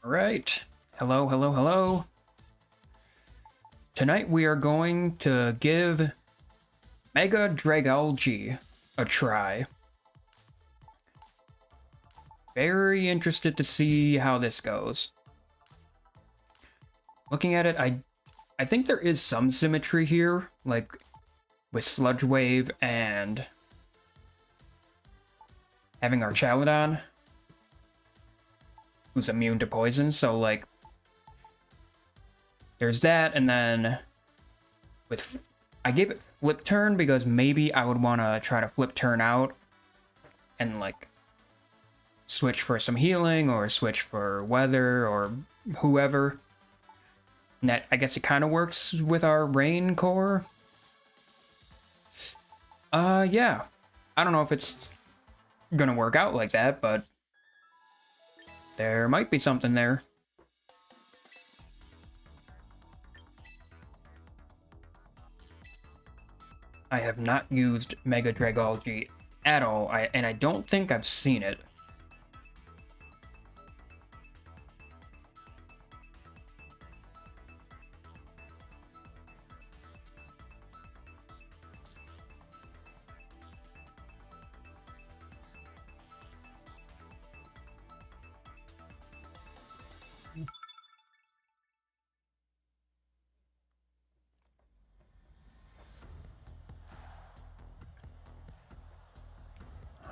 All right. Hello, hello, hello. Tonight we are going to give Mega Dragalge a try. Very interested to see how this goes. Looking at it, I think there is some symmetry here, like with Sludge Wave and having our Chaladon, who's immune to poison, so like there's that, and then with I gave it flip turn because maybe I would want to try to flip turn out and like switch for some healing or switch for weather or whoever. And that, I guess it kind of works with our rain core. Yeah. I don't know if it's gonna work out like that, but there might be something there. I have not used Mega Dragalge at all, and I don't think I've seen it.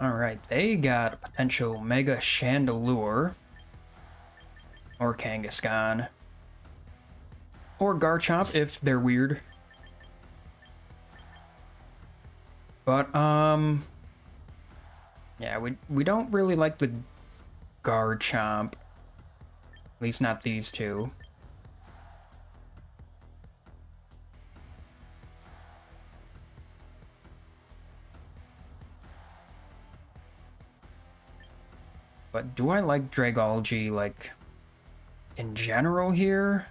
Alright, they got a potential Mega Chandelure, or Kangaskhan, or Garchomp if they're weird. But, yeah, we don't really like the Garchomp. At least not these two. But do I like Dragalge, like, in general here?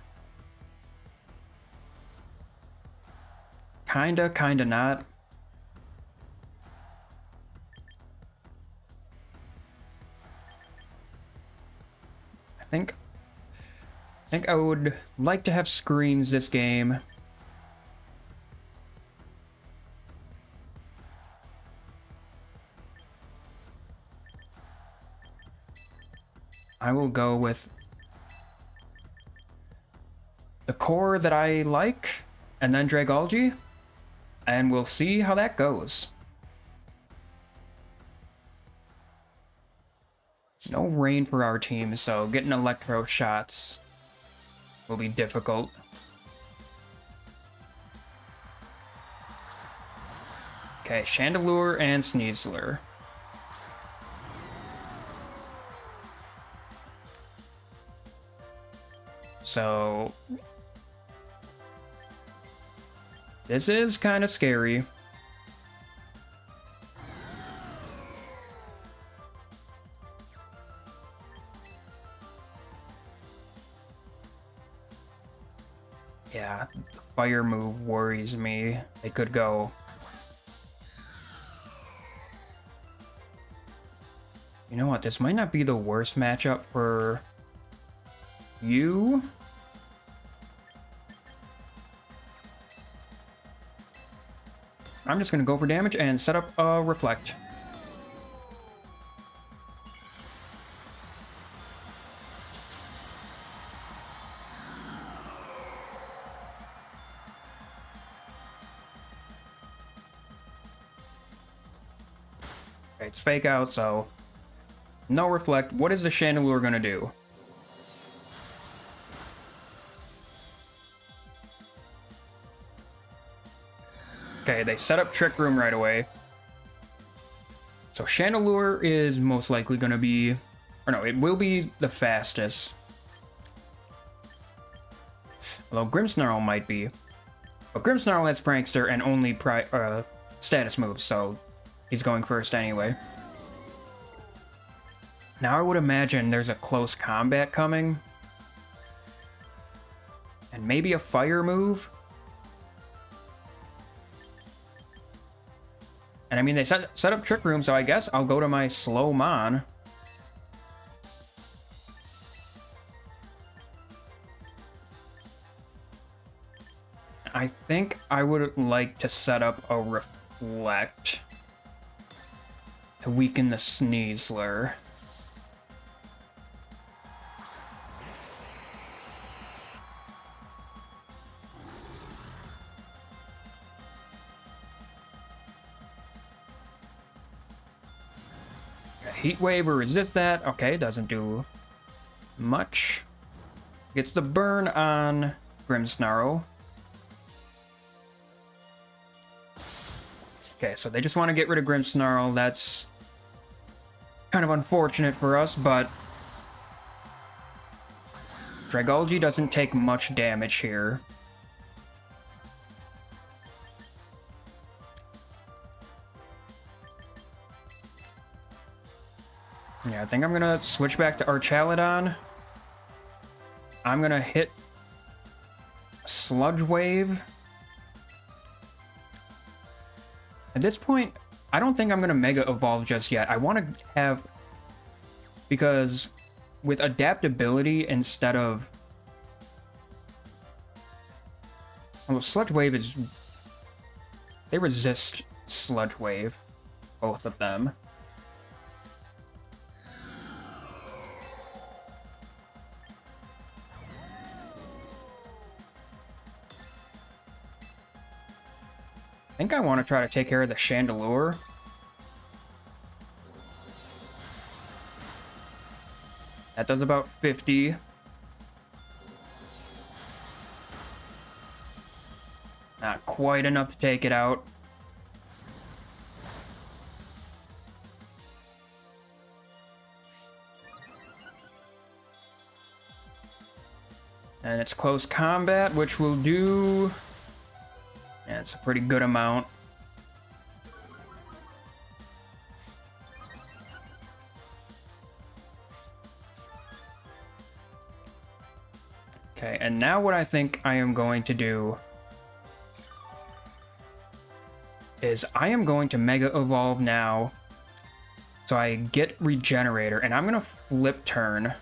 Kinda not. I think I would like to have screens this game. I will go with the core that I like, and then Dragalge, and we'll see how that goes. No rain for our team, so getting electro shots will be difficult. Okay, Chandelure and Sneasler. So this is kind of scary. Yeah, the fire move worries me. They could go. You know what? This might not be the worst matchup for you. I'm just gonna go for damage and set up a Reflect. Okay, it's fake out, so no Reflect. What is the Chandelure gonna do? Okay, they set up Trick Room right away. So Chandelure is most likely going to be... Or no, it will be the fastest. Although Grimmsnarl might be. But Grimmsnarl has Prankster and only status moves, so he's going first anyway. Now I would imagine there's a close combat coming. And maybe a fire move. And I mean, they set up Trick Room, so I guess I'll go to my slow Mon. I think I would like to set up a Reflect to weaken the Sneasler. Heat Wave will resist that. Okay, doesn't do much. Gets the burn on Grimmsnarl. Okay, so they just want to get rid of Grimmsnarl. That's kind of unfortunate for us, but Dragalge doesn't take much damage here. Yeah, I think I'm gonna switch back to Archaludon. I'm gonna hit Sludge Wave. At this point, I don't think I'm gonna Mega Evolve just yet. I want to have... Because with adaptability instead of... Well, Sludge Wave is... They resist Sludge Wave. Both of them. I think I want to try to take care of the Chandelure. That does about 50. Not quite enough to take it out. And it's close combat, which will do... Yeah, it's a pretty good amount. Okay, and now what I think I am going to do is I am going to Mega Evolve now so I get Regenerator, and I'm going to Flip Turn.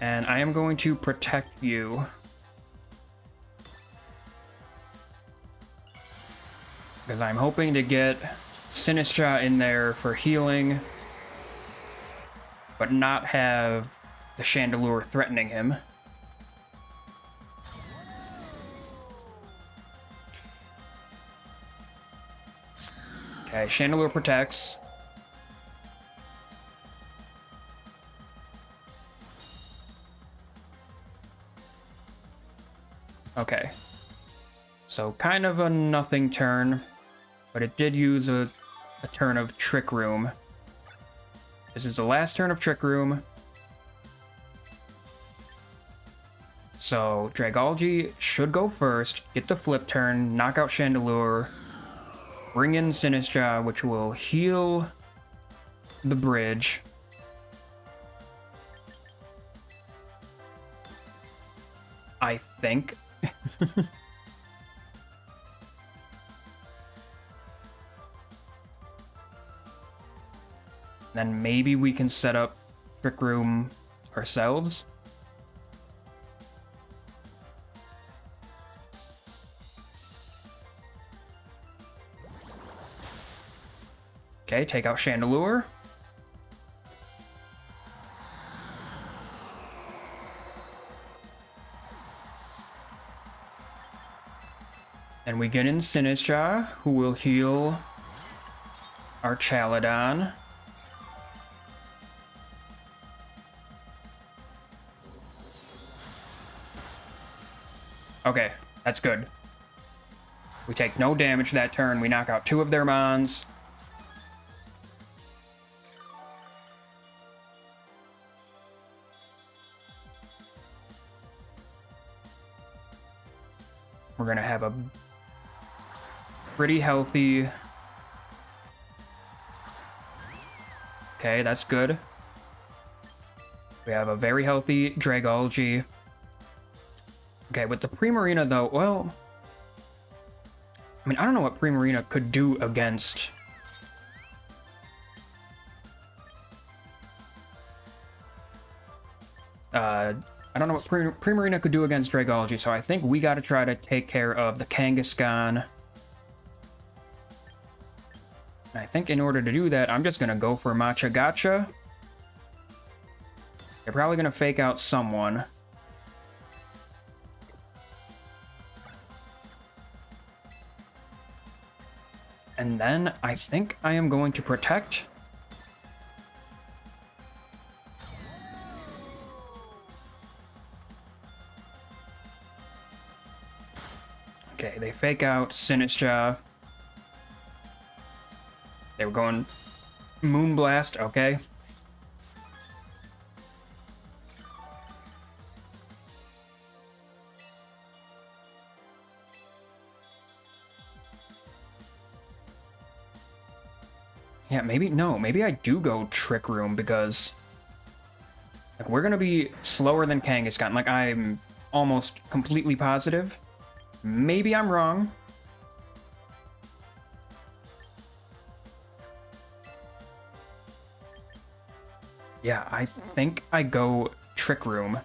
And I am going to protect you. Because I'm hoping to get Sinistra in there for healing, but not have the Chandelure threatening him. Okay, Chandelure protects. Okay. So kind of a nothing turn, but it did use a turn of Trick Room. This is the last turn of Trick Room. So Dragalge should go first, get the flip turn, knock out Chandelure, bring in Sinistra, which will heal the bridge. I think. Then maybe we can set up Trick Room ourselves. Okay, take out Chandelure. And we get in Sinistra, who will heal our Archaludon. Okay, that's good. We take no damage that turn. We knock out 2 of their mons. We're gonna have a pretty healthy... Okay, that's good. We have a very healthy Dragalge. Okay, with the Primarina though, well... I mean, I don't know what Primarina could do against... I don't know what Primarina could do against Dragalge, so I think we gotta try to take care of the Kangaskhan. And I think in order to do that, I'm just gonna go for Matcha Gotcha. They're probably gonna fake out someone. And then I think I am going to protect. Okay, they fake out Sinistcha. They were going Moonblast, okay. Yeah, maybe I do go Trick Room because like we're gonna be slower than Kangaskhan. Like I'm almost completely positive. Maybe I'm wrong. Yeah, I think I go Trick Room.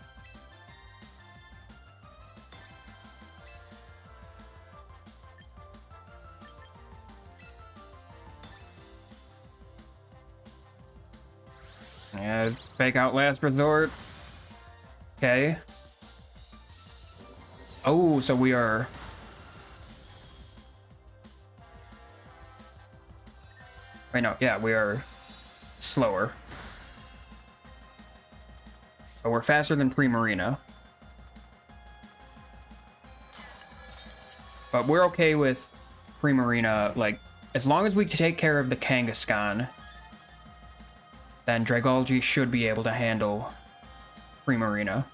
Yeah, fake out Last Resort. Okay. Oh, so we are... Wait, no, yeah, we are slower. But we're faster than Primarina. But we're okay with Primarina, like, as long as we take care of the Kangaskhan, then Dragalge should be able to handle Primarina.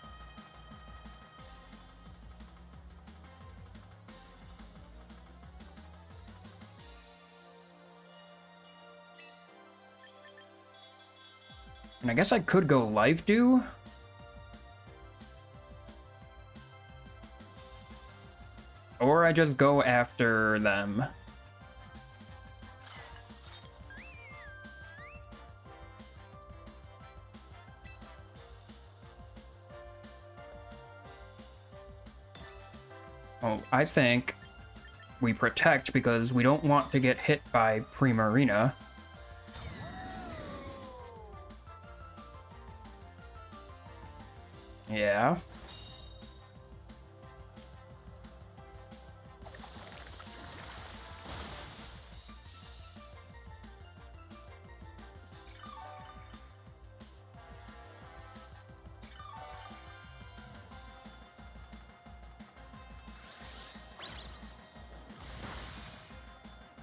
And I guess I could go Life Dew. Or I just go after them. Well, I think we protect because we don't want to get hit by Primarina. Yeah.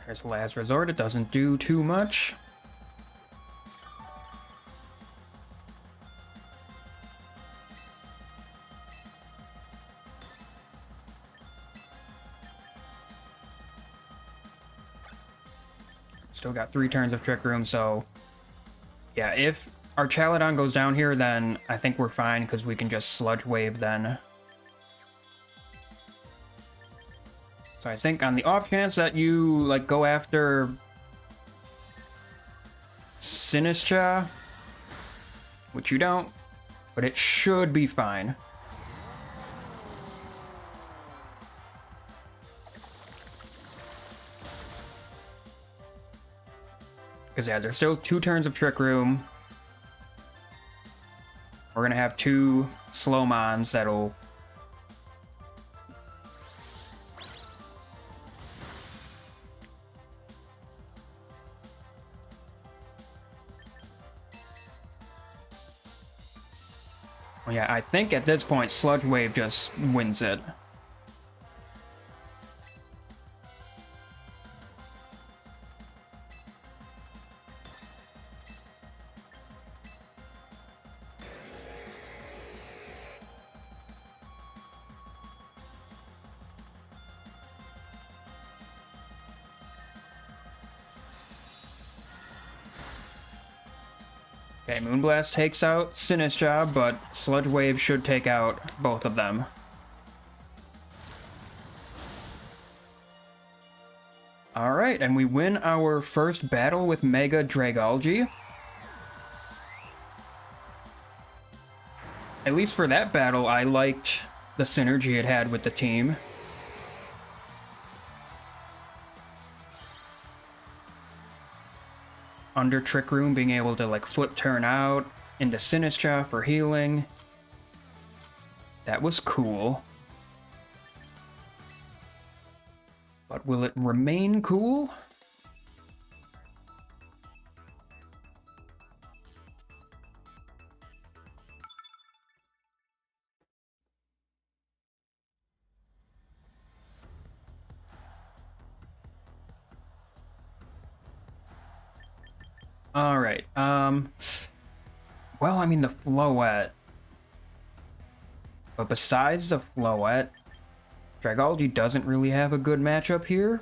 There's Last Resort. It doesn't do too much. Still got 3 turns of Trick Room, so... Yeah, if our Chaladon goes down here, then I think we're fine, because we can just Sludge Wave then. So I think on the off chance that you, like, go after... Sinistcha, which you don't, but it should be fine. Because, yeah, there's still 2 turns of Trick Room. We're going to have 2 Slowmons that'll... Well, yeah, I think at this point, Sludge Wave just wins it. Okay, Moonblast takes out Sinistcha, but Sludge Wave should take out both of them. All right, and we win our first battle with Mega Dragalge. At least for that battle, I liked the synergy it had with the team. Under Trick Room, being able to like flip turn out into Sinistra for healing. That was cool. But will it remain cool? All right. Well, I mean, the Floette. But besides the Floette, Dragalge doesn't really have a good matchup here.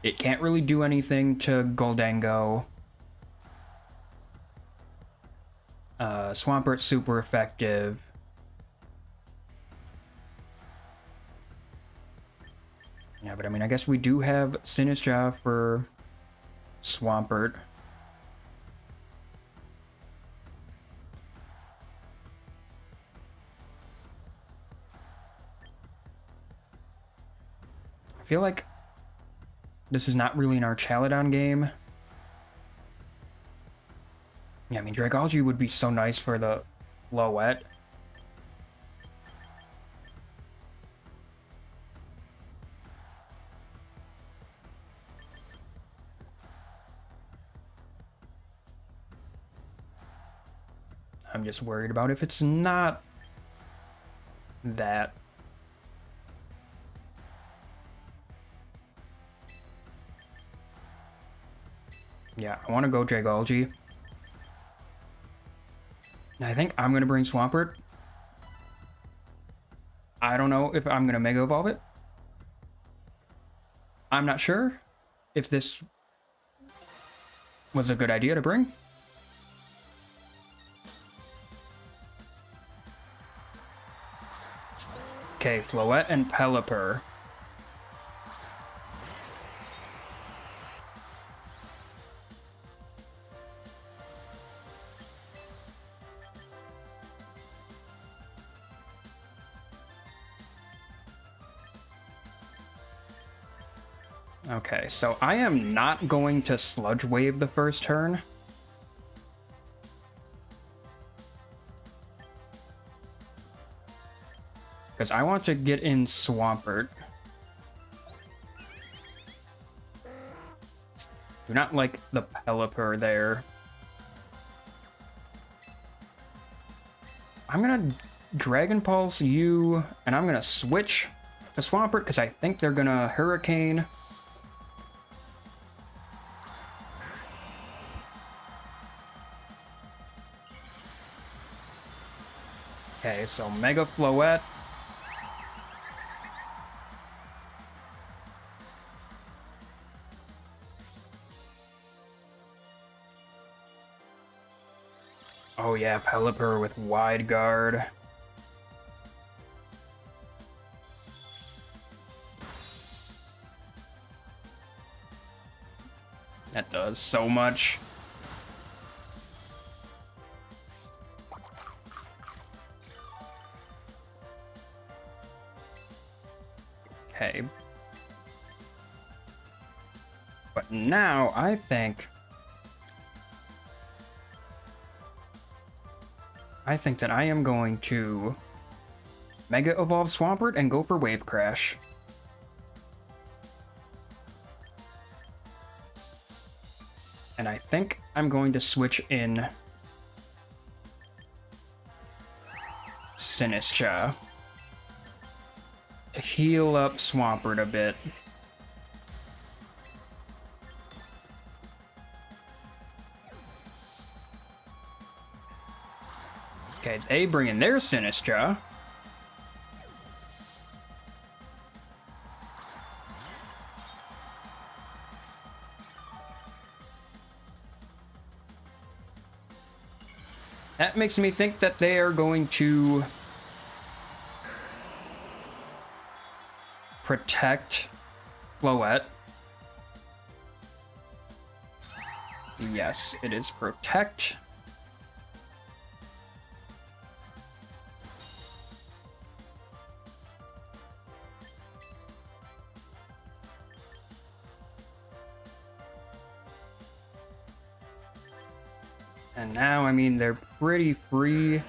It can't really do anything to Goldango. Swampert's super effective. Yeah, but I mean, I guess we do have Sinistra for Swampert. I feel like this is not really an Archaludon game. Yeah, I mean, Dragalge would be so nice for the Floette. I'm just worried about if it's not that. Yeah, I want to go Dragalge. I think I'm going to bring Swampert. I don't know if I'm going to Mega Evolve it. I'm not sure if this was a good idea to bring. Okay, Floette and Pelipper. Okay, so I am not going to Sludge Wave the first turn. Because I want to get in Swampert. Do not like the Pelipper there. I'm gonna Dragon Pulse you, and I'm gonna switch to Swampert because I think they're gonna Hurricane. Okay, so Mega Floette. Oh yeah, Pelipper with Wide Guard. That does so much. Okay. But now I think that I am going to Mega Evolve Swampert and go for Wave Crash. And I think I'm going to switch in Sinistra to heal up Swampert a bit. Okay, they bring in their Sinistra. That makes me think that they are going to protect Floette. Yes, it is Protect. And now, I mean, they're pretty free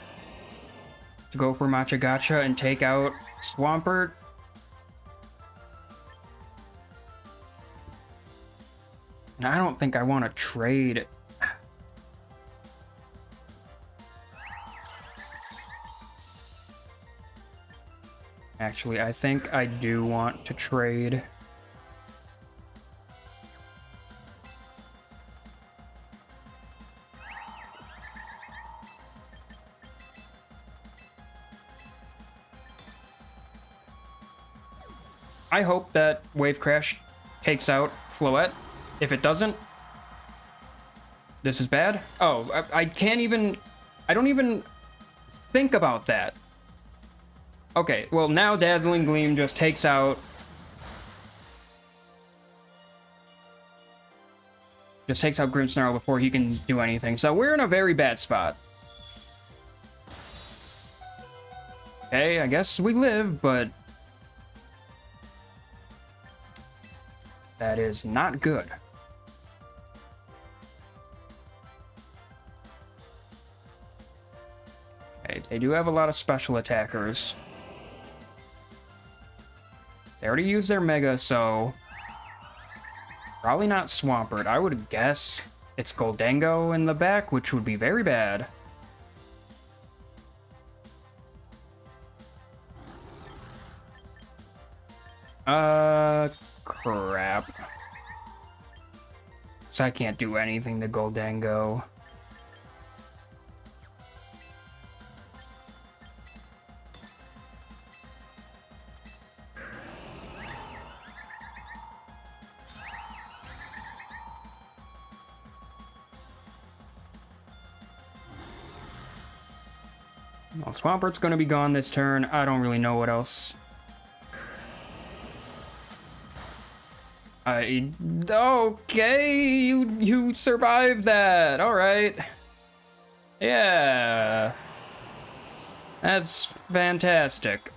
to go for Machagacha and take out Swampert. And I don't think I want to trade. Actually, I think I do want to trade. I hope that Wave Crash takes out Floette. If it doesn't, this is bad. Oh, I can't even... I don't even think about that. Okay, well, now Dazzling Gleam just takes out... Just takes out Grimmsnarl before he can do anything. So we're in a very bad spot. Okay, I guess we live, but... that is not good. Okay, they do have a lot of special attackers. They already used their Mega, so... probably not Swampert. I would guess it's Goldango in the back, which would be very bad. Crap. So I can't do anything to Goldango. Well, Swampert's gonna be gone this turn. I don't really know what else. Okay, you survived that. All right. Yeah. That's fantastic.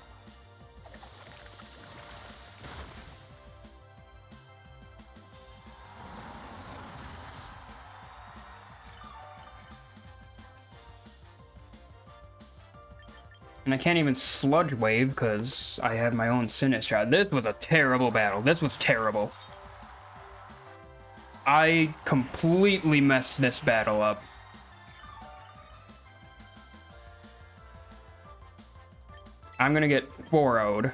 And I can't even Sludge Wave because I have my own Sinistcha. This was a terrible battle. This was terrible. I completely messed this battle up. I'm gonna get 4-0'd.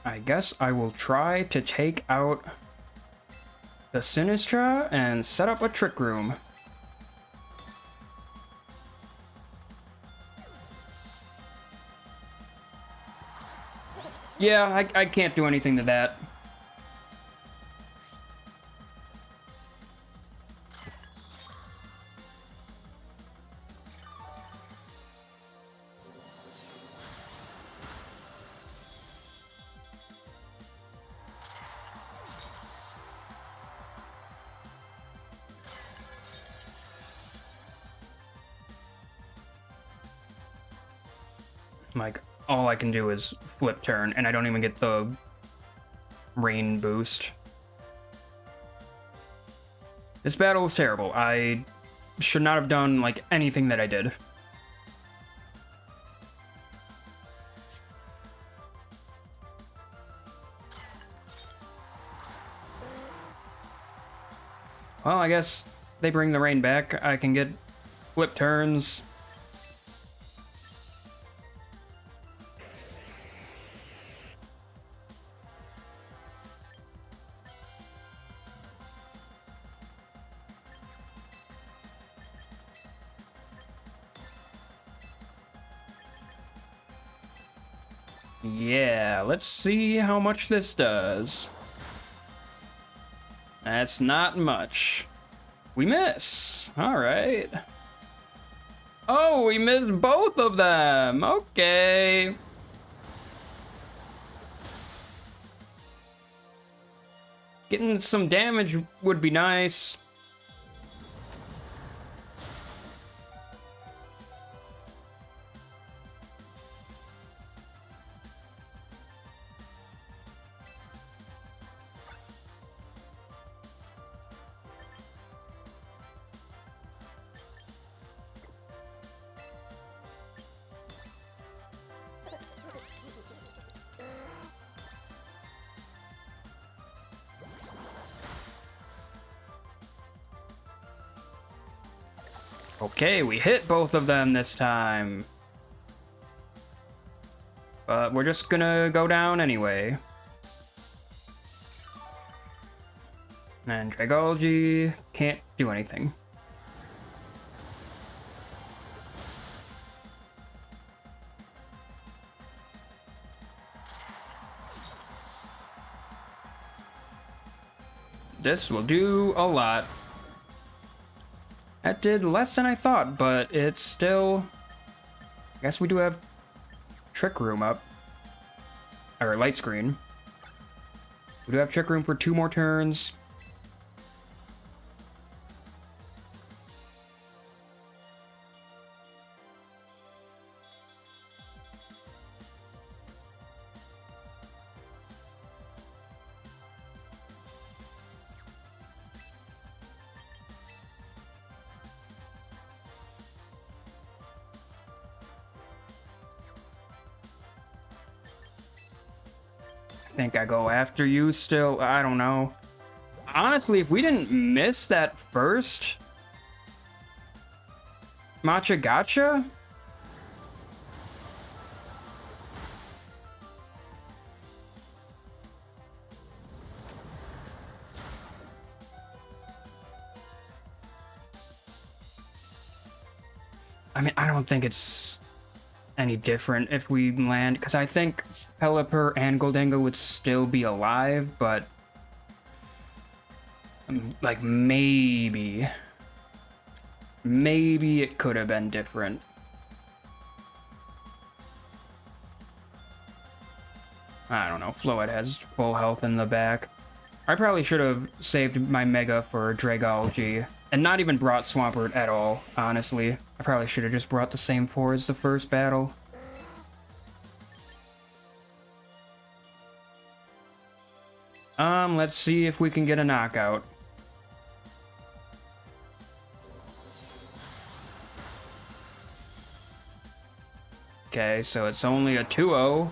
I guess I will try to take out the Sinistcha and set up a Trick Room. Yeah, I can't do anything to that. Like, all I can do is flip turn, and I don't even get the rain boost. This battle was terrible. I should not have done, like, anything that I did. Well, I guess they bring the rain back. I can get flip turns. Yeah, let's see how much this does. That's not much. We miss. All right. Oh, we missed both of them. Okay. Getting some damage would be nice. Okay, we hit both of them this time. But we're just gonna go down anyway. And Dragalge can't do anything. This will do a lot. That did less than I thought, but it's still... I guess we do have Trick Room up. Or Light Screen. We do have Trick Room for 2 more turns. I think I go after you still. I don't know. Honestly, if we didn't miss that first Matcha Gotcha, I mean, I don't think it's any different if we land, because I think Pelipper and Goldengo would still be alive, but like maybe it could have been different. I don't know. Floette has full health in the back. I probably should have saved my Mega for Dragalge and not even brought Swampert at all, honestly. I probably should have just brought the same 4 as the first battle. Let's see if we can get a knockout. Okay, so it's only a 2-0.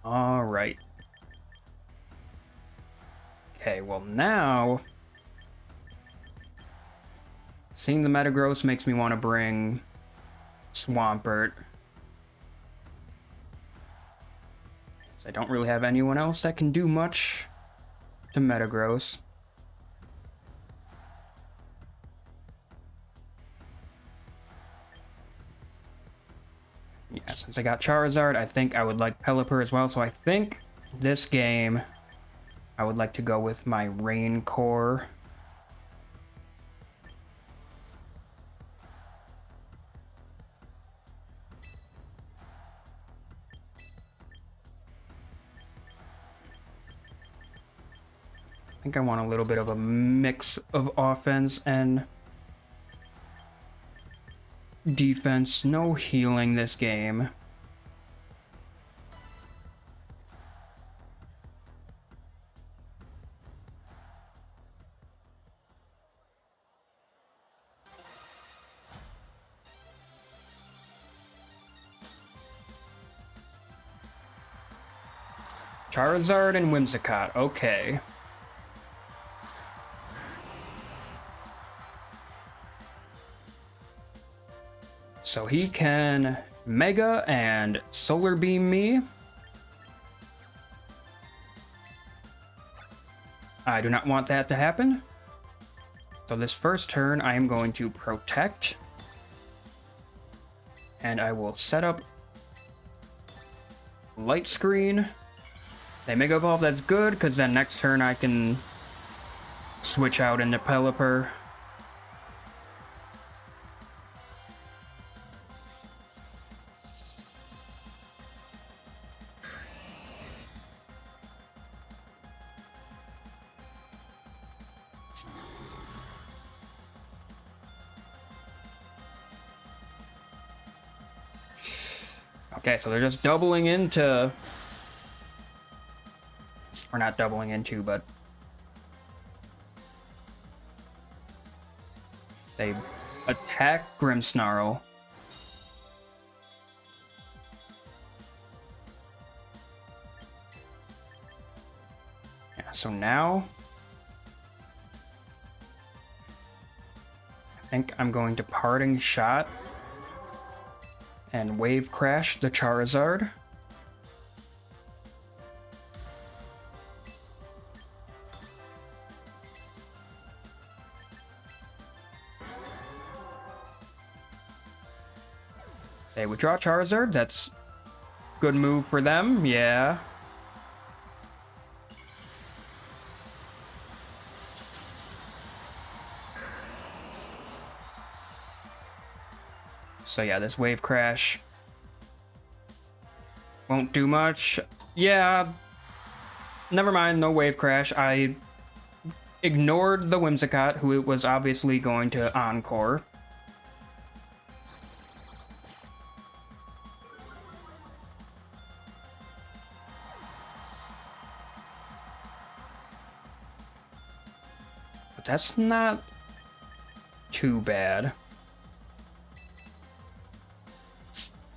All right. Okay, well now, seeing the Metagross makes me want to bring Swampert. I don't really have anyone else that can do much to Metagross. Yeah, since I got Charizard, I think I would like Pelipper as well. So I think this game, I would like to go with my Rain Core. I think I want a little bit of a mix of offense and defense. No healing this game. Charizard and Whimsicott. Okay. So he can Mega and Solar Beam me. I do not want that to happen. So this first turn, I am going to Protect. And I will set up Light Screen. They Mega Evolve, that's good, because then next turn I can switch out into Pelipper. Okay, so they're just doubling into... Or not doubling into, but... They attack Grimmsnarl. Yeah, so now... I think I'm going to Parting Shot and Wave Crash the Charizard. They withdraw Charizard, that's good move for them, yeah. So yeah, this Wave Crash won't do much. Yeah, never mind, no Wave Crash. I ignored the Whimsicott, who it was obviously going to Encore. But that's not too bad.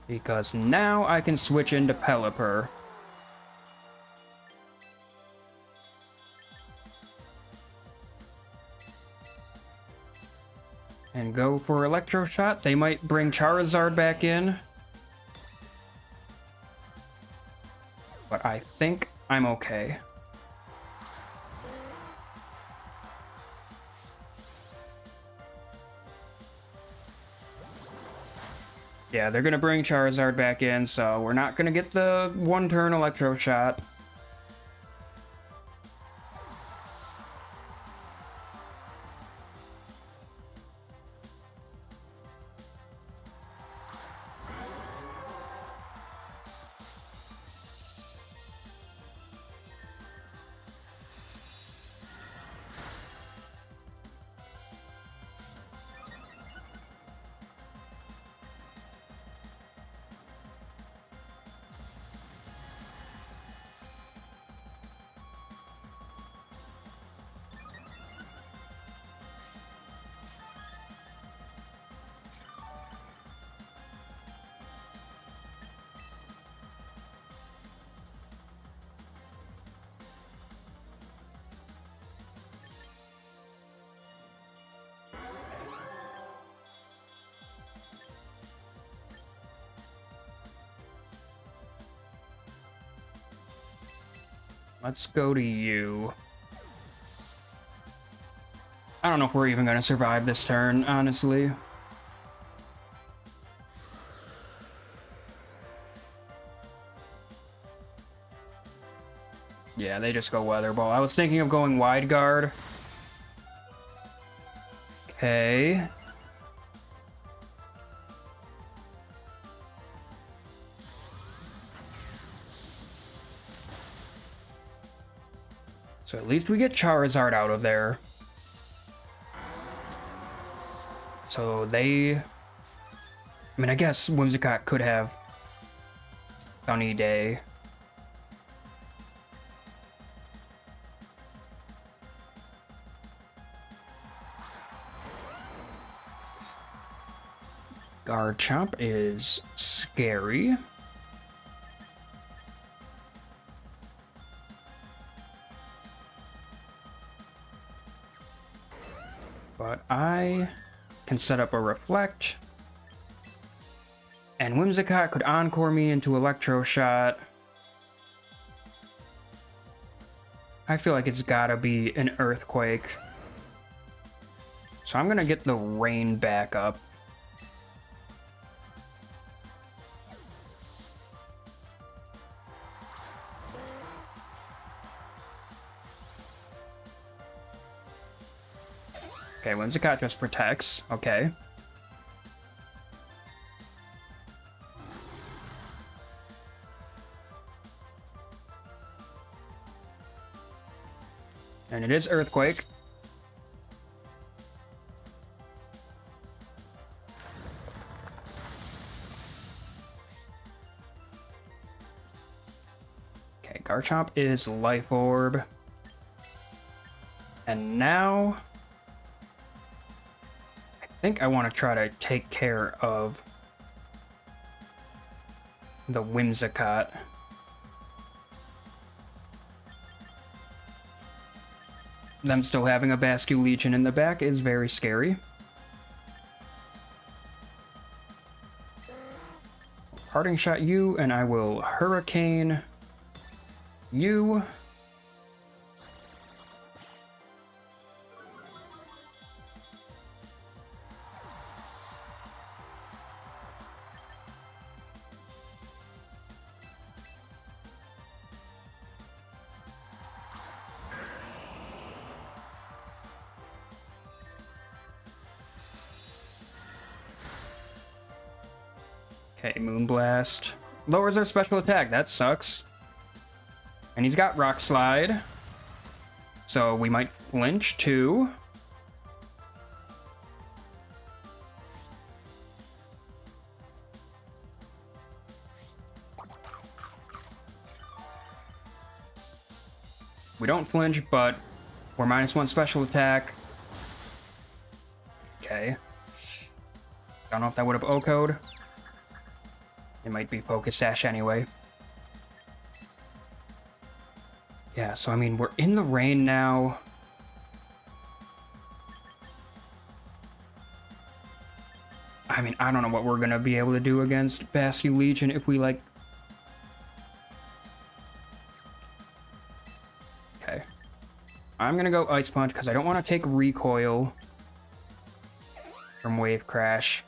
Because now I can switch into Pelipper. And go for Electro Shot. They might bring Charizard back in. But I think I'm okay. Yeah, they're gonna bring Charizard back in, so we're not gonna get the one-turn Electro Shot. Let's go to you. I don't know if we're even gonna survive this turn, honestly. Yeah, they just go Weather Ball. I was thinking of going Wide Guard. Okay. So at least we get Charizard out of there. So they... I mean, I guess Whimsicott could have Sunny Day. Garchomp is scary. I can set up a Reflect. And Whimsicott could Encore me into Electro Shot. I feel like it's gotta be an Earthquake. So I'm gonna get the Rain back up. Okay, Whimsicott just protects. Okay. And it is Earthquake. Okay, Garchomp is Life Orb. And now I think I want to try to take care of the Whimsicott. Them still having a Basculegion in the back is very scary. Parting Shot you, and I will Hurricane you. Okay, Moonblast. Lowers our special attack. That sucks. And he's got Rock Slide. So we might flinch too. We don't flinch, but we're -1 special attack. Okay. Don't know if that would have O-code. It might be Focus Sash anyway. Yeah, so I mean, we're in the rain now. I mean, I don't know what we're gonna be able to do against Basculegion if we, like... Okay. I'm gonna go Ice Punch because I don't want to take Recoil from Wave Crash.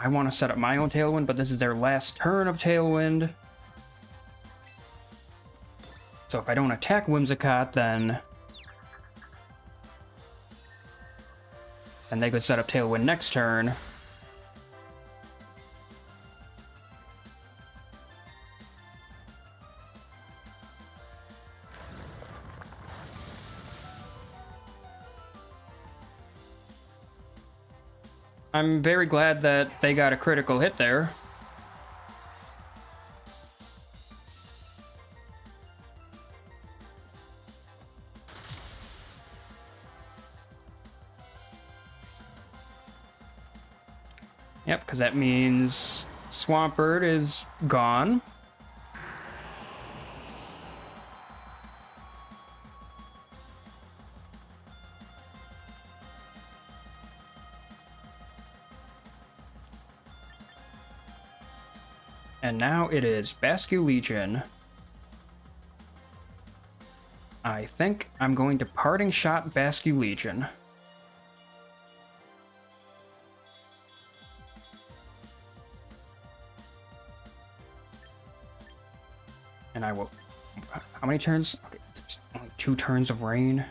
I want to set up my own Tailwind, but this is their last turn of Tailwind. So if I don't attack Whimsicott, then they could set up Tailwind next turn. I'm very glad that they got a critical hit there. Yep, because that means Swampert is gone. And now it is Basculegion. I think I'm going to Parting Shot Basculegion. And I will... How many turns? Okay, just only 2 turns of rain.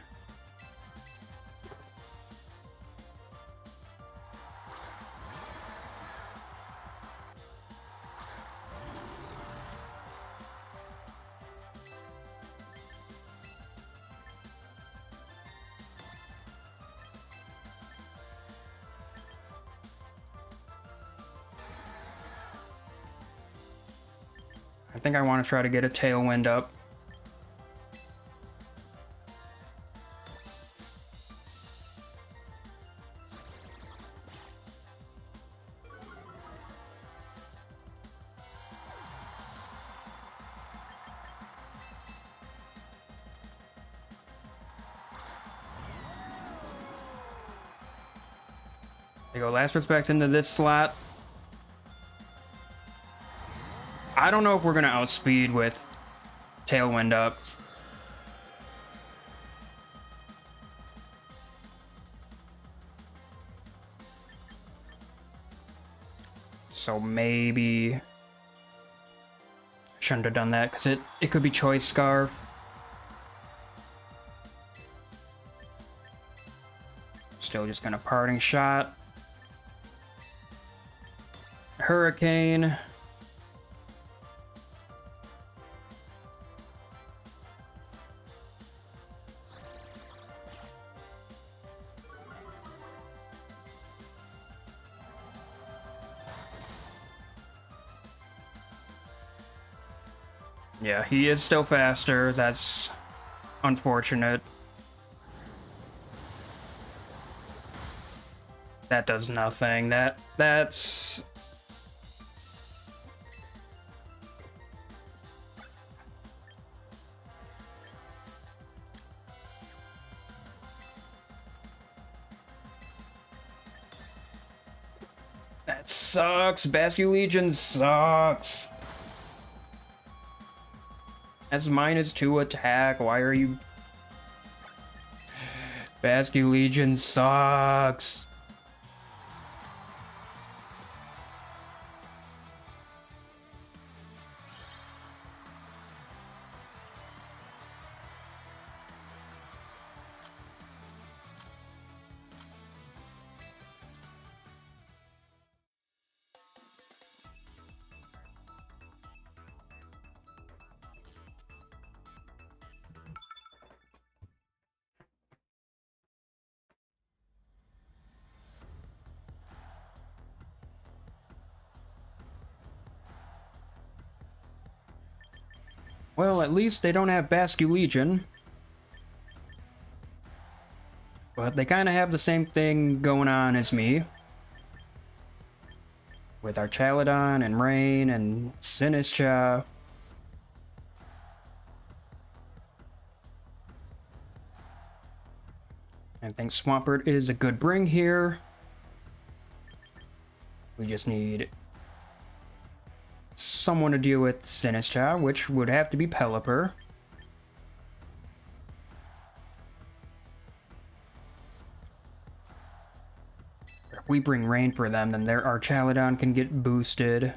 I think I want to try to get a Tailwind up. You go Last Respect into this slot. I don't know if we're gonna outspeed with Tailwind up. So maybe shouldn't have done that because it could be Choice Scarf. Still just gonna Parting Shot. Hurricane. Yeah, he is still faster. That's unfortunate. That does nothing. That's... That sucks. Basque Legion sucks. That's -2 attack. Why are you... Basque Legion sucks. Well, at least they don't have Basque Legion. But they kind of have the same thing going on as me. With our Chaladon and Rain and Sinistcha. I think Swampert is a good bring here. We just need someone to deal with Sinistcha, which would have to be Pelipper. If we bring Rain for them, then our Chaladon can get boosted.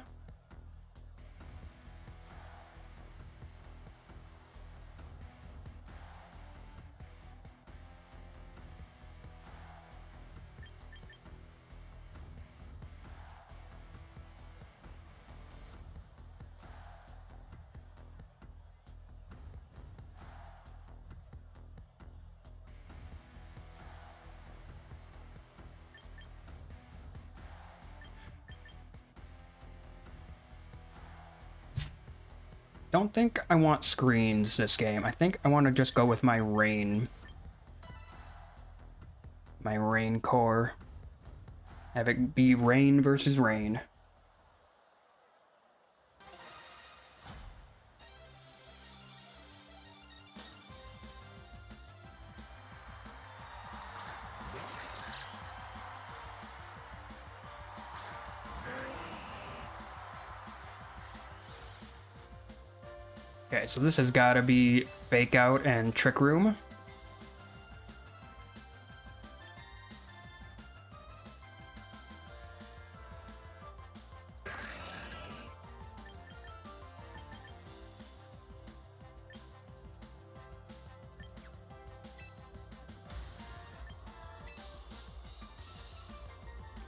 Don't think I want screens this game. I think I want to just go with my Rain. My Rain core. Have it be Rain versus Rain. Okay, so this has got to be Fake Out and Trick Room.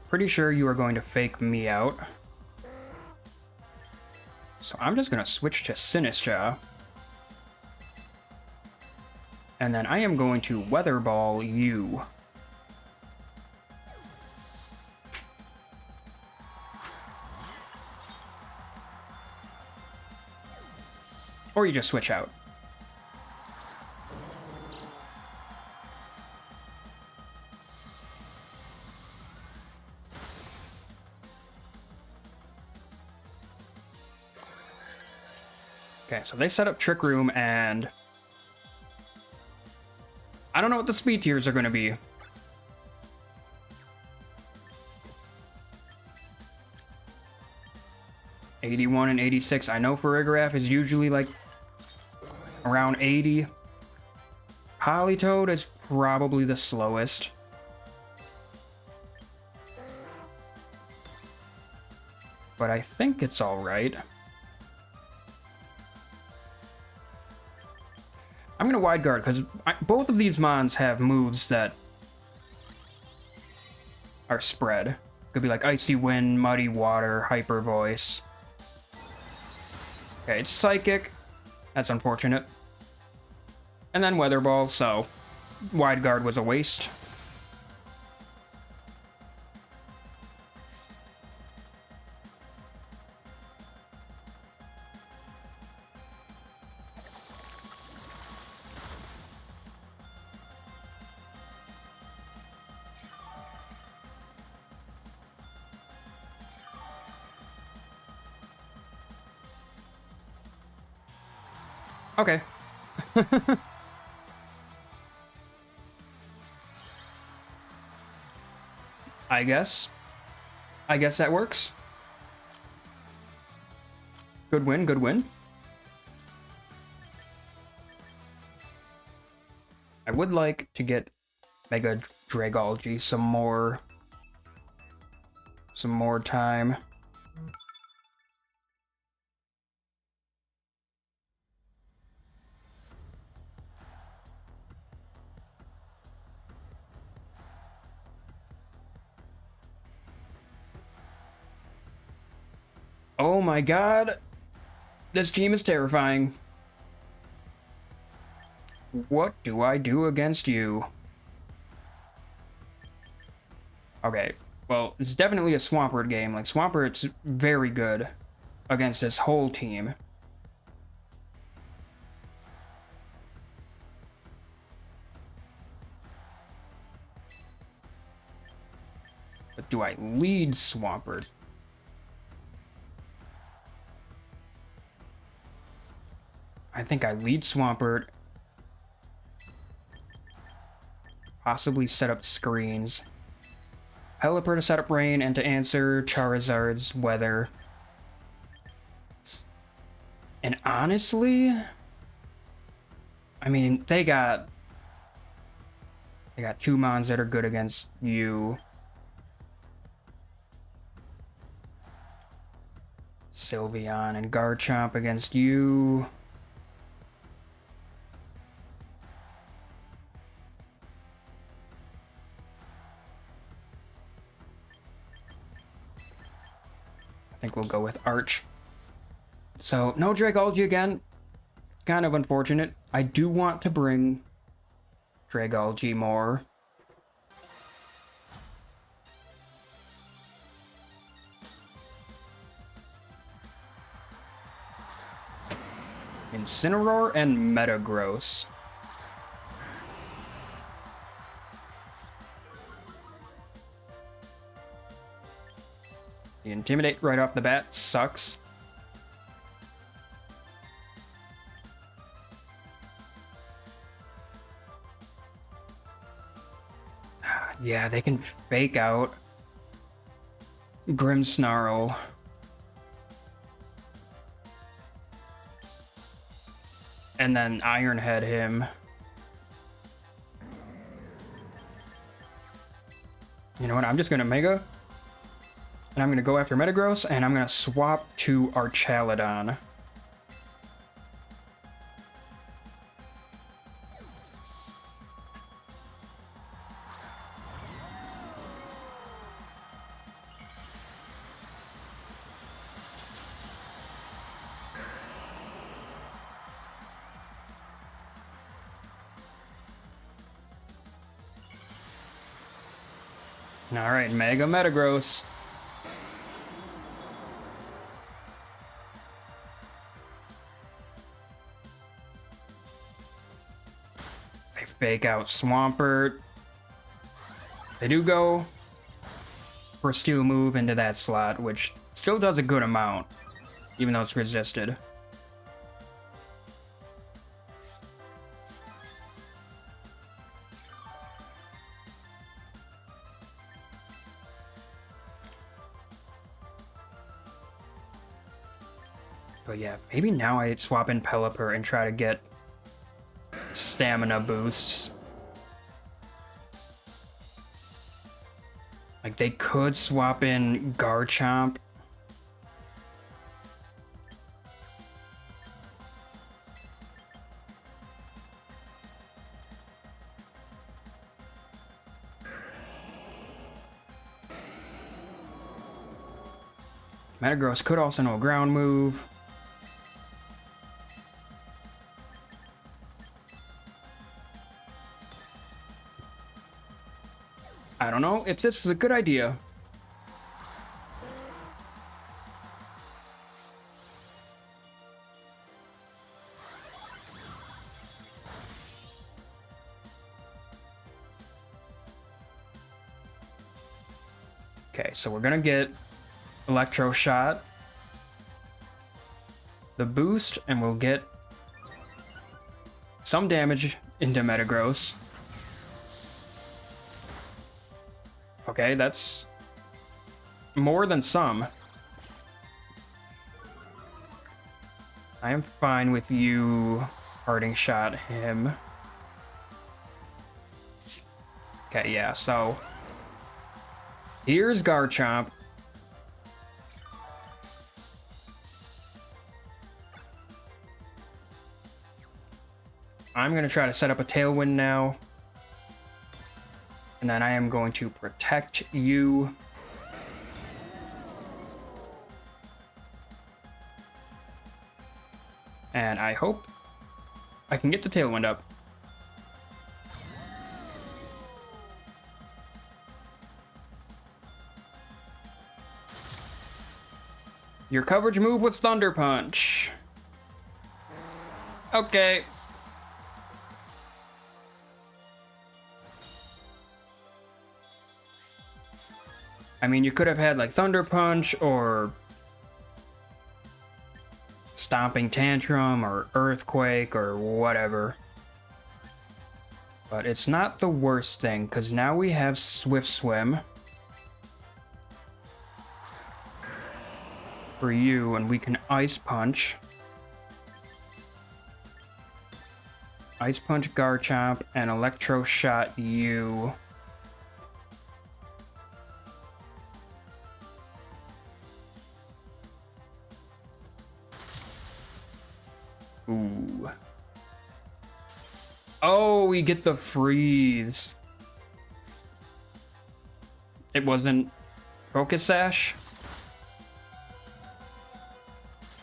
Pretty sure you are going to fake me out. So I'm just going to switch to Sinistcha. And then I am going to Weather Ball you. Or you just switch out. Okay, so they set up Trick Room, and I don't know what the speed tiers are going to be. 81 and 86. I know Farigiraf is usually like around 80. Politoed is probably the slowest. But I think it's alright. I'm gonna wide guard because both of these mons have moves that are spread. Could be like Icy Wind, Muddy Water, Hyper Voice. Okay, it's Psychic. That's unfortunate. And then Weather Ball, so wide guard was a waste. Okay. I guess that works. Good win, good win. I would like to get Mega Dragalge some more time. Oh my god. This team is terrifying. What do I do against you? Okay, well, it's definitely a Swampert game. Like, Swampert's very good against this whole team. But do I lead Swampert? I think I lead Swampert. Possibly set up screens. Pelipper to set up rain and to answer Charizard's weather. And honestly, I mean, they got two mons that are good against you. Sylveon and Garchomp against you. I think we'll go with Arch. So, no Dragalge again. Kind of unfortunate. I do want to bring Dragalge more. Incineroar and Metagross. The Intimidate right off the bat sucks. Yeah, they can fake out Grimmsnarl. And then Iron Head him. You know what? I'm just gonna Mega. And I'm gonna go after Metagross, and I'm gonna swap to Archaludon. Alright, Mega Metagross. They fake out Swampert. They do go for a Steel move into that slot, which still does a good amount, even though it's resisted. But yeah, maybe now I swap in Pelipper and try to get stamina boosts. Like, they could swap in Garchomp. Metagross could also know a ground move. I don't know if this is a good idea. Okay, so we're gonna get Electro Shot, the boost, and we'll get some damage into Metagross. Okay, that's more than some. I am fine with you parting shot him. Okay, yeah, so here's Garchomp. I'm going to try to set up a Tailwind now. And then I am going to protect you. And I hope I can get the Tailwind up. Your coverage move was Thunder Punch. Okay. I mean, you could have had like Thunder Punch or Stomping Tantrum or Earthquake or whatever. But it's not the worst thing, because now we have Swift Swim for you, and we can Ice Punch. Ice Punch Garchomp and Electro Shot you. Ooh. Oh, we get the freeze. It wasn't Focus Sash.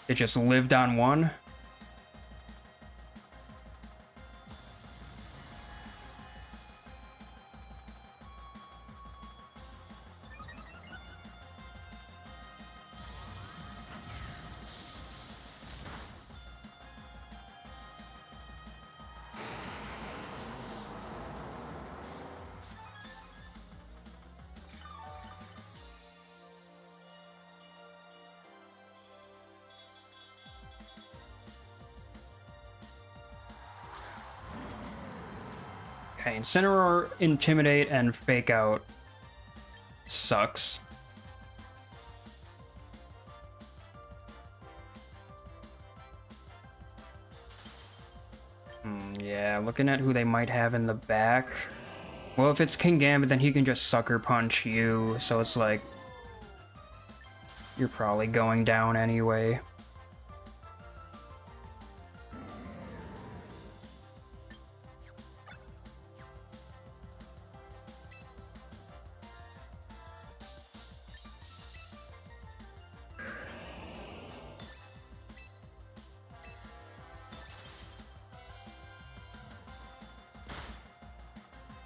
It just lived on one. Okay, Incineroar, Intimidate, and Fake Out sucks. Yeah, looking at who they might have in the back. Well, if it's King Gambit, then he can just Sucker Punch you, so it's like you're probably going down anyway.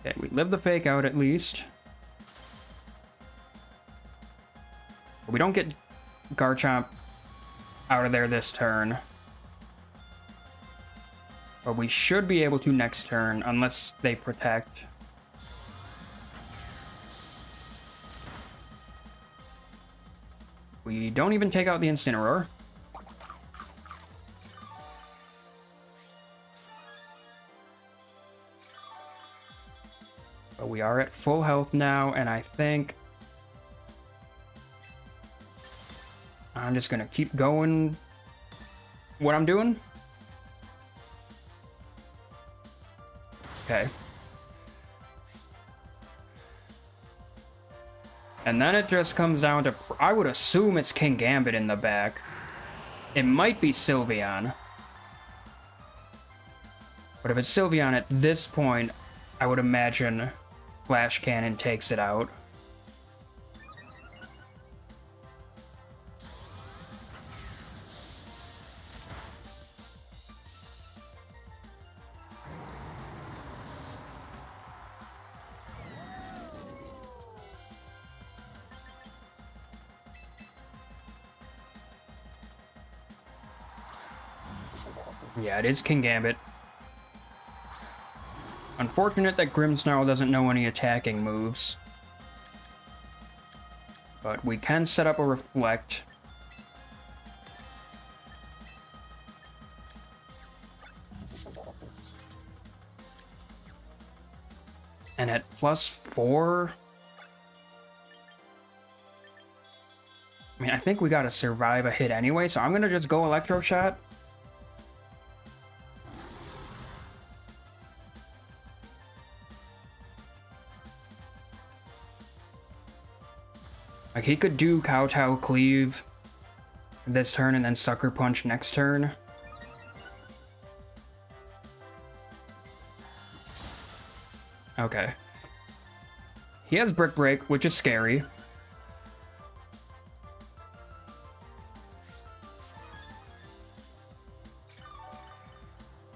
Okay, we live the Fake Out at least. We don't get Garchomp out of there this turn. But we should be able to next turn, unless they protect. We don't even take out the Incineroar. But we are at full health now, and I think I'm just gonna keep going what I'm doing? Okay. And then it just comes down to... I would assume it's King Gambit in the back. It might be Sylveon. But if it's Sylveon at this point, I would imagine Flash Cannon takes it out. Yeah, it is King Gambit. Unfortunate that Grimmsnarl doesn't know any attacking moves. But we can set up a Reflect. And at +4... I mean, I think we gotta survive a hit anyway, so I'm gonna just go Electro Shot. Like, he could do Kowtow Cleave this turn and then Sucker Punch next turn. Okay. He has Brick Break, which is scary.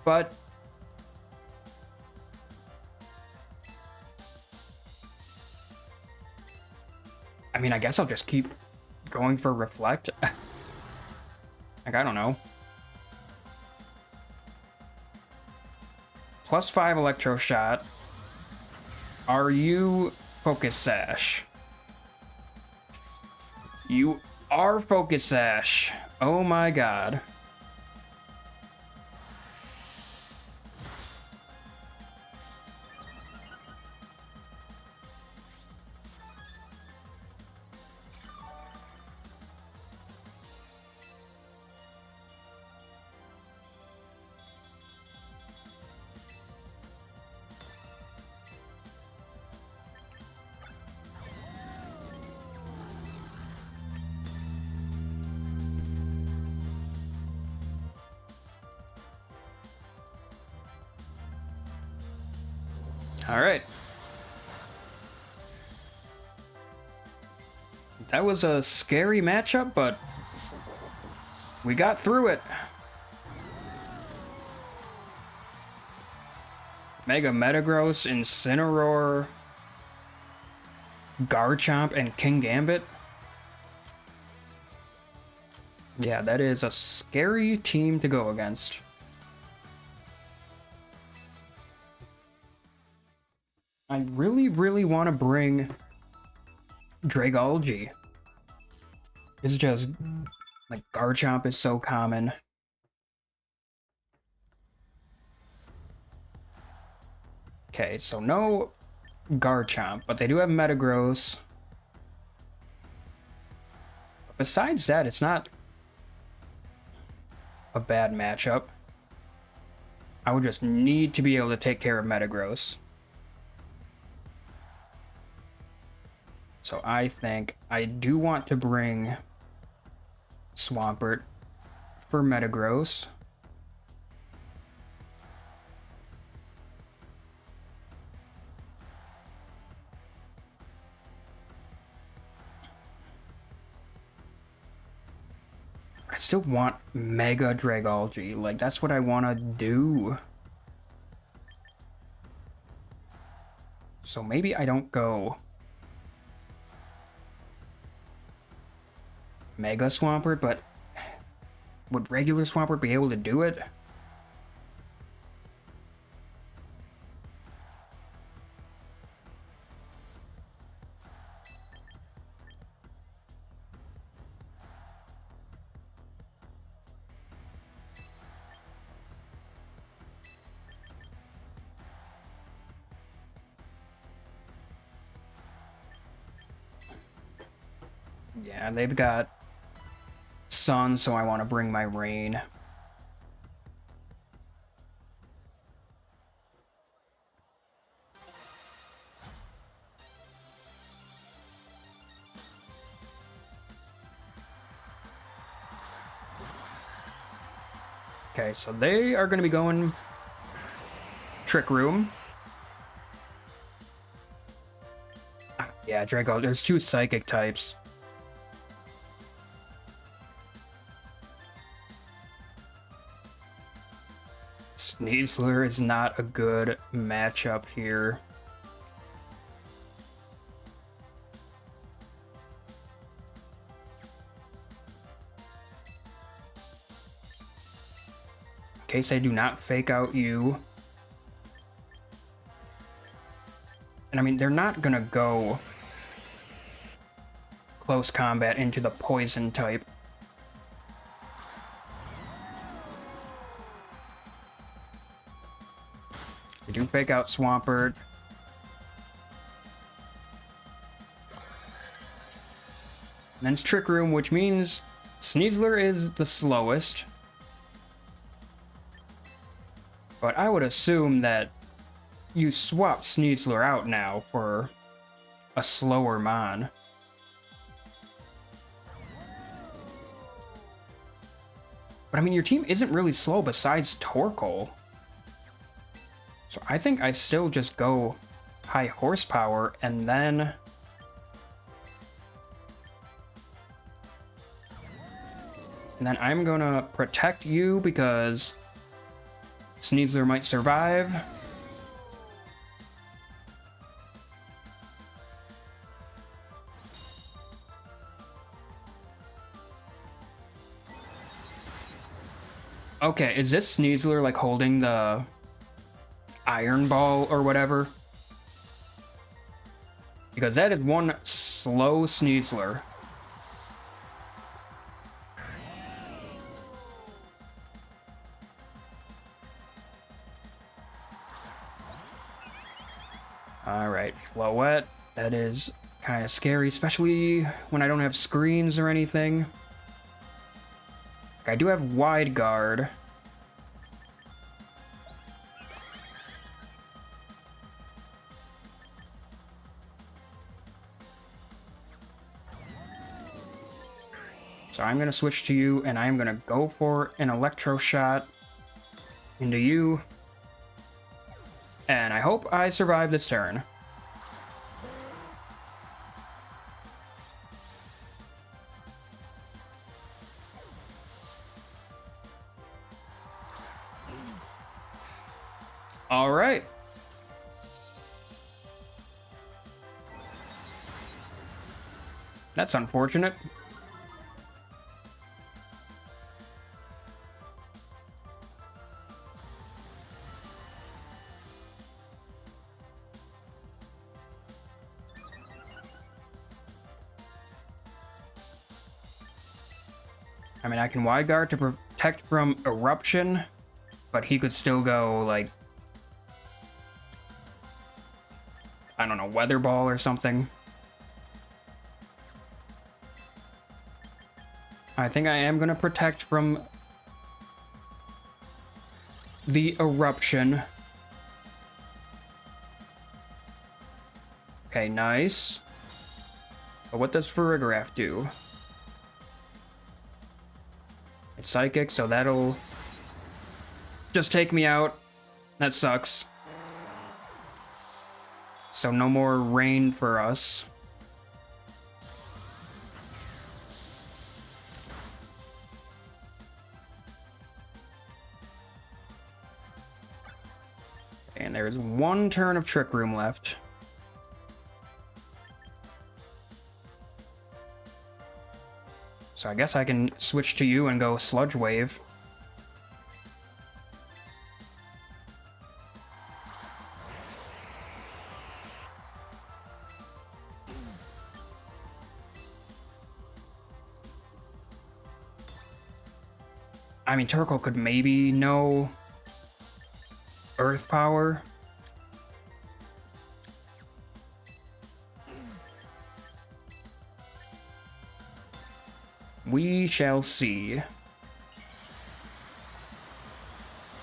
But... I mean, I guess I'll just keep going for Reflect. Like, I don't know. +5 Electro Shot. Are you Focus Sash? You are Focus Sash. Oh my god. All right. That was a scary matchup, but we got through it. Mega Metagross, Incineroar, Garchomp, and King Gambit. Yeah, that is a scary team to go against. I really, really want to bring Dragalge. It's just, like, Garchomp is so common. Okay, so no Garchomp, but they do have Metagross. Besides that, it's not a bad matchup. I would just need to be able to take care of Metagross. So I think I do want to bring Swampert for Metagross. I still want Mega Dragalge. Like, that's what I want to do. So maybe I don't go Mega Swampert, but would regular Swampert be able to do it? Yeah, they've got Sun, so I want to bring my Rain. Okay, so they are going to be going Trick Room. Yeah, Dragalge. There's 2 psychic types. Sneasler is not a good matchup here. In case I do not fake out you. And I mean, they're not gonna go close combat into the poison type. They do fake out Swampert. And then it's Trick Room, which means Sneasler is the slowest. But I would assume that you swap Sneasler out now for a slower Mon. But I mean, your team isn't really slow besides Torkoal. So I think I still just go high horsepower and then... And then I'm gonna protect you because Sneasler might survive. Okay, is this Sneasler like holding the Iron Ball or whatever? Because that is one slow Sneasler. Alright, Floette. That is kind of scary, especially when I don't have screens or anything. I do have Wide Guard. So I'm going to switch to you, and I'm going to go for an Electro Shot into you. And I hope I survive this turn. All right. That's unfortunate. I mean, I can Wide Guard to protect from Eruption, but he could still go, like, I don't know, Weather Ball or something. I think I am going to protect from the Eruption. Okay, nice. But what does Farigiraf do? It's Psychic, so that'll just take me out. That sucks. So no more rain for us. And there's one turn of Trick Room left. So I guess I can switch to you and go Sludge Wave. I mean, Torkoal could maybe know Earth Power. We shall see.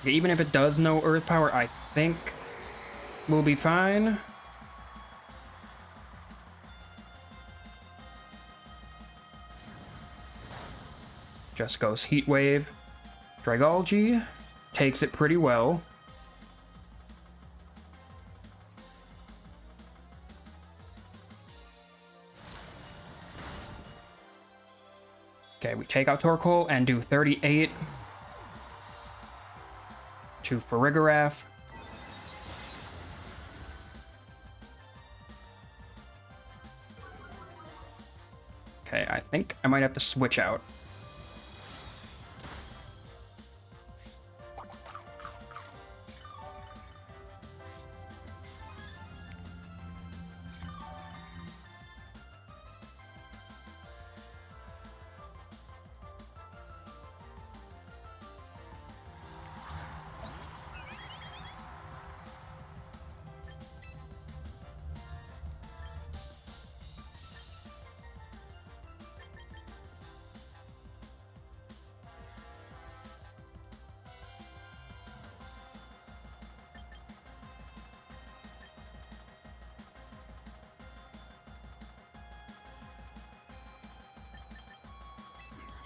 Even if it does know Earth Power, I think we'll be fine. Just goes Heat Wave. Dragalge takes it pretty well. Okay, we take out Torkoal and do 38 to Farigiraf. Okay, I think I might have to switch out.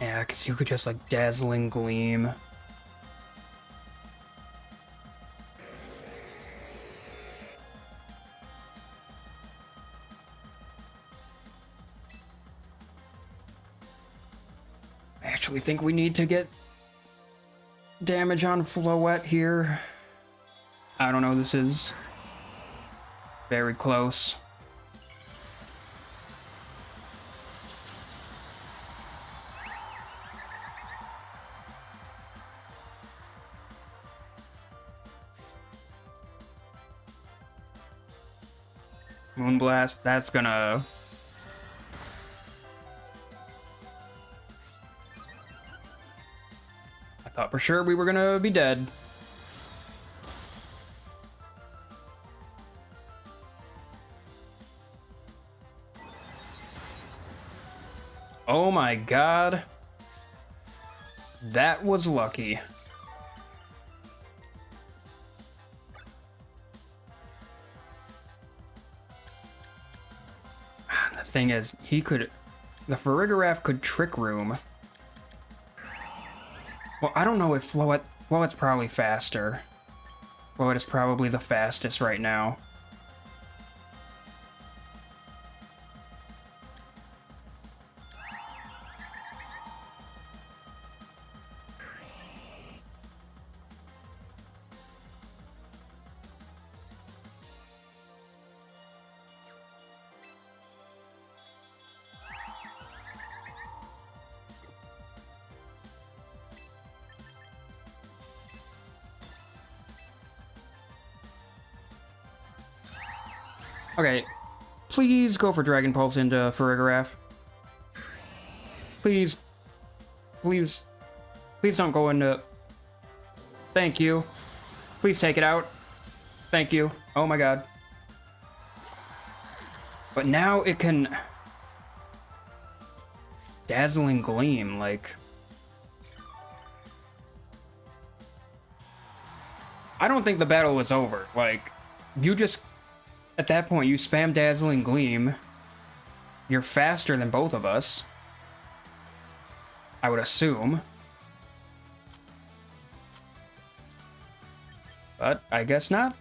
Yeah, because you could just, like, Dazzling Gleam. I actually think we need to get damage on Floette here. I don't know, this is very close. Moonblast, that's gonna... I thought for sure we were gonna be dead. Oh my god. That was lucky. The thing is, he could... The Farigiraf could Trick Room. Well, I don't know if Floette's probably faster. Floette is probably the fastest right now. Okay, please go for Dragon Pulse into Farigiraf. Please. Please. Please don't go into... Thank you. Please take it out. Thank you. Oh my god. But now it can... Dazzling Gleam, like... I don't think the battle was over. Like, you just... At that point, you spam Dazzling Gleam. You're faster than both of us. I would assume. But I guess not.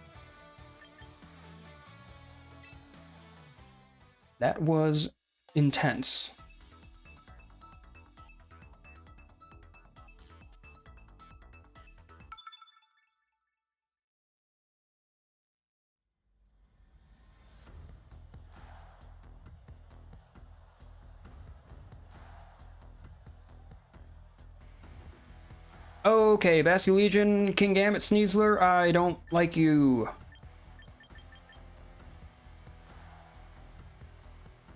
That was intense. Okay, Basculegion, King Gambit, Sneasler, I don't like you.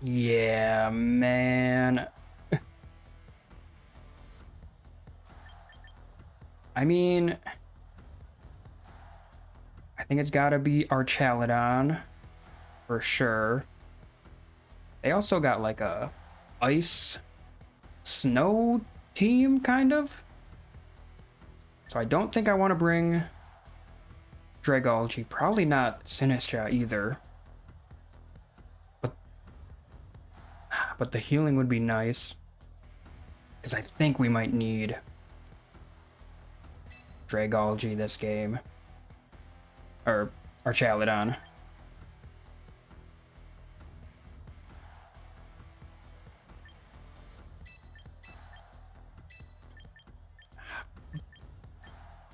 Yeah, man. I mean... I think it's gotta be Archaludon. For sure. They also got like a... Ice... Snow team, kind of? So I don't think I want to bring Dragalge. Probably not Sinistra either. But the healing would be nice. Because I think we might need Dragalge this game. Or Archaludon.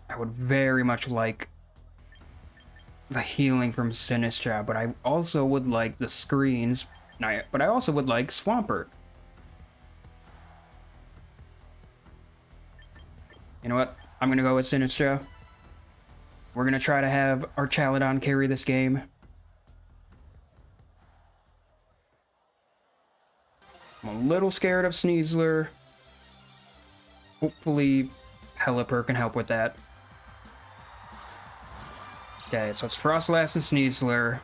I would very much like the healing from Sinistra, but I also would like the screens. But I also would like Swampert. You know what? I'm gonna go with Sinistra. We're gonna try to have Archaludon carry this game. I'm a little scared of Sneasler. Hopefully Pelipper can help with that. Okay, so it's Frostlass and Sneasler.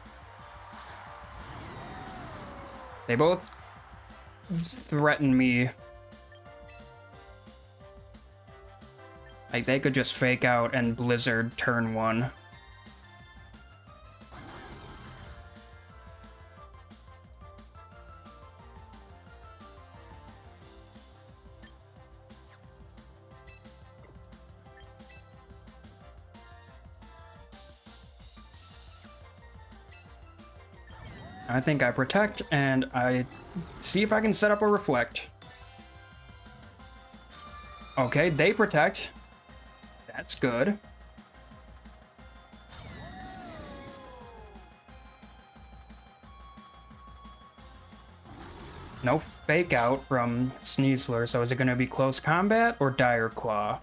They both threaten me. Like, they could just fake out and Blizzard turn 1. I think I protect, and I see if I can set up a reflect. Okay, they protect. That's good. No fake out from Sneasler, so is it going to be close combat or Dire Claw?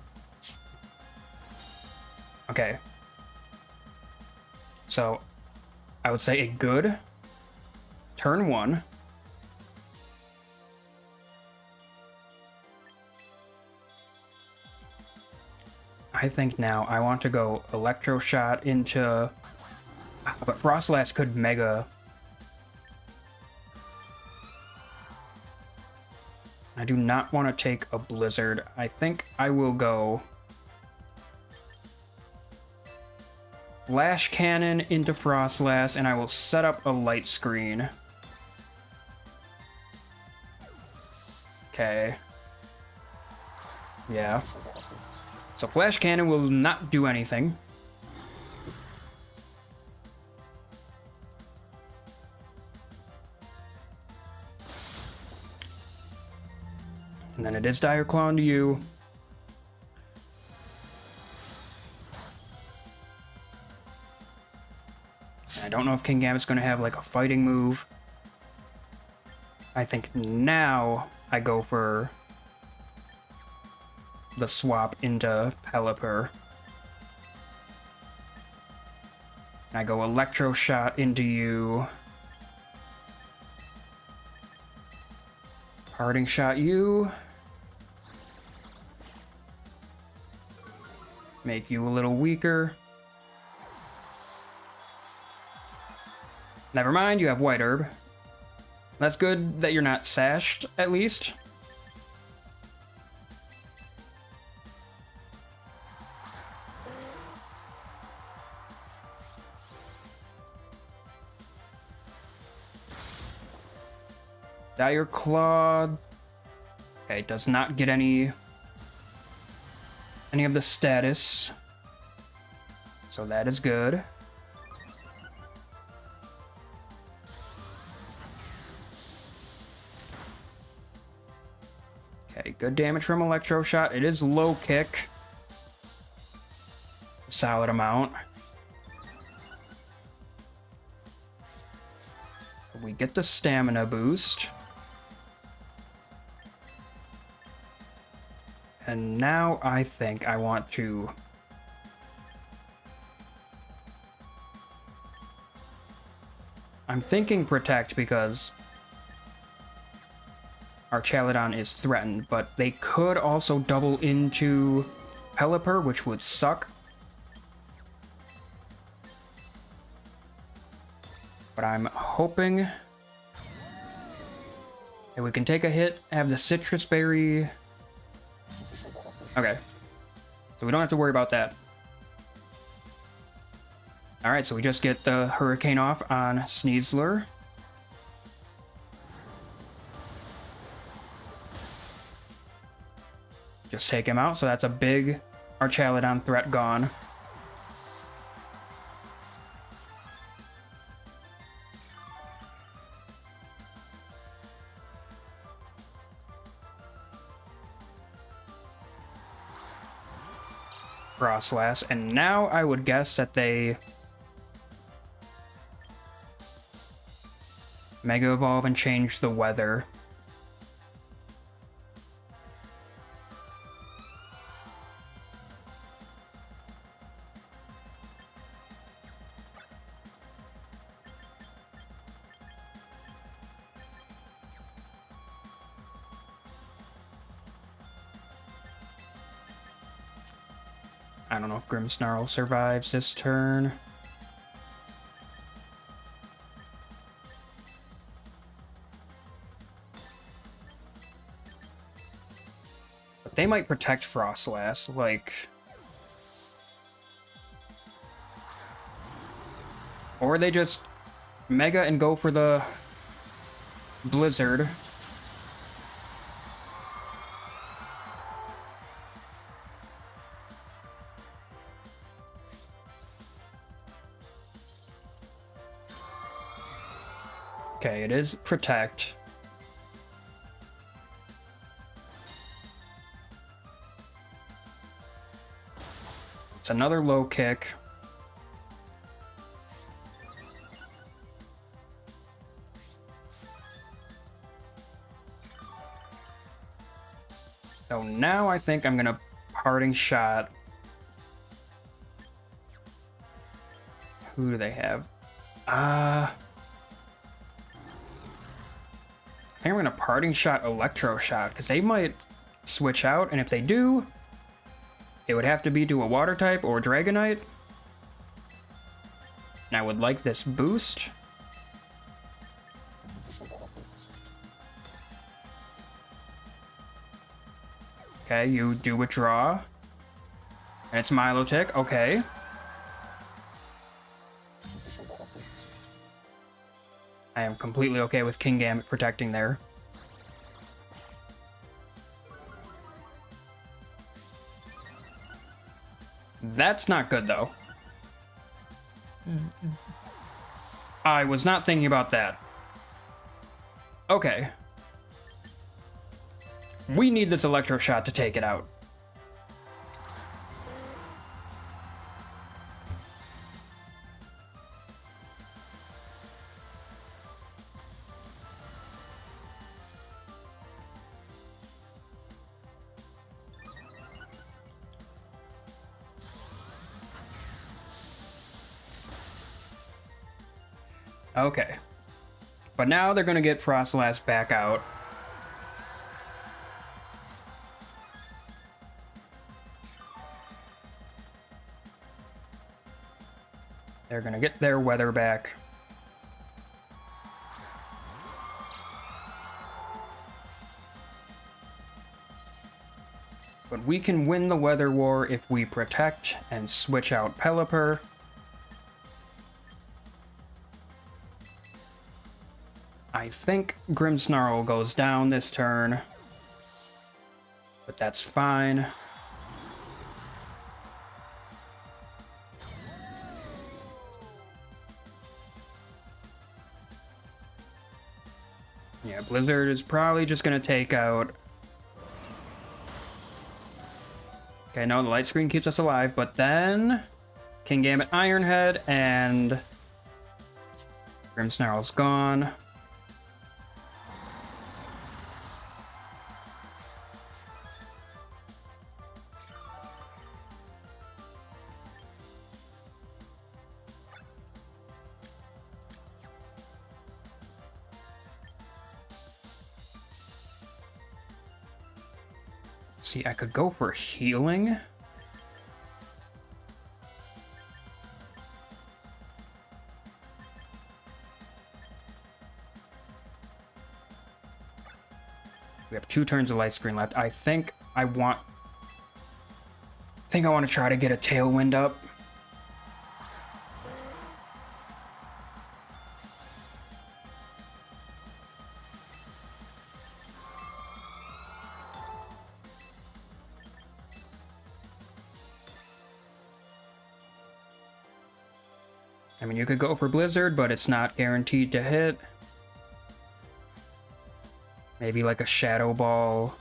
Okay. So, I would say a good turn 1. I think now I want to go Electro Shot into... But Frostlass could Mega. I do not want to take a Blizzard. I think I will go... Flash Cannon into Frostlass, and I will set up a Light Screen. Okay. Yeah. So Flash Cannon will not do anything. And then it is Dire Claw into you. I don't know if Kingambit's going to have like a fighting move. I think now I go for the swap into Pelipper. I go Electro Shot into you. Parting Shot you. Make you a little weaker. Never mind, you have White Herb. That's good that you're not sashed, at least. Dire Claw. Okay, does not get any of the status. So that is good. Okay, good damage from Electro Shot. It is low kick. Solid amount. We get the stamina boost. And now I think I want to... I'm thinking Protect because Archaludon is threatened, but they could also double into Pelipper, which would suck. But I'm hoping that we can take a hit, have the Citrus Berry. Okay. So we don't have to worry about that. Alright, so we just get the Hurricane off on Sneasler. Just take him out, so that's a big our Chalodon threat gone. Frostlass, and now I would guess that they Mega Evolve and change the weather. I don't know if Grimmsnarl survives this turn. But they might protect Frostlass, like... Or they just Mega and go for the Blizzard. Okay, it is protect. It's another low kick. So now I think I'm gonna parting shot. Who do they have? I think I'm gonna parting shot Electro Shot, because they might switch out, and if they do, it would have to be to a water type or Dragonite. And I would like this boost. Okay, you do withdraw. And it's Milotic, okay. I am completely okay with Kingambit protecting there. That's not good, though. I was not thinking about that. Okay. We need this Electro Shot to take it out. Okay. But now they're going to get Frostlass back out. They're going to get their weather back. But we can win the weather war if we protect and switch out Pelipper. I think Grimmsnarl goes down this turn, but that's fine. Yeah, Blizzard is probably just going to take out... Okay, no, the light screen keeps us alive, but then Kingambit Ironhead and Grimmsnarl's gone. See, I could go for healing. We have 2 turns of light screen left. I think I want to try to get a Tailwind up. I mean, you could go for Blizzard, but it's not guaranteed to hit. Maybe like a Shadow Ball.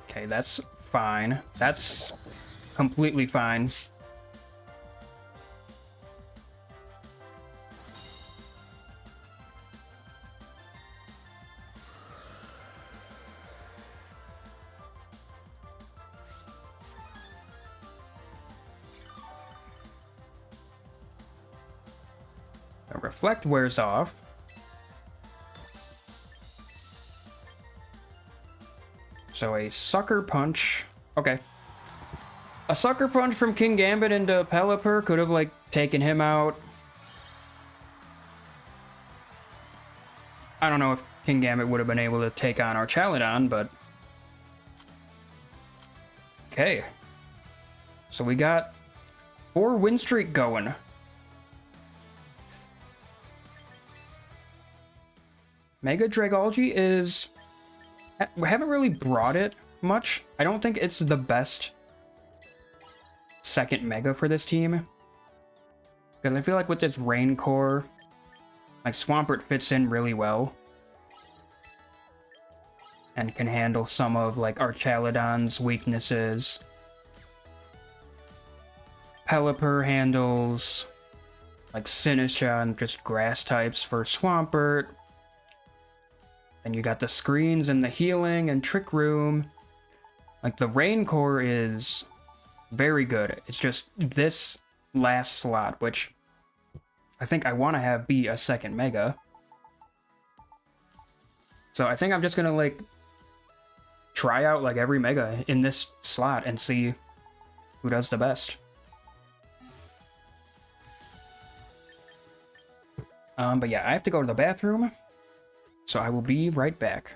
Okay, that's fine. That's completely fine. The Reflect wears off. So a Sucker Punch. Okay. A Sucker Punch from King Gambit into Pelipper could have, like, taken him out. I don't know if King Gambit would have been able to take on our Chaladon, but... Okay. So we got 4 win streak going. Mega Dragalge is... We haven't really brought it much. I don't think it's the best second Mega for this team. Because I feel like with this Rain Core, like Swampert fits in really well. And can handle some of like our Chaladon's weaknesses. Pelipper handles like Sinistcha and just grass types for Swampert. And you got the screens and the healing and Trick Room. Like, the Rain Core is very good. It's just this last slot, which I think I want to have be a second Mega. So I think I'm just going to, like, try out, like, every Mega in this slot and see who does the best. But yeah, I have to go to the bathroom. So I will be right back.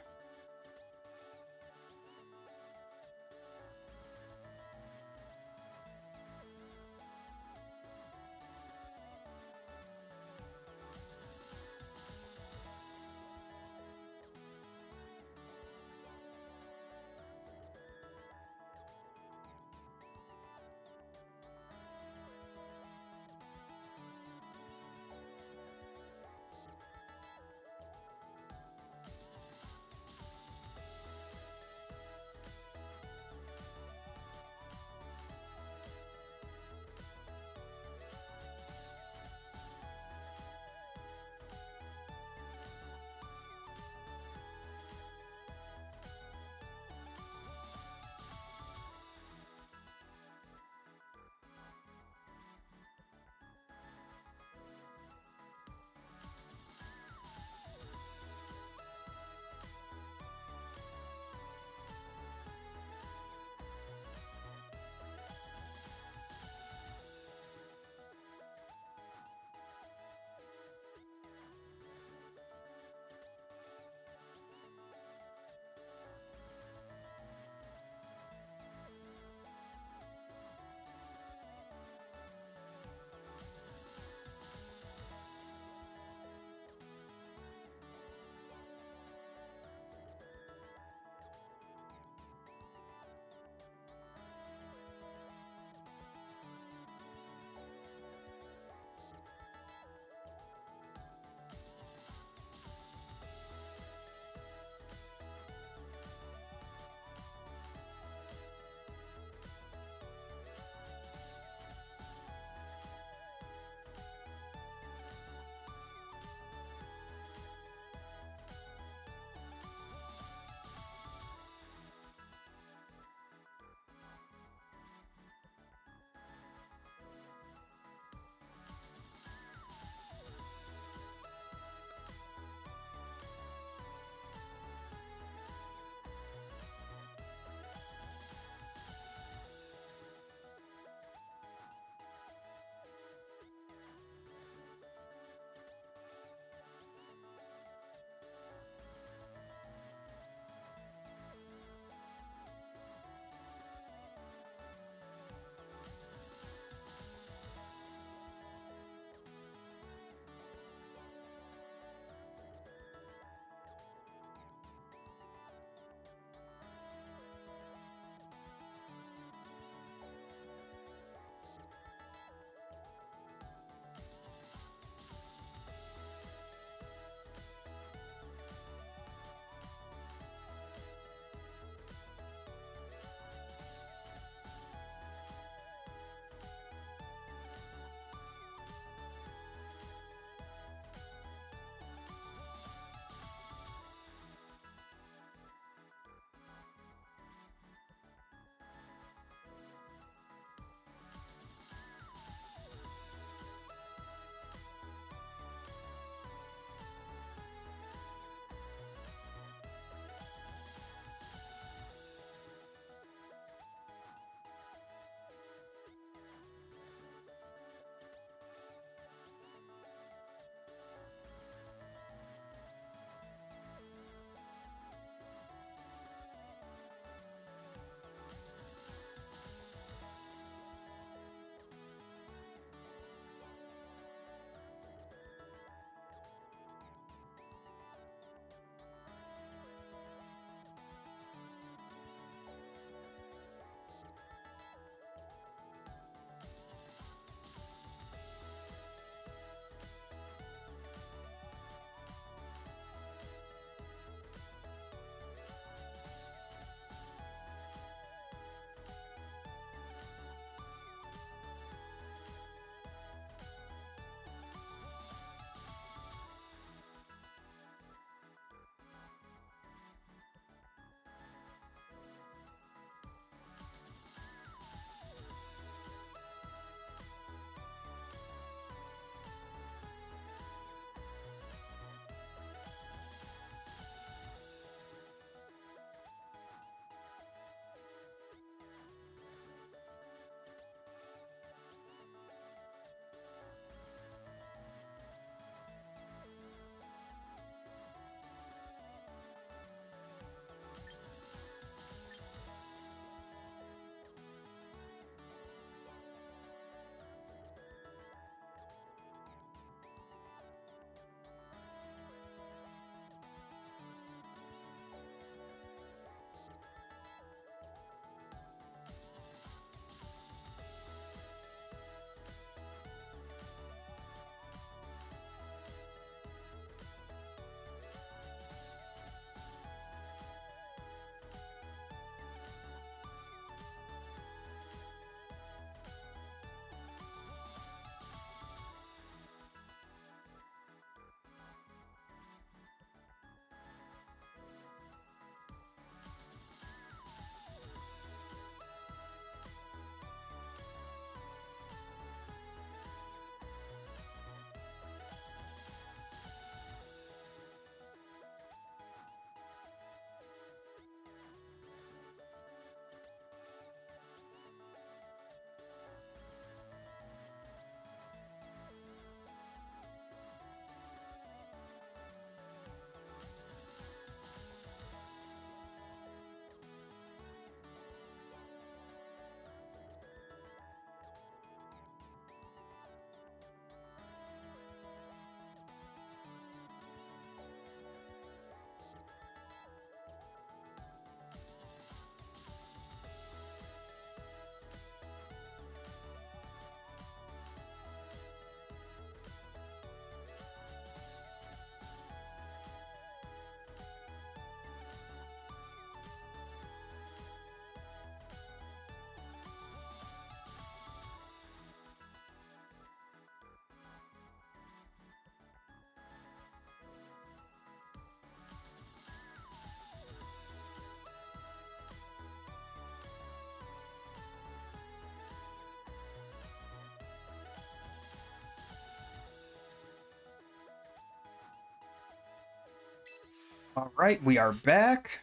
All right, we are back.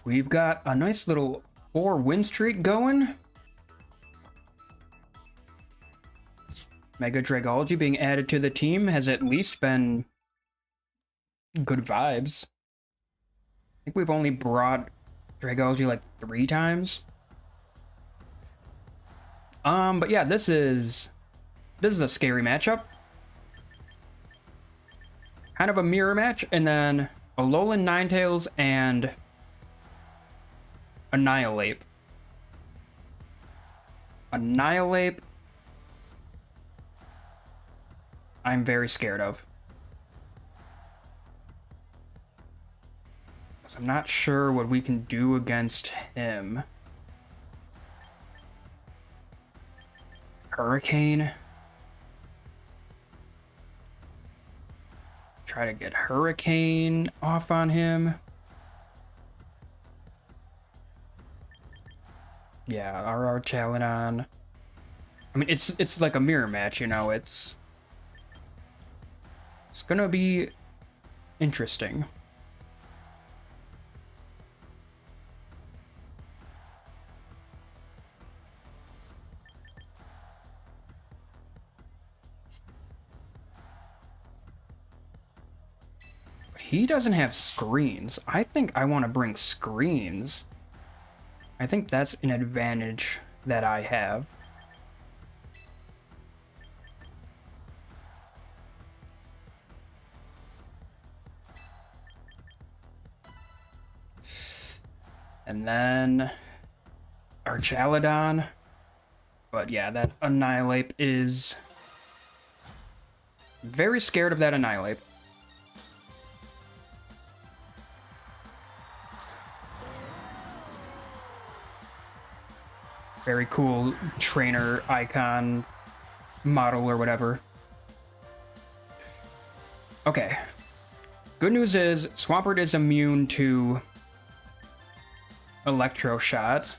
We've got a nice little 4-win streak going. Mega Dragalge being added to the team has at least been good vibes. I think we've only brought Dragalge like 3 times. But yeah, this is a scary matchup. Kind of a mirror match, and then Alolan Ninetales and Annihilate. Annihilate, I'm very scared of. So I'm not sure what we can do against him. Hurricane. Try to get Hurricane off on him. Yeah, our Chaladon. I mean, it's like a mirror match, you know. It's gonna be interesting. But he doesn't have screens. I think I want to bring screens. I think that's an advantage that I have. And then our Chaladon. But yeah, that Annihilate is very scared of that Annihilate. Very cool trainer icon model or whatever. Okay. Good news is Swampert is immune to Electro Shot.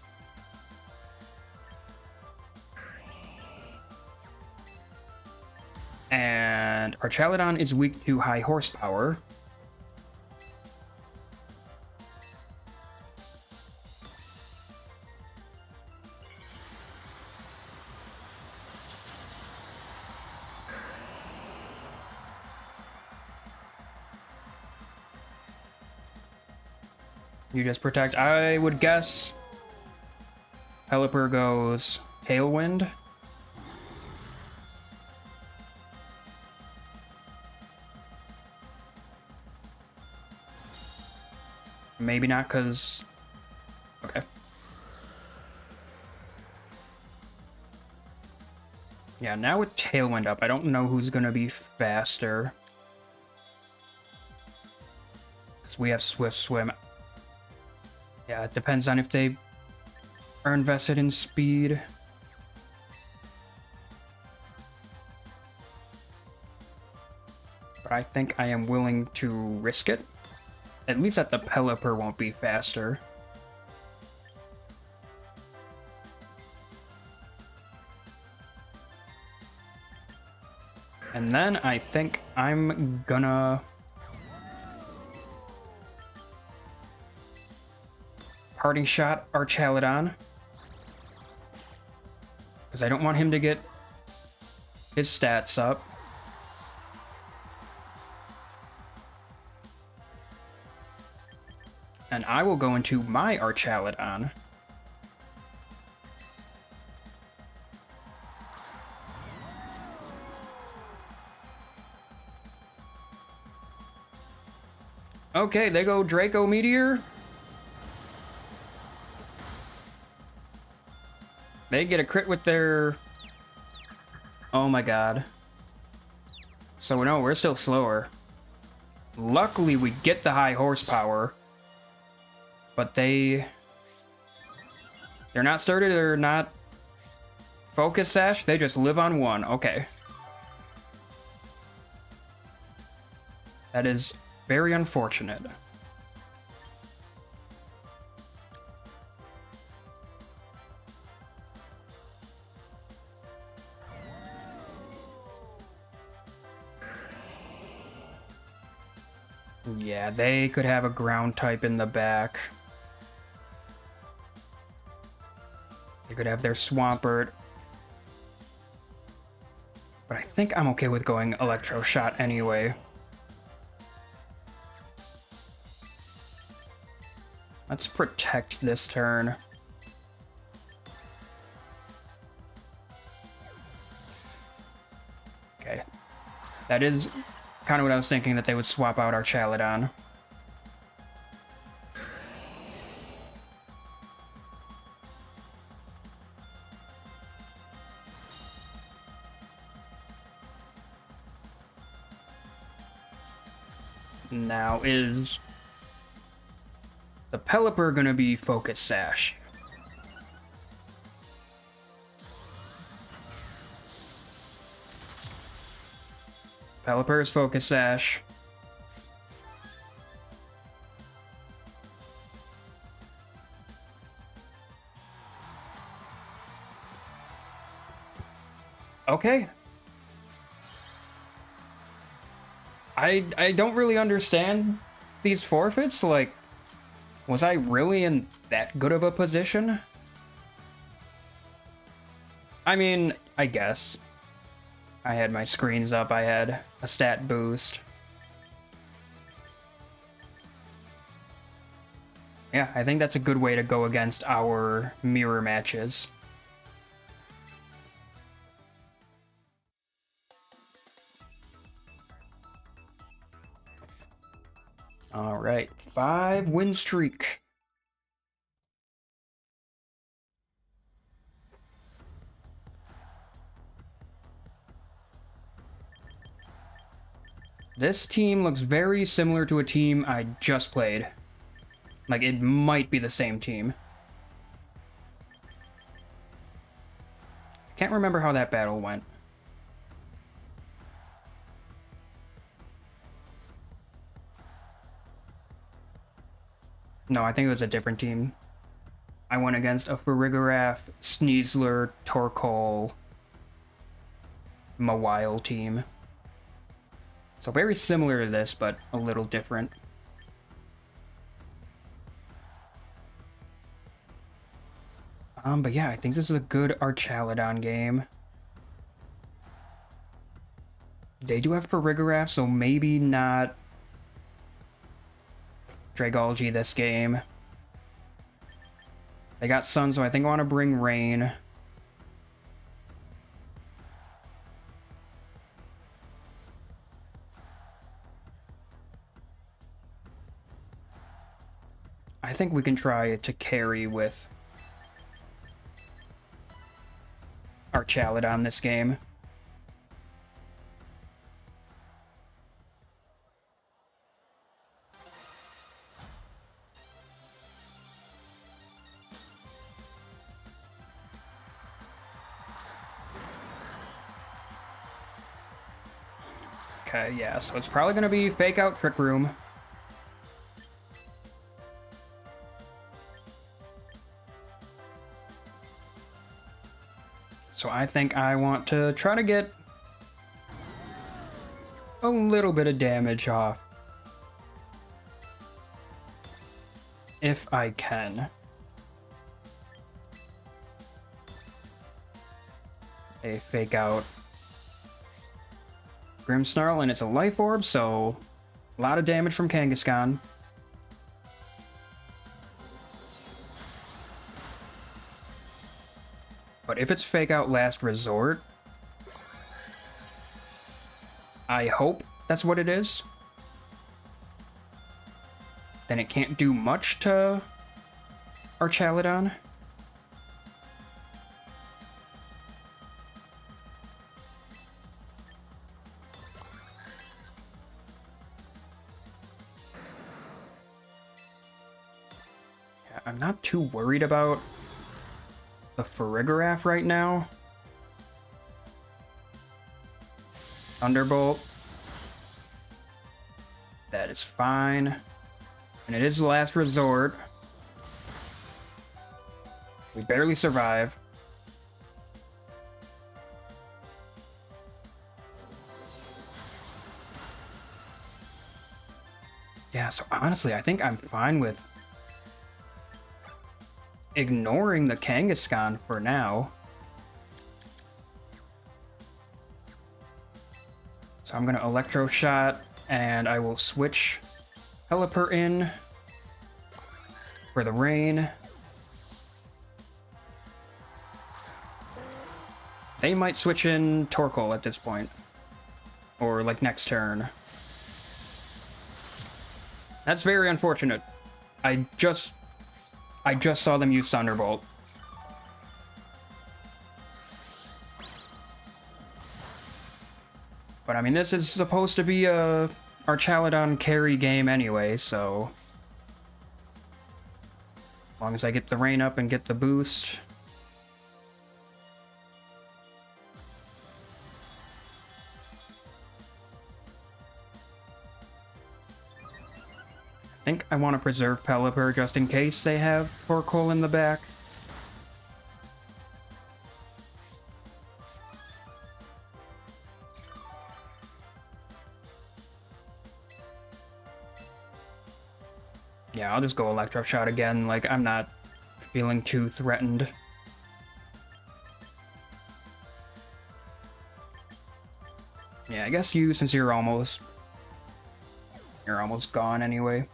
And our Chaladon is weak to high horsepower. You just protect. I would guess Pelipper goes Tailwind. Maybe not, because... Okay. Yeah, now with Tailwind up, I don't know who's going to be faster. Because we have Swift Swim. Yeah, it depends on if they are invested in speed. But I think I am willing to risk it. At least that the Pelipper won't be faster. And then I think I'm gonna... Parting Shot our Chaladon. Because I don't want him to get his stats up. And I will go into my Archaladon. Okay, they go Draco Meteor. They get a crit with their... Oh my god. So no, we're still slower. Luckily, we get the high horsepower. But they're not started, they're not Focus Sash, they just live on 1. Okay. That is very unfortunate. Yeah, they could have a ground type in the back. They could have their Swampert. But I think I'm okay with going Electro Shot anyway. Let's protect this turn. Okay. That is kind of what I was thinking, that they would swap out our Chaladon. Now, is the Pelipper gonna be Focus Sash? Pelipper is Focus Sash. Okay. I don't really understand these forfeits. Like, was I really in that good of a position? I mean, I guess. I had my screens up, I had a stat boost. Yeah, I think that's a good way to go against our mirror matches. All right, 5 win streak. This team looks very similar to a team I just played. Like, it might be the same team. Can't remember how that battle went. No, I think it was a different team. I went against a Farigiraf, Sneasler, Torkoal, Mawile team. So very similar to this, but a little different. But yeah, I think this is a good Archaladon game. They do have Farigiraf, so maybe not Dragalge this game. They got Sun, so I think I want to bring Rain. I think we can try to carry with Archaladon this game. Okay, yeah, so it's probably going to be Fake Out Trick Room. So I think I want to try to get a little bit of damage off. If I can. A Fake Out Grimmsnarl, and it's a Life Orb, so a lot of damage from Kangaskhan. But if it's Fake Out Last Resort, I hope that's what it is. Then it can't do much to Archaladon. I'm not too worried about the Farigiraf right now. Thunderbolt. That is fine. And it is the last resort. We barely survive. Yeah, so honestly, I think I'm fine with ignoring the Kangaskhan for now. So I'm gonna Electro Shot, and I will switch Pelipper in for the rain. They might switch in Torkoal at this point. Or, like, next turn. That's very unfortunate. I just saw them use Thunderbolt. But, I mean, this is supposed to be our Chaladon carry game anyway, so... As long as I get the rain up and get the boost... I think I want to preserve Pelipper just in case they have Torkoal in the back. Yeah, I'll just go Electro Shot again, like, I'm not feeling too threatened. Yeah, I guess you, since you're almost gone anyway.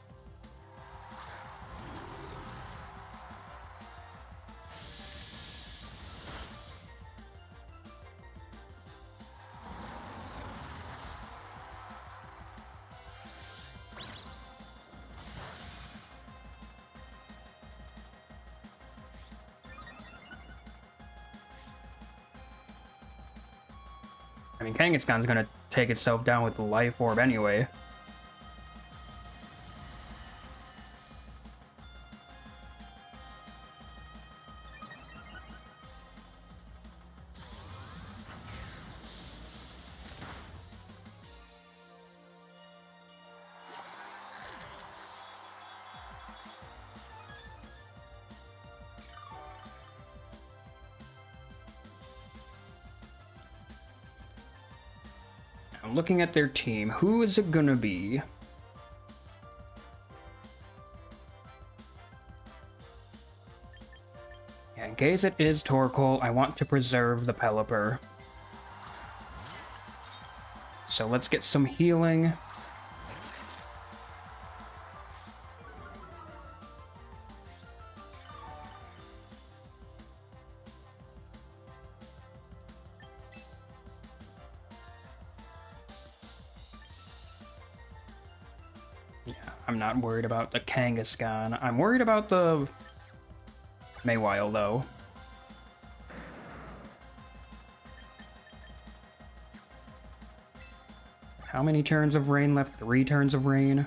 I mean, Kangaskhan's gonna take itself down with the Life Orb anyway. I'm looking at their team. Who is it gonna be? Yeah, in case it is Torkoal, I want to preserve the Pelipper. So let's get some healing. I'm not worried about the Kangaskhan. I'm worried about the Mawile, though. How many turns of rain left? 3 turns of rain.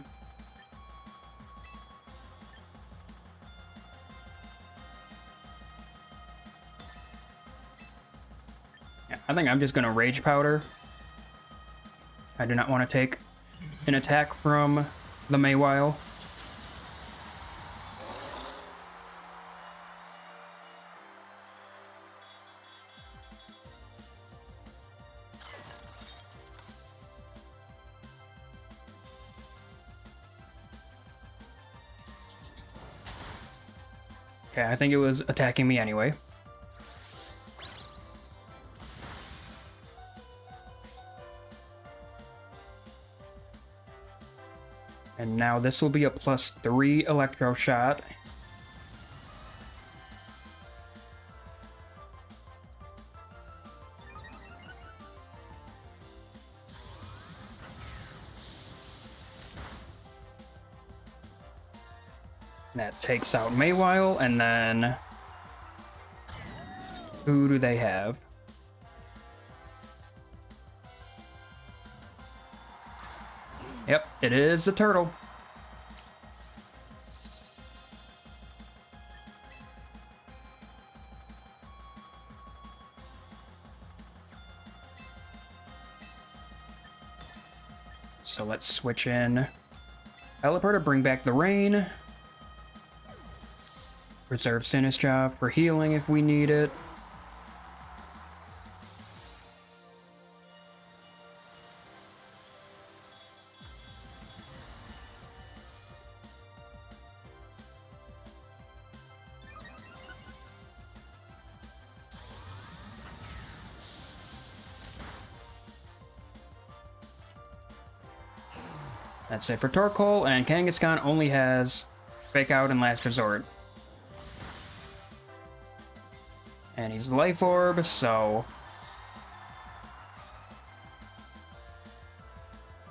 Yeah, I think I'm just gonna Rage Powder. I do not want to take an attack from the Mawile. Okay, I think it was attacking me anyway. And now this will be a +3 Electro Shot. That takes out Mawile, and then... Who do they have? Yep, it is a turtle. So let's switch in Pelipper to bring back the rain. Reserve Sinistcha for healing if we need it. That's it for Torkoal, and Kangaskhan only has Fake Out and Last Resort. And he's Life Orb, so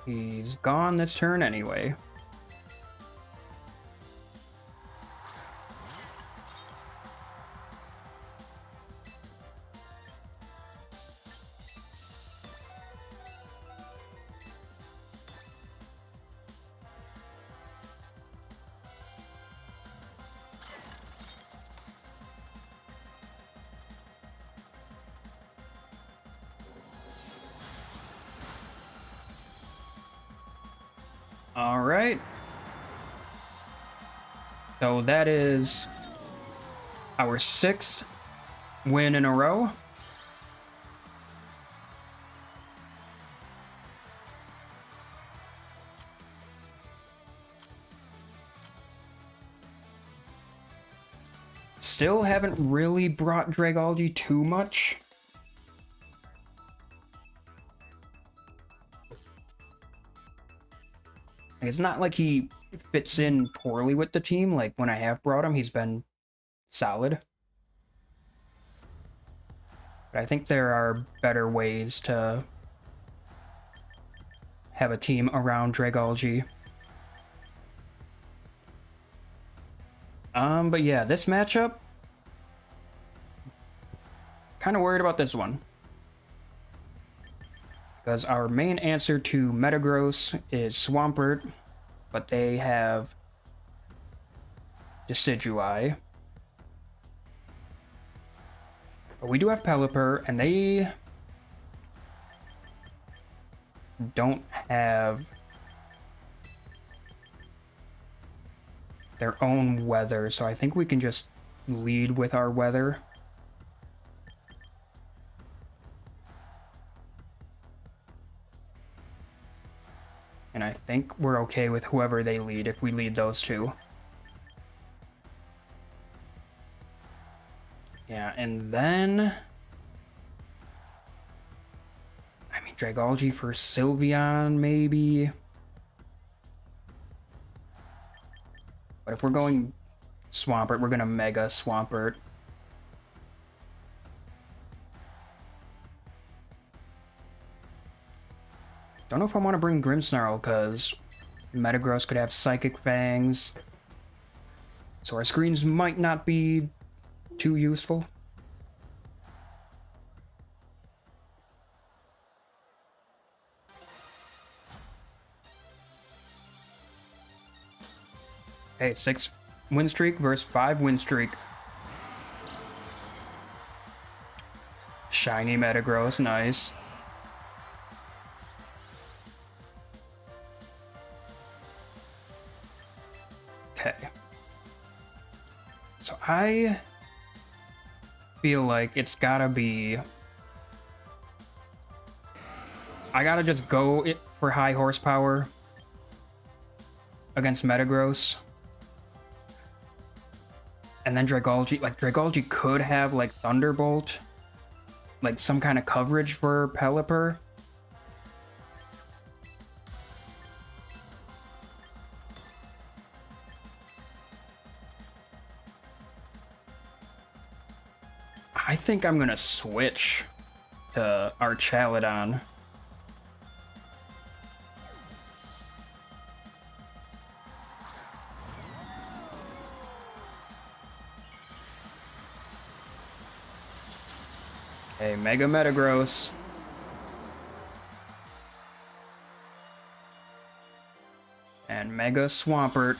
he's gone this turn anyway. All right. So that is our 6th win in a row. Still haven't really brought Dragalge too much. It's not like he fits in poorly with the team. Like, when I have brought him, he's been solid. But I think there are better ways to have a team around Dragalge. But yeah, this matchup, kind of worried about this one. Because our main answer to Metagross is Swampert, but they have Decidueye. But we do have Pelipper, and they don't have their own weather, so I think we can just lead with our weather. And I think we're okay with whoever they lead if we lead those two. Yeah, and then I mean, Dragalge for Sylveon, maybe. But if we're going Swampert, we're going to Mega Swampert. Don't know if I want to bring Grimmsnarl, because Metagross could have Psychic Fangs. So our screens might not be too useful. Hey, 6 win streak versus 5 win streak. Shiny Metagross, nice. Okay. So I feel like it's gotta be... I gotta just go for high horsepower against Metagross. And then Dragalge, like, Dragalge could have, like, Thunderbolt. Like, some kind of coverage for Pelipper. I think I'm gonna switch to Archaludon. Okay, Mega Metagross. And Mega Swampert.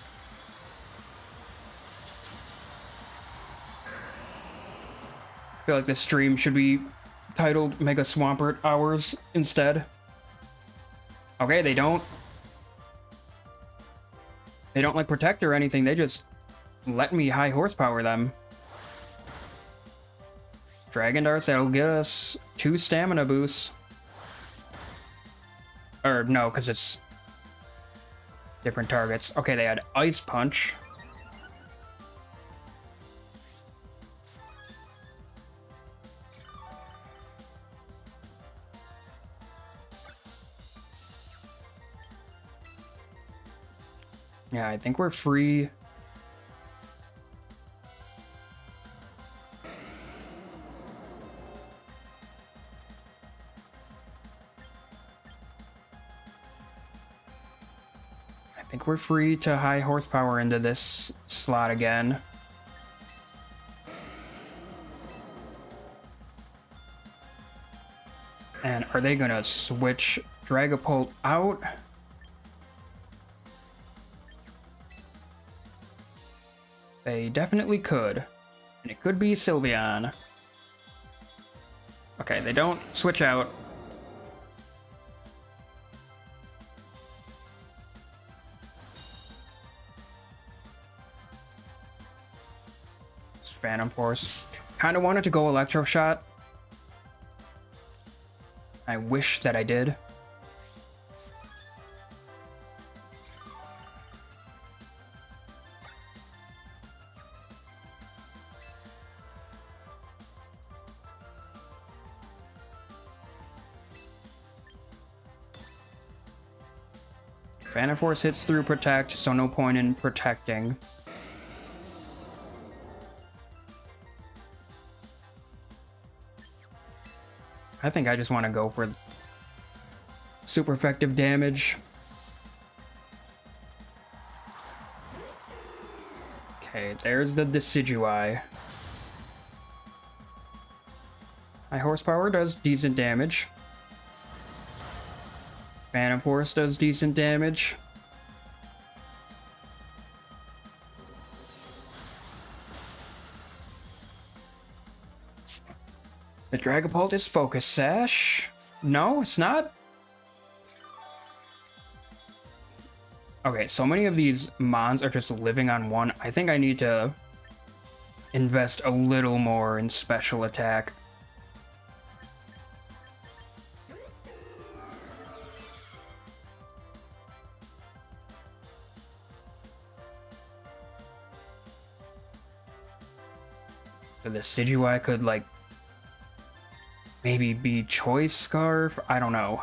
I feel like this stream should be titled Mega Swampert Hours instead. Okay, they don't like protect or anything, they just let me high horsepower them. Dragon Darts, that'll get us 2 stamina boosts. Or no, because it's different targets. Okay, they had Ice Punch. Yeah, I think we're free. I think we're free to high horsepower into this slot again. And are they gonna switch Dragapult out? They definitely could. And it could be Sylveon. Okay, they don't switch out. It's Phantom Force. Kind of wanted to go Electro Shot. I wish that I did. Phantom Force hits through Protect, so no point in protecting. I think I just want to go for super effective damage. Okay, there's the Decidueye. High horsepower does decent damage. Phantom Force does decent damage. The Dragapult is Focus Sash. No, it's not. Okay, so many of these Mons are just living on one. I think I need to invest a little more in special attack. So the Decidueye could, like, maybe be Choice Scarf? I don't know.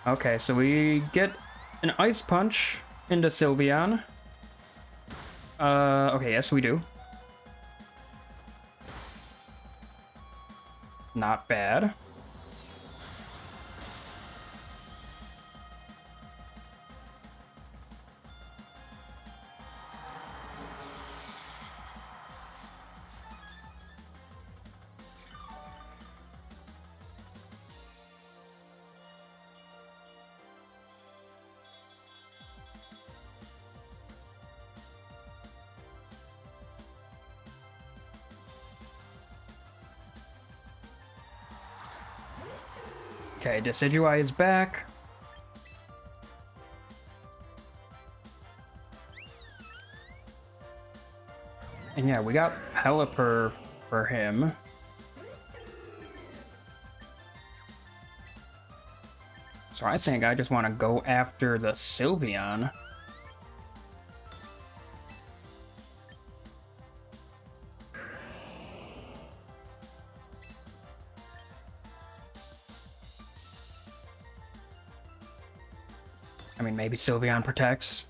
Okay, so we get an Ice Punch into Sylveon. Okay, yes, we do. Not bad. Okay, Decidueye is back. And yeah, we got Pelipper for him. So I think I just want to go after the Sylveon. I mean, maybe Sylveon protects.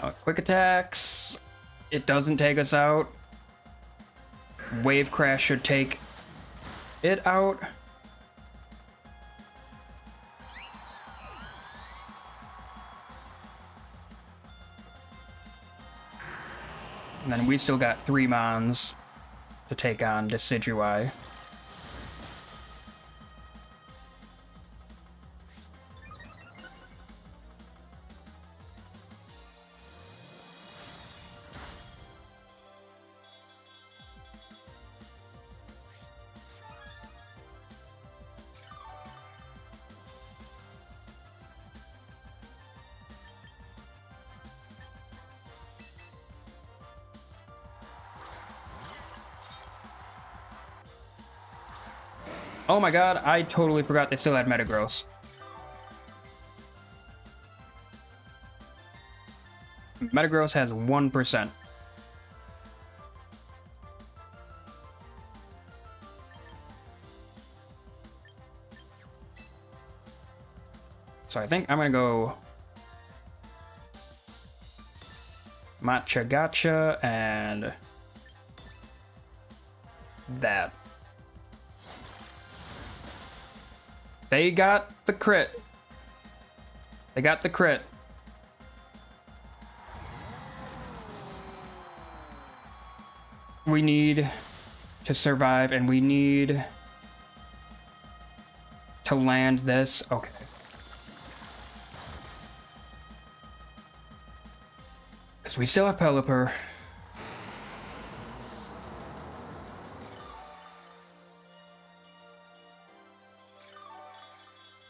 No, quick attacks. It doesn't take us out. Wave Crash should take it out. And then we still got 3 Mons to take on Decidueye. Oh my god, I totally forgot they still had Metagross. Metagross has 1%. So I think I'm gonna go Matcha Gotcha and that. They got the crit. They got the crit. We need to survive, and we need to land this. Okay. Because we still have Pelipper.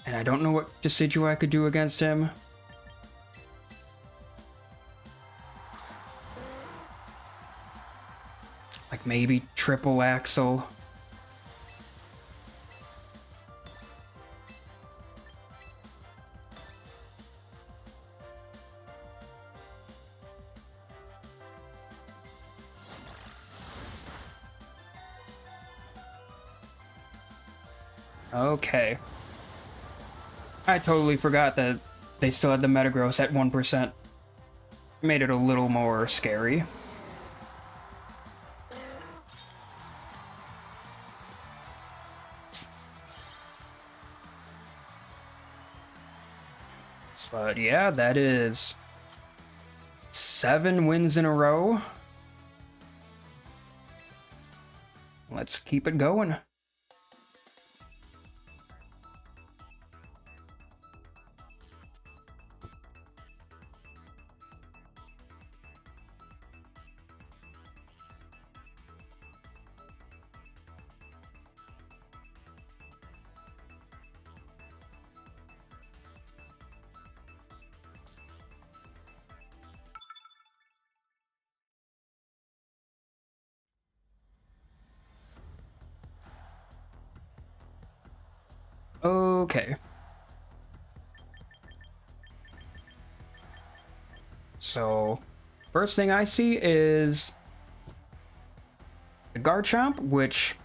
And I don't know what Decidueye I could do against him. Like maybe triple axle. Okay. I totally forgot that they still had the Metagross at 1%. Made it a little more scary. But yeah, that is 7 wins in a row. Let's keep it going. Okay. So, first thing I see is the Garchomp, which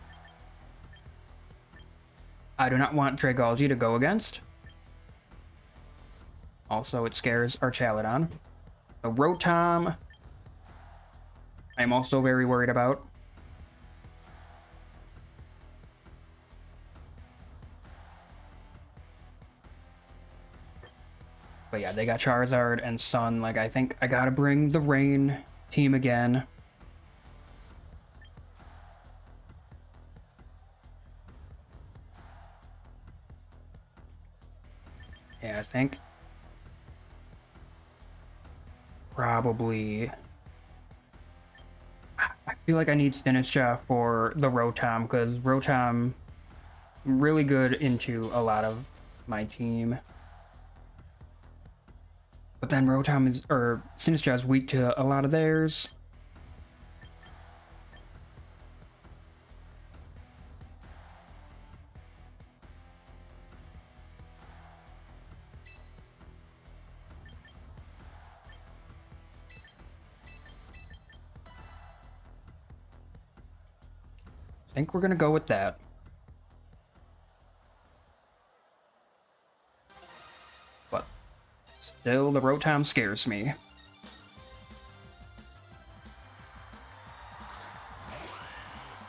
I do not want Dragalge to go against. Also, it scares our Chaladon. The Rotom, I'm also very worried about. But yeah, they got Charizard and Sun. Like, I think I gotta bring the Rain team again. Yeah, I think probably... I feel like I need Sinistcha for the Rotom, because Rotom really good into a lot of my team. But then Rotom is, or Sinistcha is weak to a lot of theirs. I think we're gonna go with that. But still, the Rotom scares me.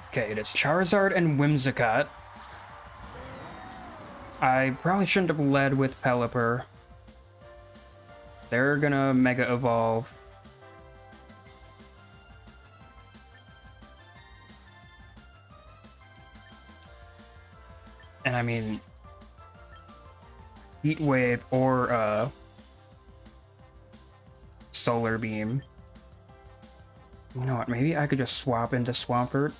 Okay, it is Charizard and Whimsicott. I probably shouldn't have led with Pelipper. They're gonna Mega Evolve. And I mean, Heat Wave or Solar Beam. You know what, maybe I could just swap into Swampert.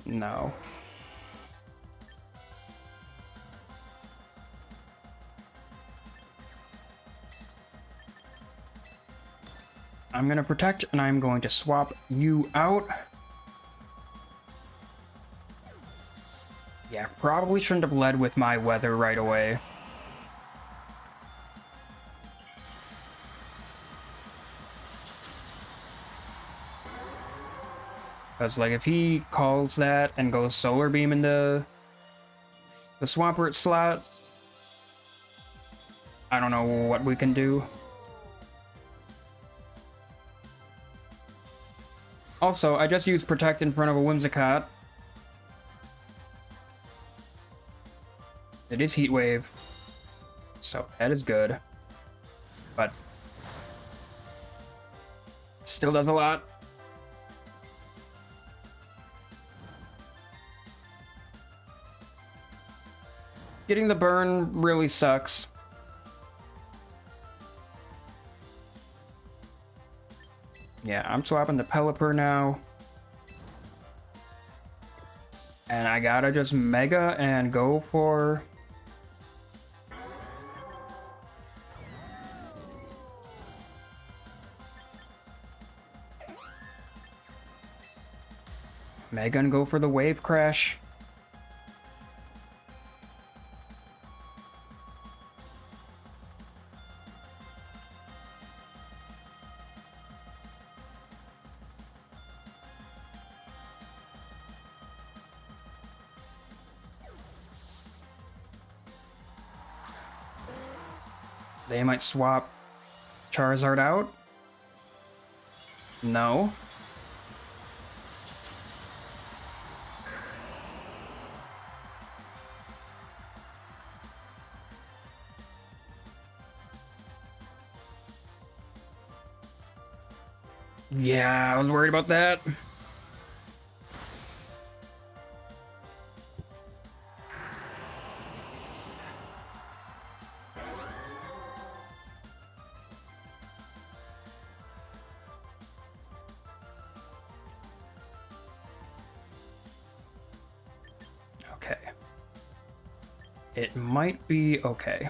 No. I'm gonna protect, and I'm going to swap you out. probably shouldn't have led with my weather right away. Because, like, if he calls that and goes Solar Beam into the Swampert slot, I don't know what we can do. Also, I just used Protect in front of a Whimsicott. It is Heat Wave, so that is good. But still does a lot. Getting the burn really sucks. Yeah, I'm swapping the Pelipper now. And I gotta just Mega and go for... Mega and go for the Wave Crash. They might swap Charizard out. No. Yeah, I was worried about that. Okay. It might be okay.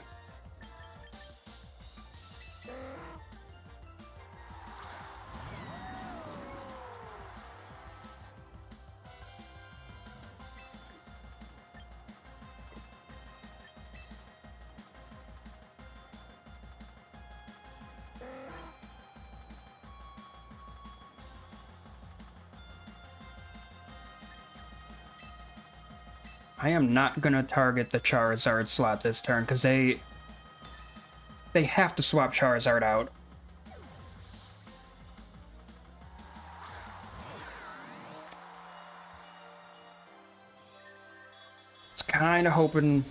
I am not gonna target the Charizard slot this turn because they have to swap Charizard out. It's kind of hoping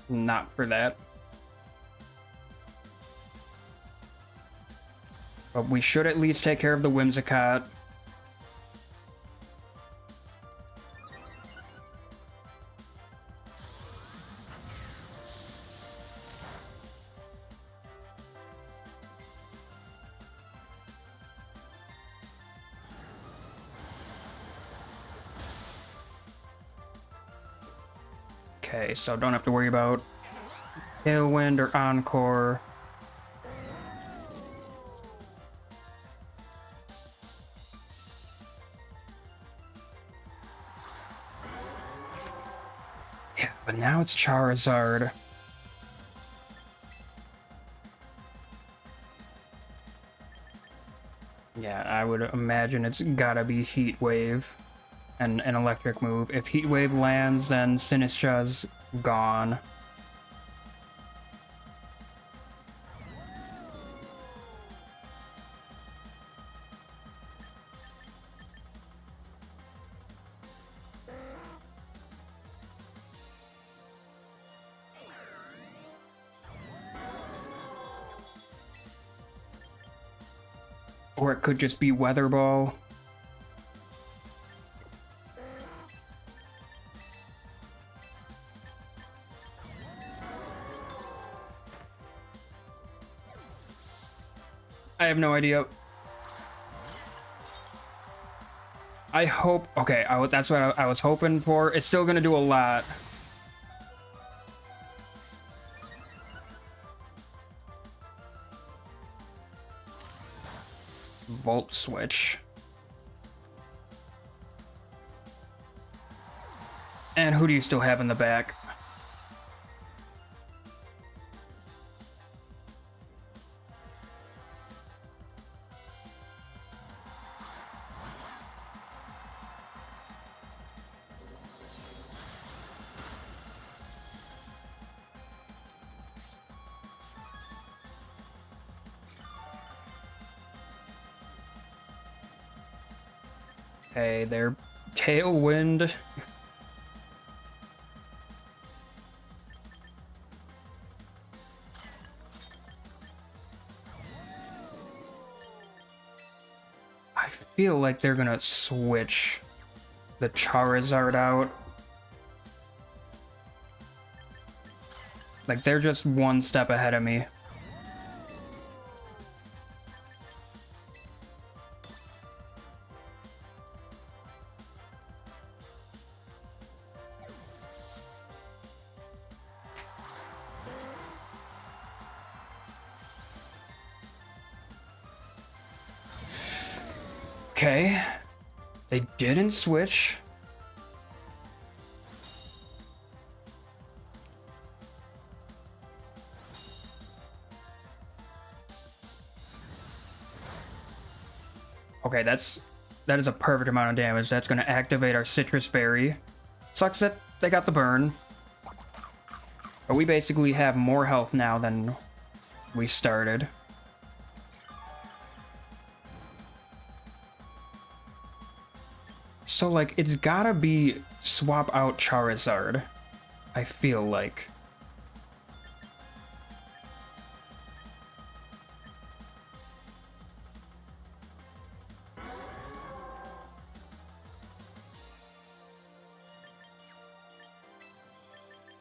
not for that. But we should at least take care of the Whimsicott. Okay, so don't have to worry about Tailwind or Encore. Yeah, but now it's Charizard. Yeah, I would imagine it's gotta be Heat Wave and an electric move. If Heat Wave lands, then Sinistra's gone. Or it could just be Weather Ball. I have no idea. I hope... Okay, that's what I was hoping for. It's still gonna do a lot. Volt Switch. Who do you still have in the back? Hey, they're Tailwind. I feel like they're gonna switch the Charizard out. Like, they're just one step ahead of me. Okay. They didn't switch. Okay, that is a perfect amount of damage. That's going to activate our Citrus Berry. Sucks that they got the burn. But we basically have more health now than we started. So, like, it's gotta be swap out Charizard, I feel like.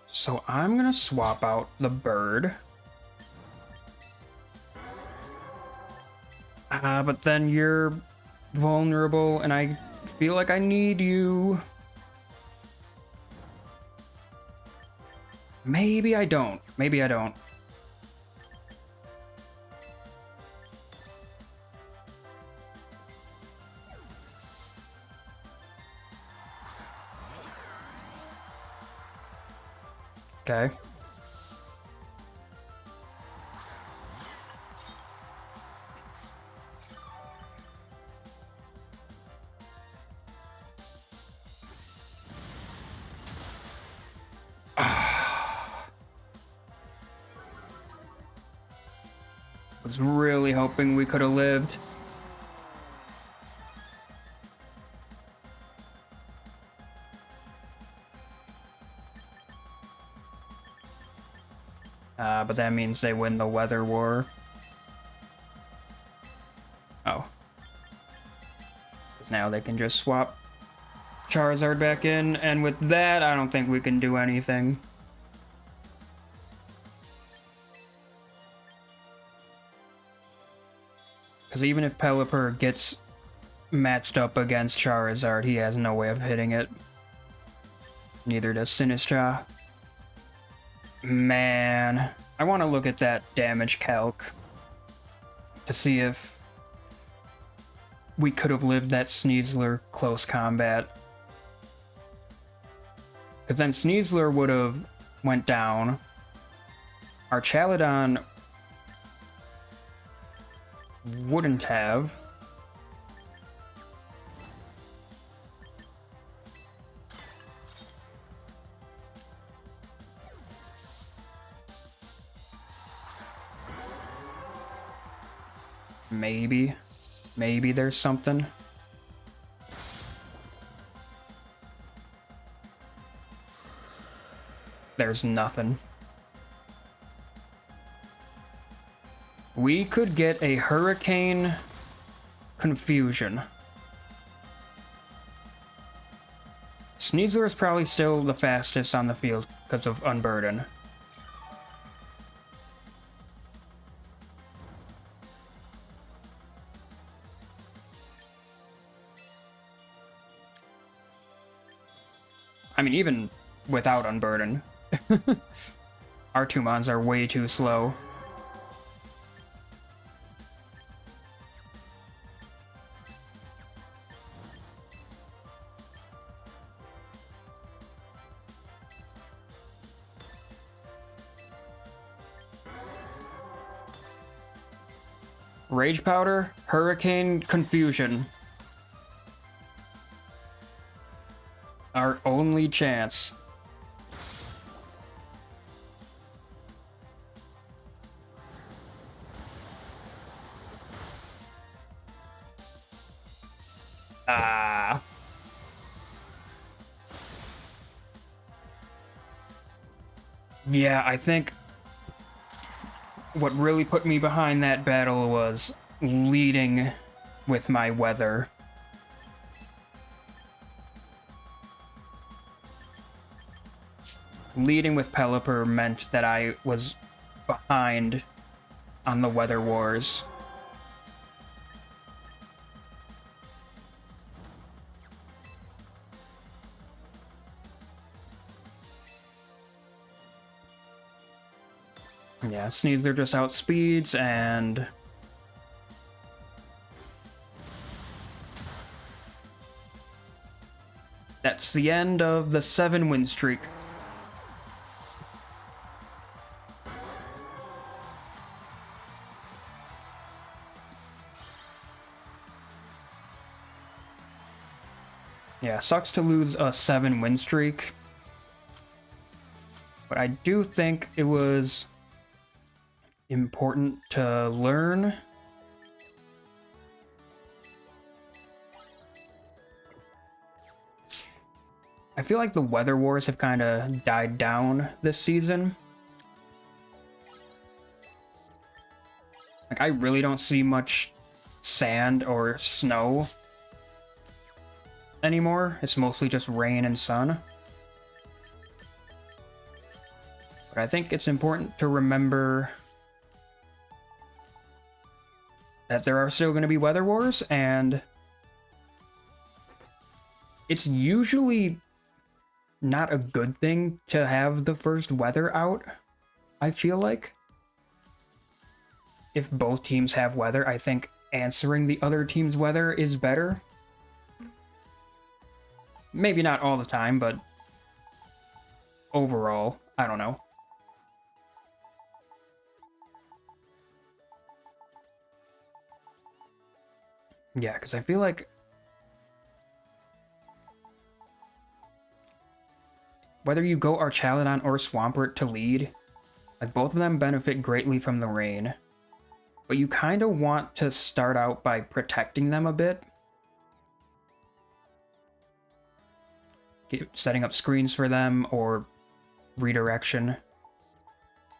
So I'm gonna swap out the bird. But then you're vulnerable, and I feel like I need you. Maybe I don't. Maybe I don't. Okay. Was really hoping we could have lived. But that means they win the weather war. Oh. 'Cause now they can just swap Charizard back in, and with that, I don't think we can do anything. Because even if Pelipper gets matched up against Charizard, he has no way of hitting it. Neither does Sinistcha. Man, I want to look at that damage calc to see if we could have lived that Sneasler close combat. Because then Sneasler would have went down. Our Chaladon wouldn't have. Maybe there's something. There's nothing. We could get a Hurricane Confusion. Sneasler is probably still the fastest on the field because of Unburden. I mean, even without Unburden, our two mons are way too slow. Rage Powder, Hurricane, Confusion. Our only chance. Ah. Yeah, I think what really put me behind that battle was leading with my weather. Leading with Pelipper meant that I was behind on the weather wars. Yeah, Sneasler just outspeeds, and that's the end of the 7-win streak. Yeah, sucks to lose a 7-win streak, but I do think it was important to learn. I feel like the weather wars have kind of died down this season. Like, I really don't see much sand or snow anymore. It's mostly just rain and sun. But I think it's important to remember that there are still going to be weather wars, and it's usually not a good thing to have the first weather out, I feel like. If both teams have weather, I think answering the other team's weather is better. Maybe not all the time, but overall, I don't know. Yeah, because I feel like whether you go Archaludon or Swampert to lead, like, both of them benefit greatly from the rain. But you kind of want to start out by protecting them a bit. Setting up screens for them or redirection.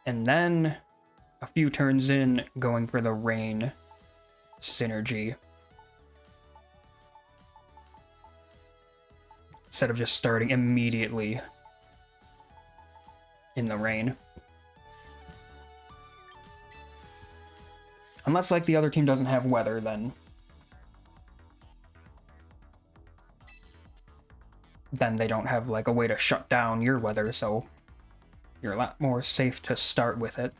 And then a few turns in, going for the rain synergy. Instead of just starting immediately in the rain. Unless, like, the other team doesn't have weather, then they don't have, like, a way to shut down your weather, so you're a lot more safe to start with it.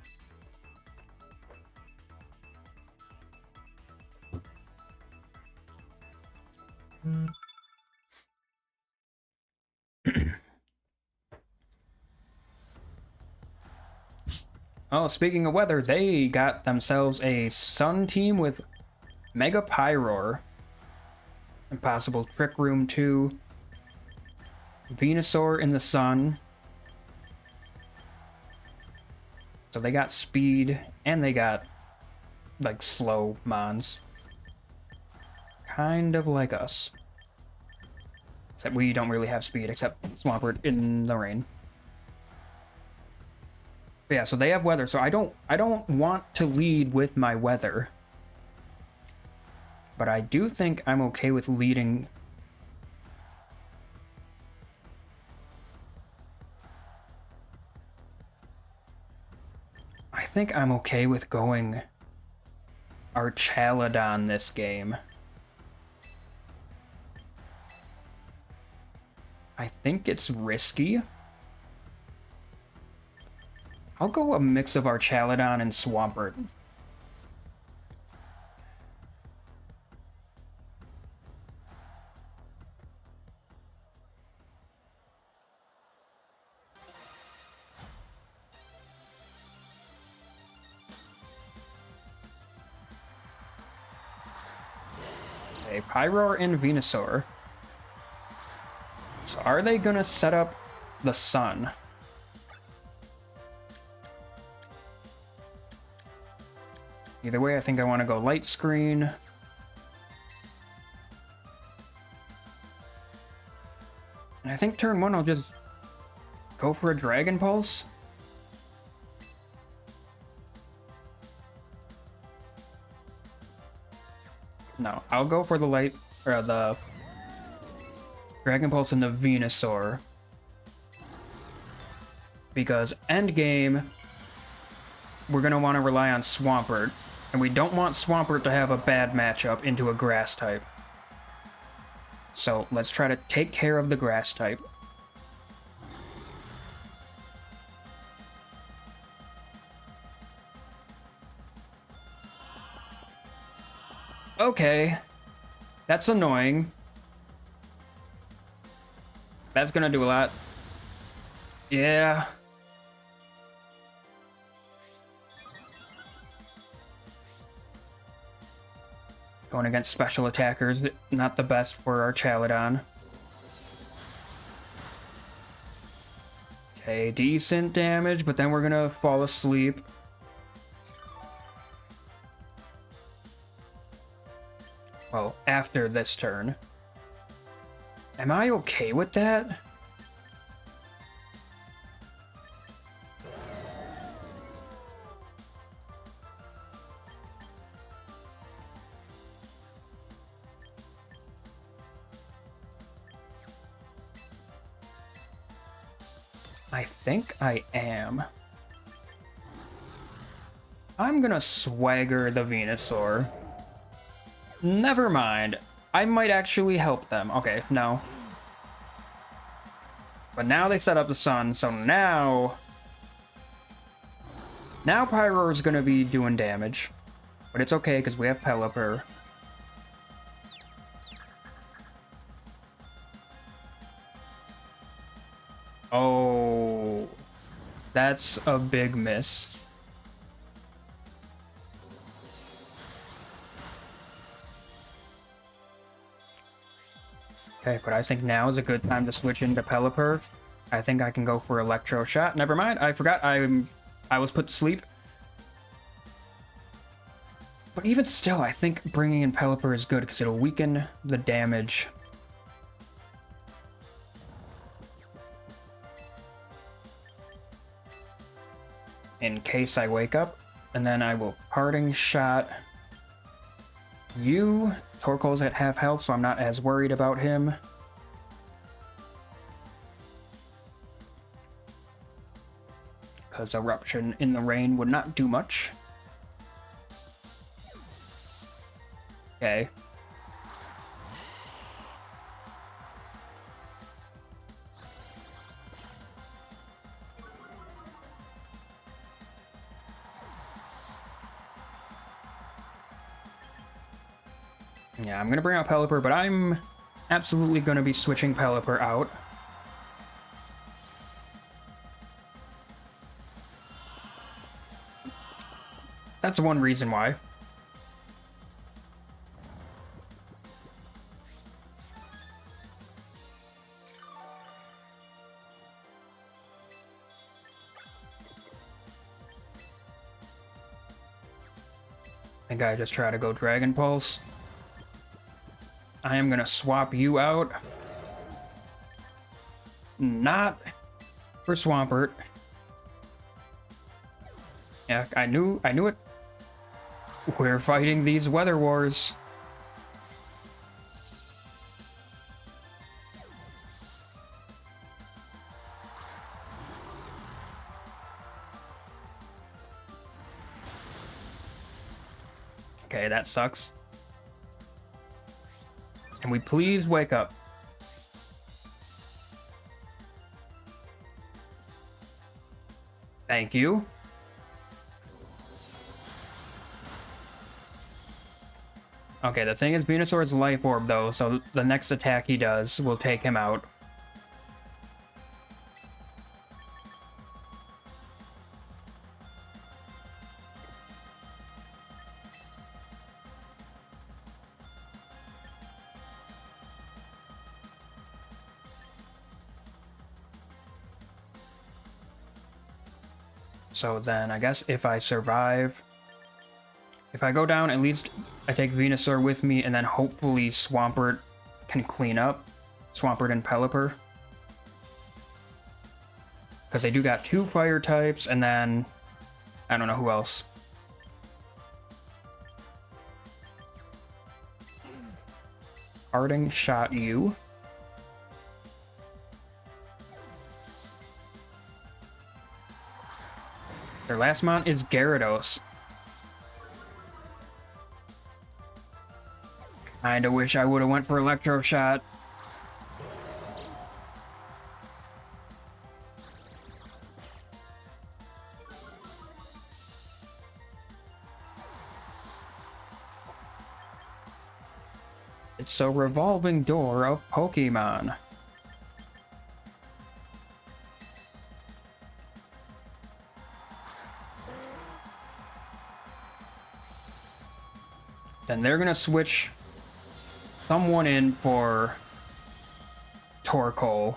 Oh, speaking of weather, they got themselves a sun team with Mega Pyroar, Impossible Trick Room 2, Venusaur in the sun. So they got speed, and they got, like, slow mons. Kind of like us. Except we don't really have speed, except Swampert in the rain. But yeah, so they have weather, so I don't want to lead with my weather. But I do think I'm okay with leading. I think I'm okay with going Archaludon this game. I think it's risky. I'll go a mix of Archaludon and Swampert. Okay, Pyroar and Venusaur. So are they gonna set up the sun? Either way, I think I want to go Light Screen. And I think turn 1 I'll just go for a Dragon Pulse. No, I'll go for the the Dragon Pulse and the Venusaur. Because endgame, we're going to want to rely on Swampert. And we don't want Swampert to have a bad matchup into a Grass type. So let's try to take care of the Grass type. Okay. That's annoying. That's gonna do a lot. Yeah. Going against special attackers, not the best for our Chaladon. Okay, decent damage, but then we're gonna fall asleep. Well, after this turn. Am I okay with that? I think I am. I'm gonna swagger the Venusaur. Never mind. I might actually help them. Okay, no. But now they set up the sun, so now... Now Pyroar's gonna be doing damage. But it's okay, because we have Pelipper. Oh... That's a big miss. Okay, but I think now is a good time to switch into Pelipper. I think I can go for Electro Shot. Never mind, I forgot I was put to sleep. But even still, I think bringing in Pelipper is good because it'll weaken the damage. In case I wake up, and then I will Parting Shot you. Torkoal's at half health, so I'm not as worried about him. Because Eruption in the rain would not do much. Okay. Yeah, I'm gonna bring out Pelipper, but I'm absolutely gonna be switching Pelipper out. That's one reason why. I think I just try to go Dragon Pulse. I am gonna swap you out. Not for Swampert. Yeah, I knew it. We're fighting these weather wars. Okay, that sucks. Can we please wake up? Thank you. Okay, the thing is Venusaur's Life Orb, though, so the next attack he does will take him out. So then I guess if I survive, if I go down, at least I take Venusaur with me, and then hopefully Swampert can clean up. Swampert and Pelipper. Because they do got 2 fire types, and then I don't know who else. Parting shot you. Their last mount is Gyarados. Kinda wish I would have went for Electro Shot. It's a revolving door of Pokemon. Then they're gonna switch someone in for Torkoal.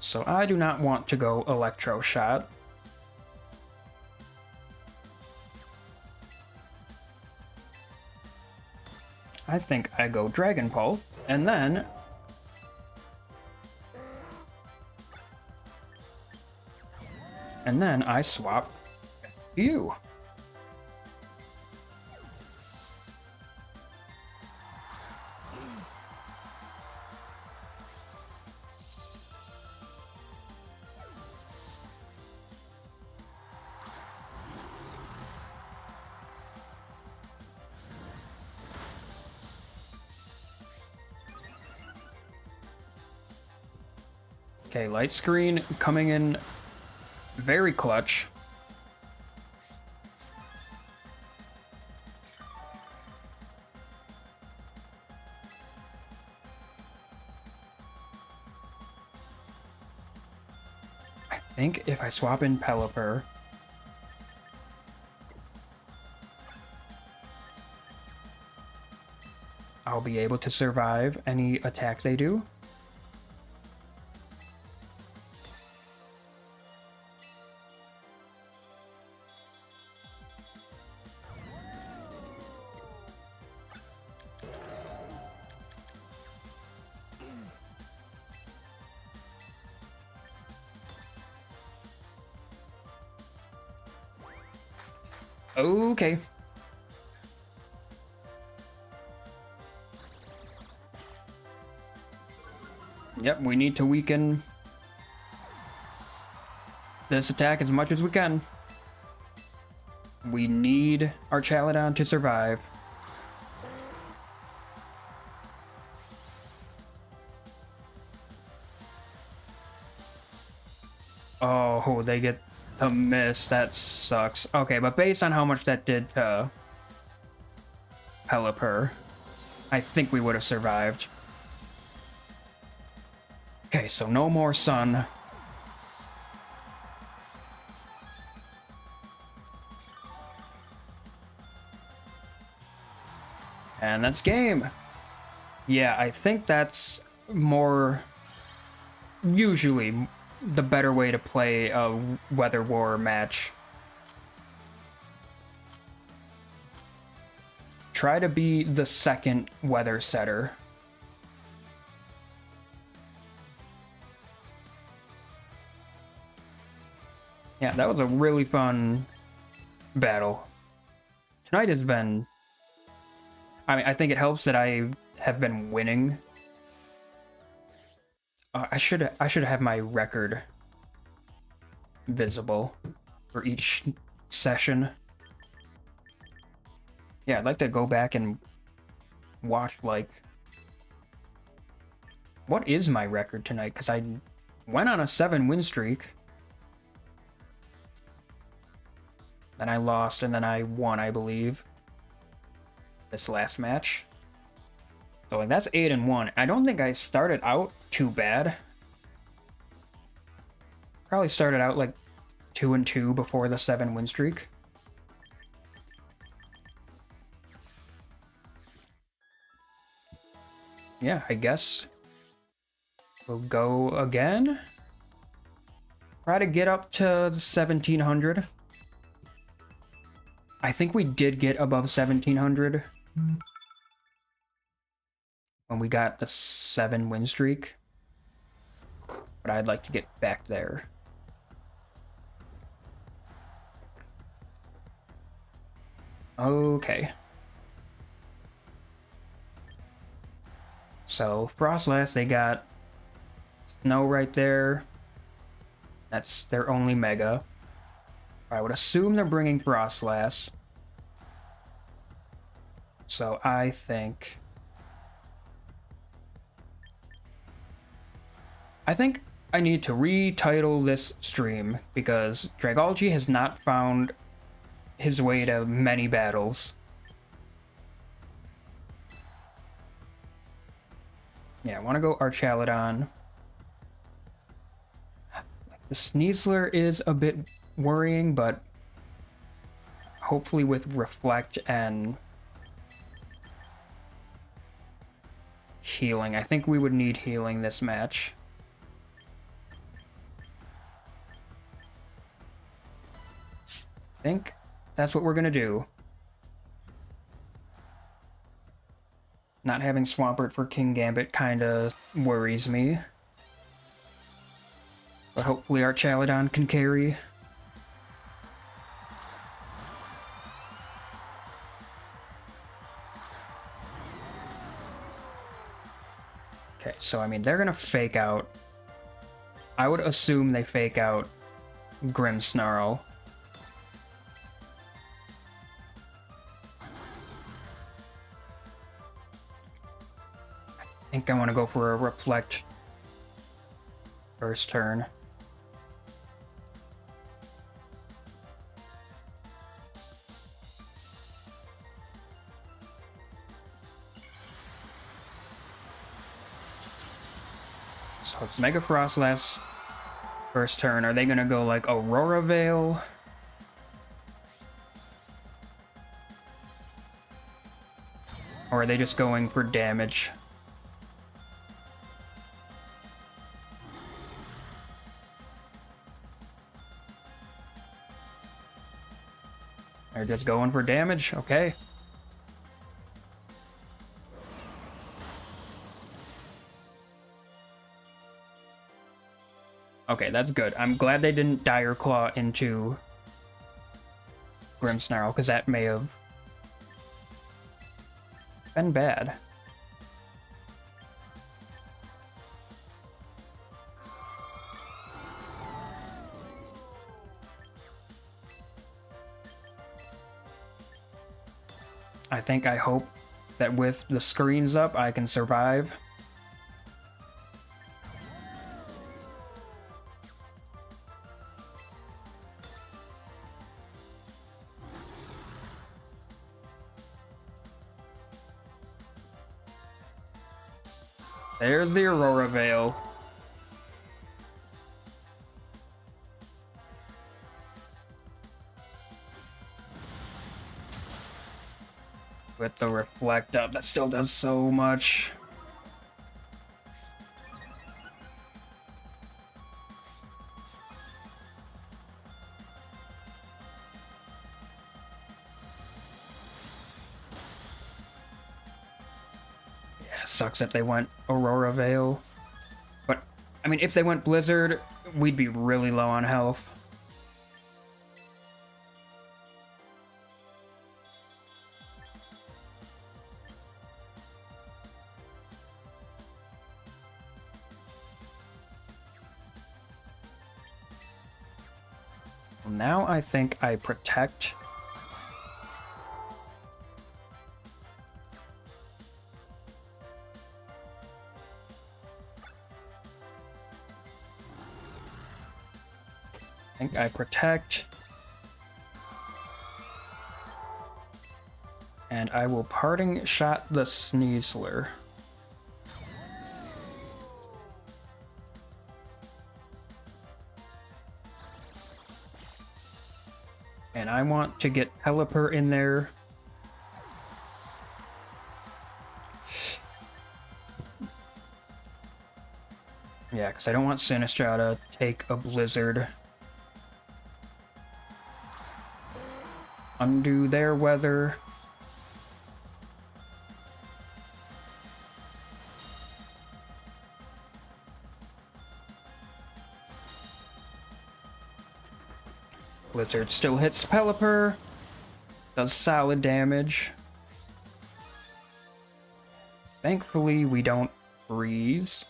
So I do not want to go Electro Shot. I think I go Dragon Pulse, and then I swap you. Okay, Light Screen coming in very clutch. I think if I swap in Pelipper, I'll be able to survive any attacks they do. Okay. Yep, we need to weaken this attack as much as we can. We need our Chaladon to survive. Oh, they get the miss. That sucks. Okay, but based on how much that did to Pelipper, I think we would have survived. Okay, so no more sun. And that's game. Yeah, I think that's more usually the better way to play a Weather War match. Try to be the second weather setter. Yeah, that was a really fun battle. Tonight has been... I mean, I think it helps that I have been winning. I should have my record visible for each session. Yeah, I'd like to go back and watch, like... What is my record tonight? Because I went on a 7-win streak. Then I lost, and then I won, I believe, this last match. So like that's 8-1. I don't think I started out too bad. Probably started out like 2-2 before the 7 win streak. Yeah, I guess we'll go again. Try to get up to 1700. I think we did get above 1700 when we got the 7 win streak. But I'd like to get back there. Okay. So, Frostlass, they got Snow right there. That's their only Mega. I would assume they're bringing Frostlass. So, I think I need to retitle this stream because Dragalge has not found his way to many battles. Yeah, I want to go Archaludon. The Sneasler is a bit worrying, but hopefully with Reflect and Healing. I think we would need Healing this match. I think that's what we're gonna do. Not having Swampert for King Gambit kinda worries me. But hopefully Archaludon can carry. Okay, so I mean, they're gonna fake out. I would assume they fake out Grimmsnarl. I think I want to go for a Reflect first turn. So it's Mega Frostlass first turn. Are they gonna go like Aurora Veil? Or are they just going for damage? They're just going for damage? Okay. Okay, that's good. I'm glad they didn't Dire Claw into Grimmsnarl, because that may have been bad. I hope that with the screens up, I can survive. There's the Aurora Veil. With the Reflect up, that still does so much. Yeah, sucks that they went Aurora Veil. But, I mean, if they went Blizzard, we'd be really low on health. Now I think I protect. I protect. And I will Parting Shot the Sneasler. And I want to get Pelipper in there. Yeah, because I don't want Sinistra to take a Blizzard. Undo their weather. Blizzard still hits Pelipper. Does solid damage. Thankfully, we don't freeze.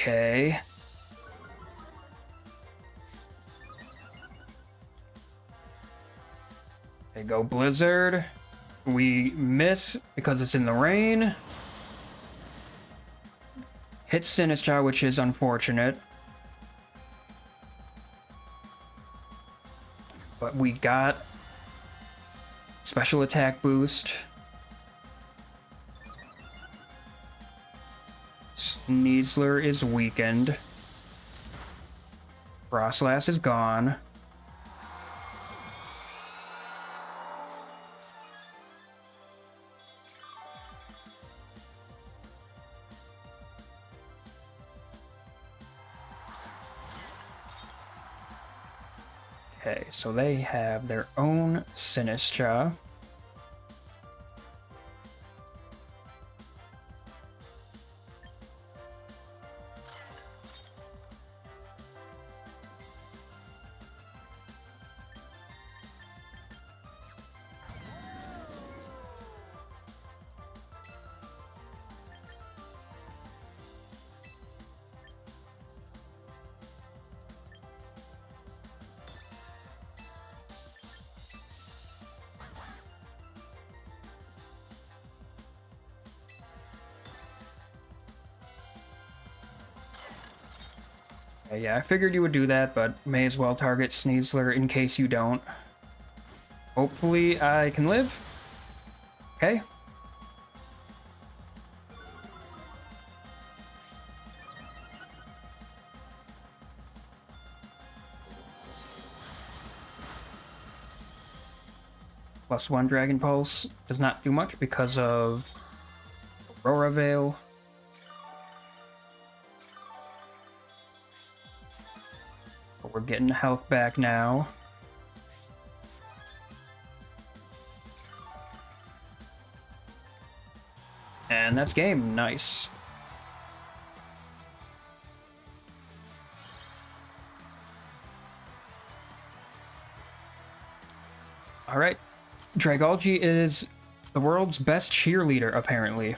Okay. There you go, Blizzard. We miss because it's in the rain. Hit Sinistra, which is unfortunate. But we got special attack boost. Sneasler is weakened. Frostlass is gone. Okay, so they have their own Sinistra. Yeah, I figured you would do that, but may as well target Sneasler in case you don't. Hopefully I can live. Okay. +1 Dragon Pulse does not do much because of Aurora Veil. But we're getting health back now. And that's game. Nice. Alright. Dragalge is the world's best cheerleader, apparently.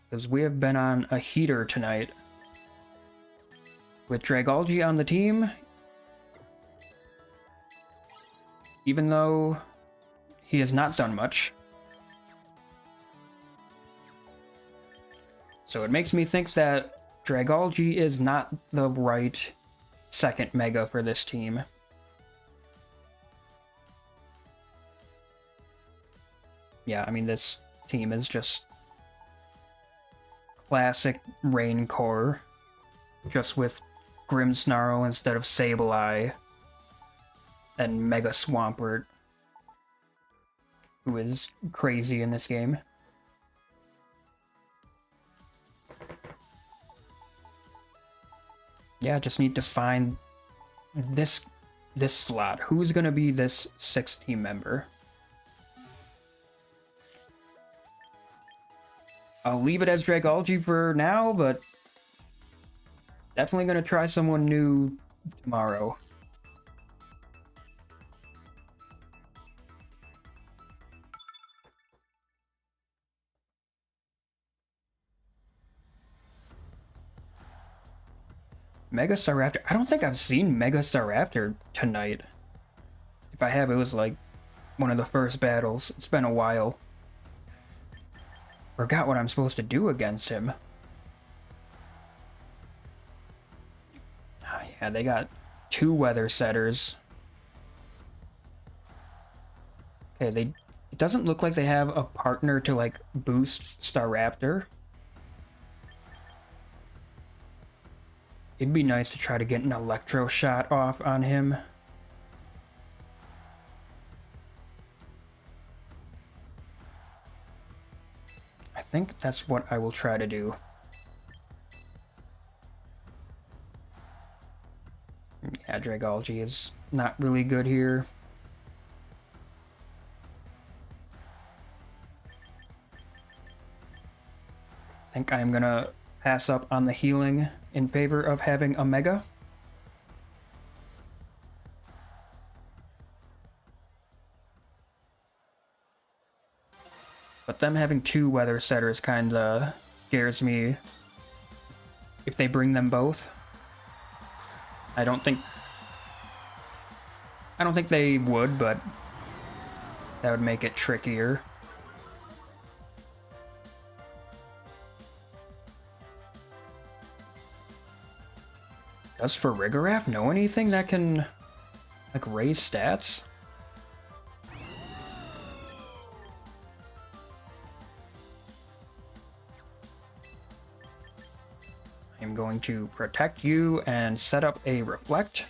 Because we have been on a heater tonight. With Dragalge on the team, even though he has not done much. So it makes me think that Dragalge is not the right second mega for this team. Yeah, I mean, this team is just classic Rain Core, just with Grimmsnarl instead of Sableye, and Mega Swampert, who is crazy in this game. Yeah, just need to find this slot. Who's gonna be this 6th team member? I'll leave it as Dragalge for now, but definitely gonna try someone new tomorrow. Mega Staraptor. I don't think I've seen Mega Staraptor tonight. If I have, it was like one of the first battles. It's been a while. Forgot what I'm supposed to do against him. Oh, yeah, they got 2 weather setters. Okay, it doesn't look like they have a partner to like boost Staraptor. It'd be nice to try to get an electro shot off on him. I think that's what I will try to do. Yeah, Dragalge is not really good here. I think I'm gonna pass up on the healing in favor of having a Mega. But them having 2 weather setters kinda scares me if they bring them both. I don't think they would, but that would make it trickier. Does Farigiraf know anything that can, like, raise stats? I'm going to protect you and set up a Reflect.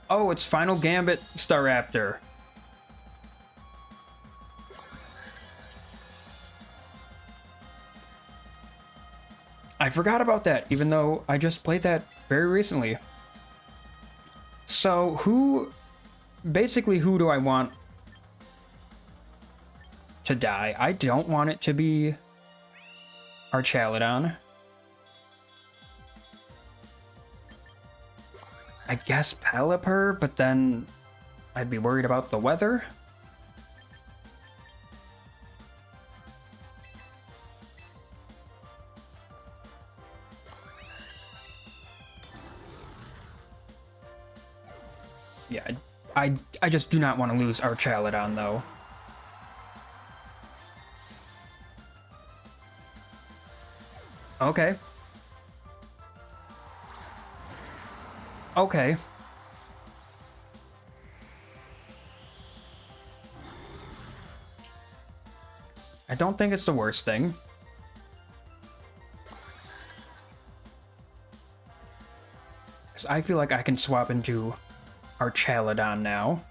Oh, it's Final Gambit Staraptor. I forgot about that, even though I just played that very recently. So basically who do I want to die? I don't want it to be Archaludon. I guess Pelipper, but then I'd be worried about the weather. Yeah, I just do not want to lose Archaludon, though. Okay. Okay. I don't think it's the worst thing. Because I feel like I can swap into Archaludon now.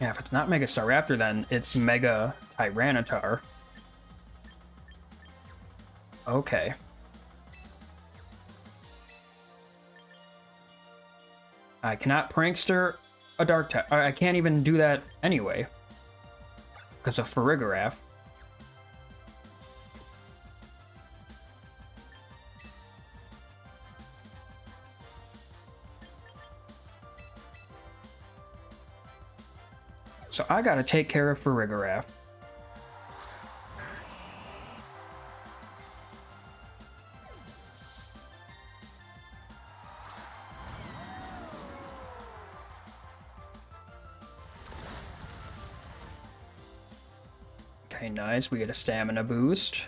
Yeah, if it's not Mega Staraptor, then it's Mega Tyranitar. Okay. I cannot Prankster a Dark type. I can't even do that anyway. Because of Farigiraf. So I gotta take care of Farigiraf. Okay, nice. We get a stamina boost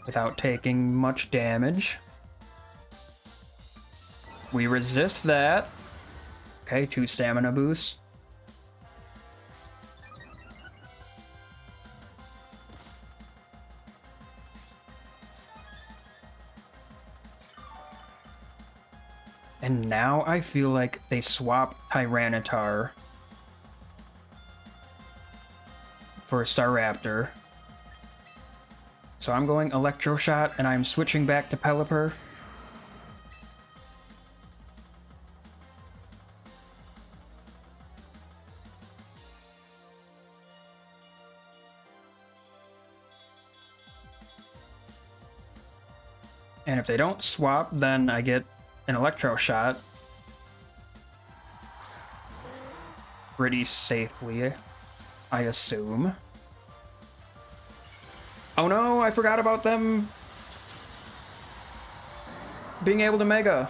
without taking much damage. We resist that. Okay, 2 stamina boosts. And now I feel like they swap Tyranitar for Staraptor. So I'm going Electro Shot and I'm switching back to Pelipper. And if they don't swap, then I get an electro shot. Pretty safely, I assume. Oh no, I forgot about them being able to Mega.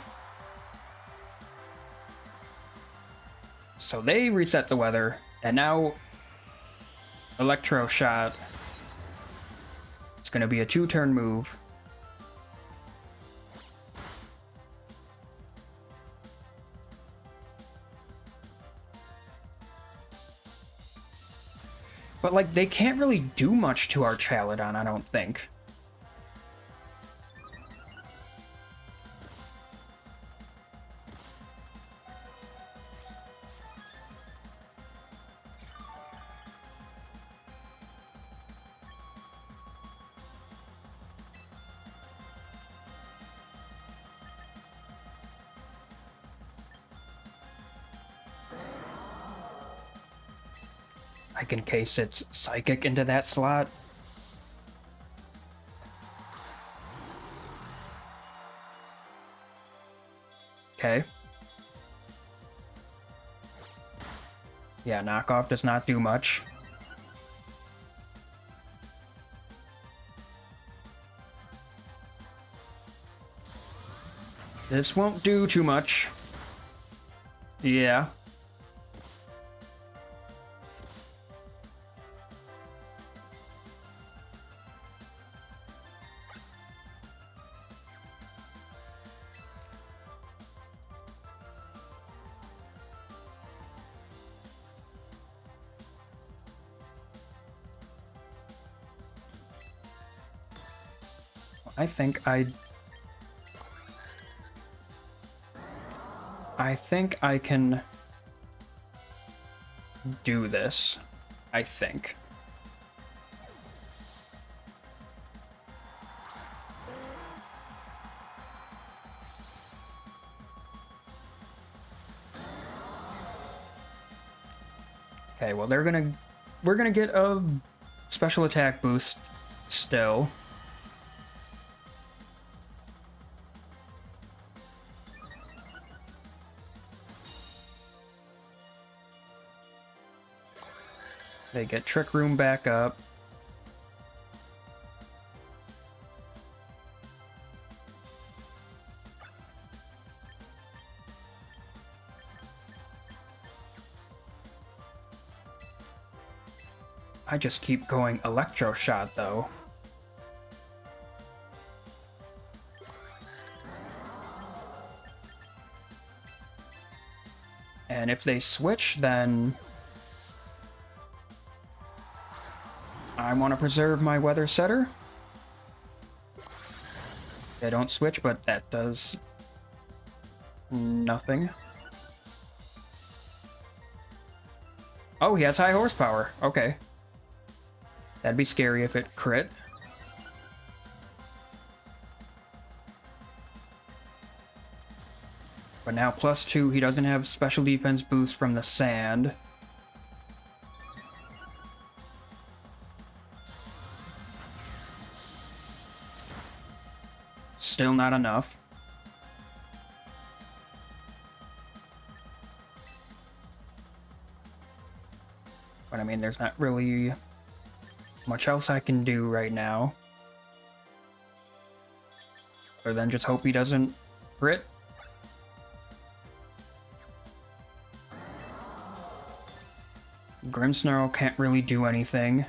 So they reset the weather, and now Electro Shot. It's gonna be a 2-turn move. But, like, they can't really do much to our Chaladon, I don't think. I can case its Psychic into that slot. Okay. Yeah, knockoff does not do much. This won't do too much. Yeah. I think I can do this. I think. Okay, well we're gonna get a special attack boost still. They get Trick Room back up. I just keep going Electro Shot, though. And if they switch, then I want to preserve my Weather Setter. They don't switch, but that does nothing. Oh, he has high horsepower. Okay. That'd be scary if it crit. But now +2, he doesn't have special defense boost from the sand. Still not enough. But I mean, there's not really much else I can do right now. Other than just hope he doesn't crit. Grimmsnarl can't really do anything.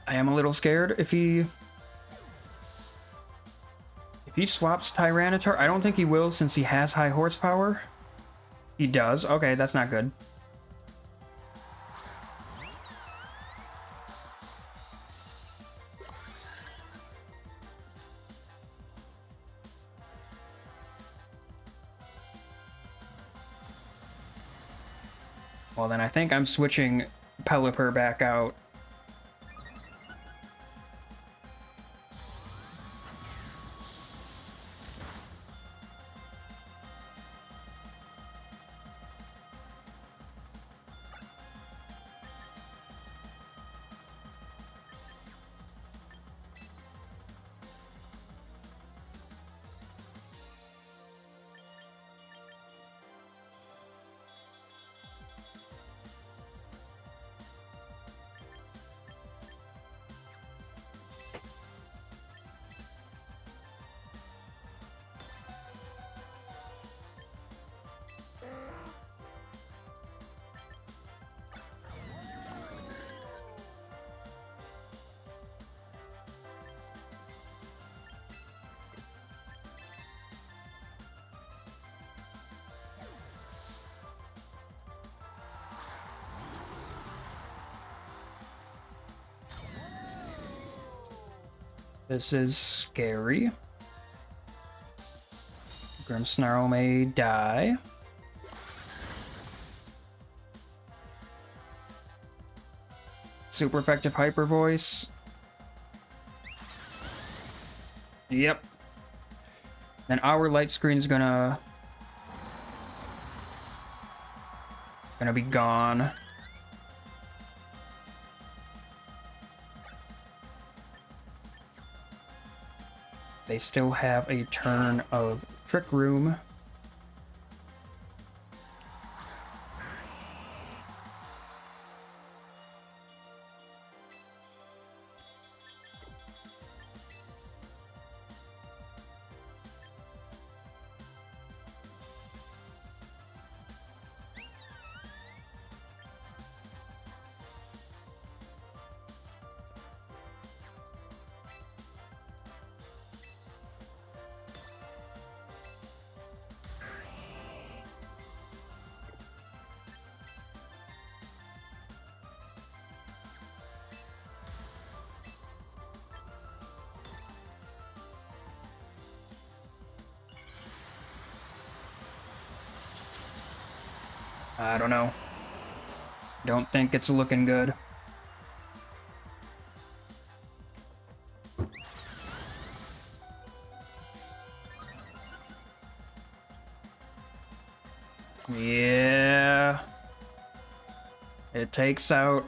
I am a little scared if he swaps Tyranitar. I don't think he will since he has high horsepower. He does. Okay, that's not good. Well, then I think I'm switching Pelipper back out. This is scary. Grimmsnarl may die. Super effective hyper voice. Yep. And our light screen is gonna be gone. They still have a turn of Trick Room. I don't know. Don't think it's looking good. Yeah. It takes out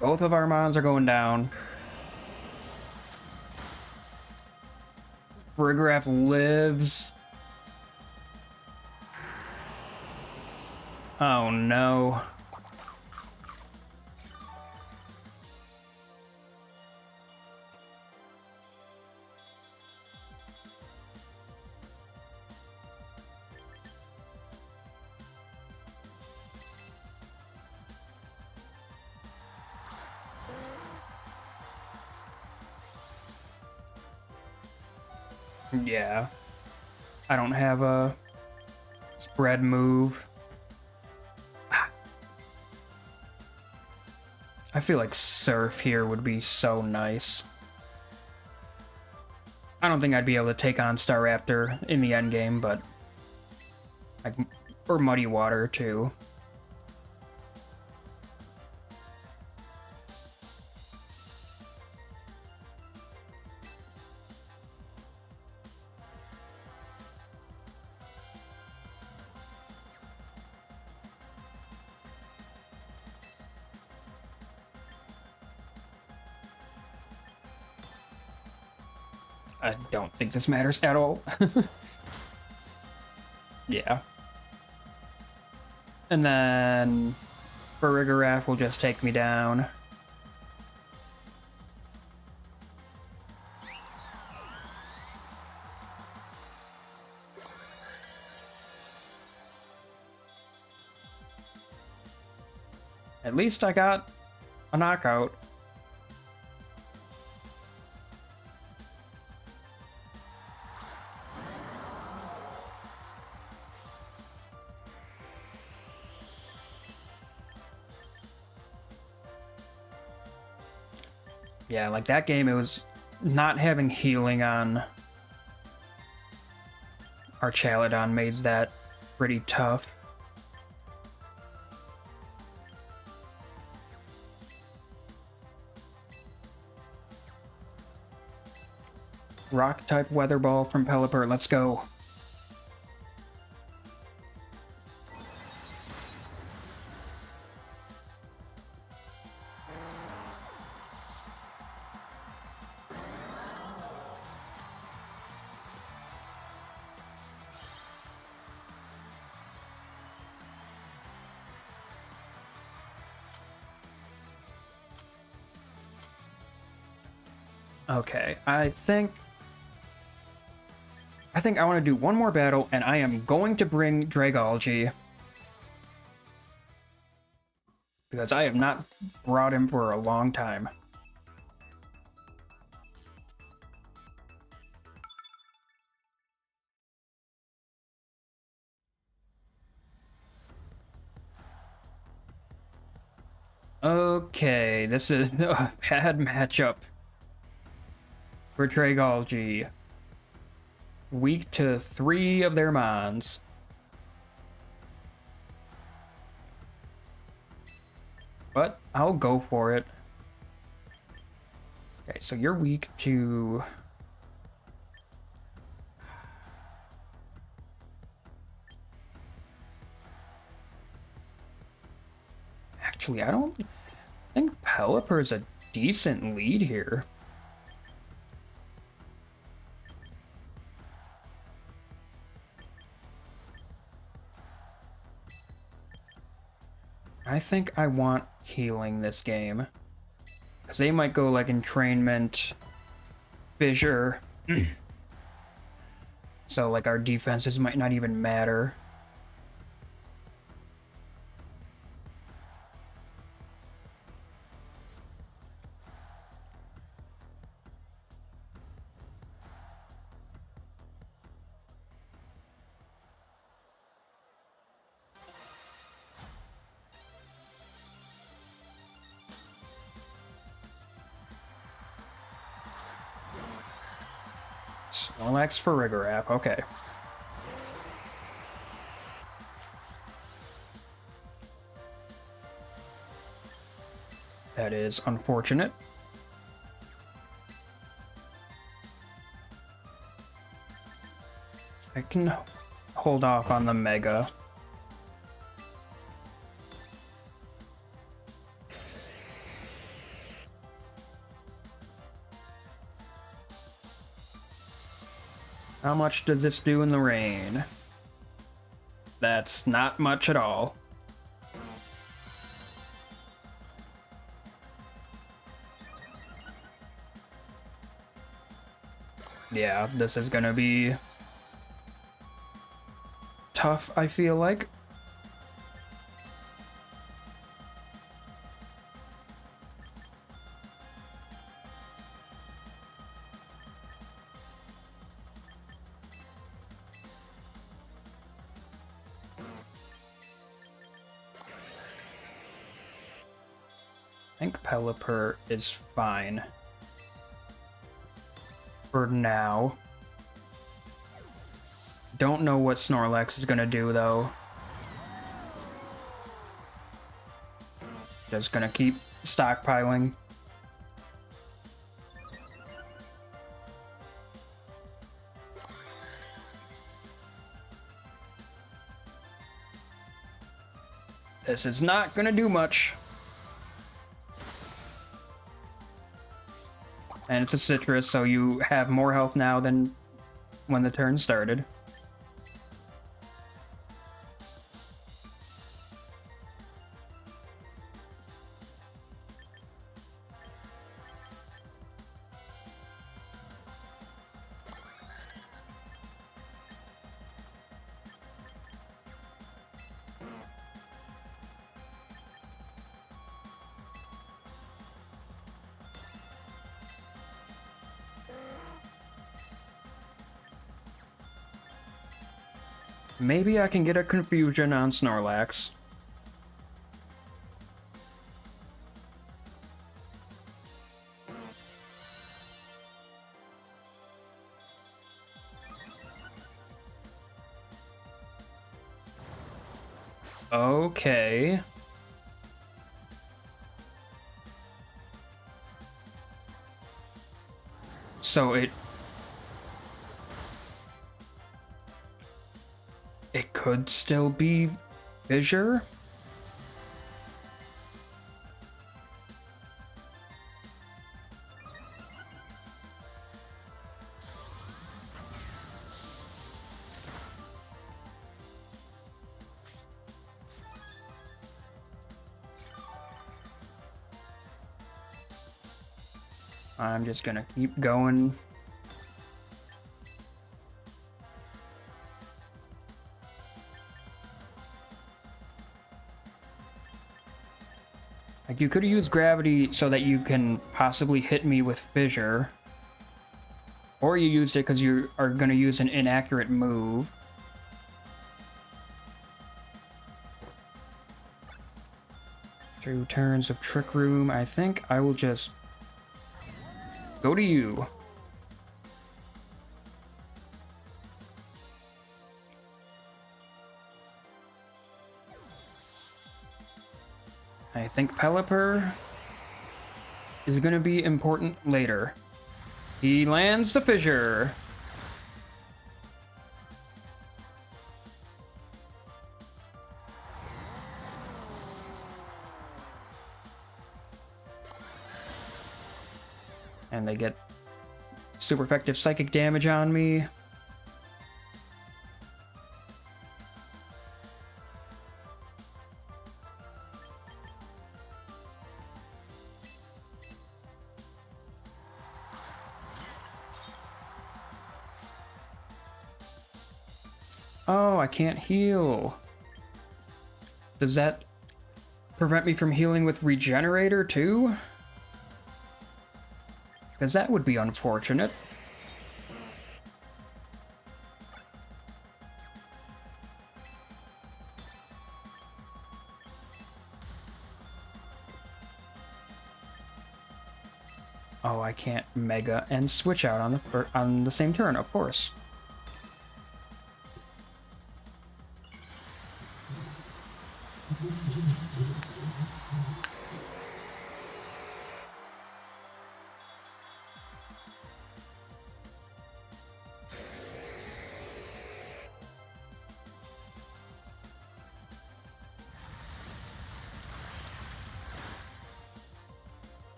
both of our mons are going down. Brigraph lives. Oh no. Yeah. I don't have a spread move. I feel like Surf here would be so nice. I don't think I'd be able to take on Staraptor in the endgame, but like, or Muddy Water too. I don't think this matters at all. Yeah. And then Farigiraf will just take me down. At least I got a knockout. Yeah, like that game, it was not having healing on our Chaladon made that pretty tough. Rock type Weather Ball from Pelipper, let's go. Okay, I think I want to do one more battle, and I am going to bring Dragalge. Because I have not brought him for a long time. Okay, this is a bad matchup for Dragalge. Weak to 3 of their mons. But I'll go for it. Okay, so you're weak to... Actually, I don't think Pelipper's a decent lead here. I think I want healing this game. Because they might go like entrainment, fissure. So like our defenses might not even matter. Snorlax for Rigorap, okay. That is unfortunate. I can hold off on the Mega. How much does this do in the rain? That's not much at all. Yeah, this is gonna be tough, I feel like. I think Pelipper is fine. For now. Don't know what Snorlax is gonna do, though. Just gonna keep stockpiling. This is not gonna do much. And it's a citrus, so you have more health now than when the turn started. Maybe I can get a confusion on Snorlax. Okay. So it could still be fissure. I'm just gonna keep going. Like, you could use gravity so that you can possibly hit me with fissure. Or you used it because you are gonna use an inaccurate move. 2 turns of Trick Room. I think I will just go to you. I think Pelipper is going to be important later. He lands the fissure. And they get super effective psychic damage on me. Oh, I can't heal. Does that prevent me from healing with Regenerator too? Because that would be unfortunate. Oh, I can't Mega and switch out on the same turn, of course.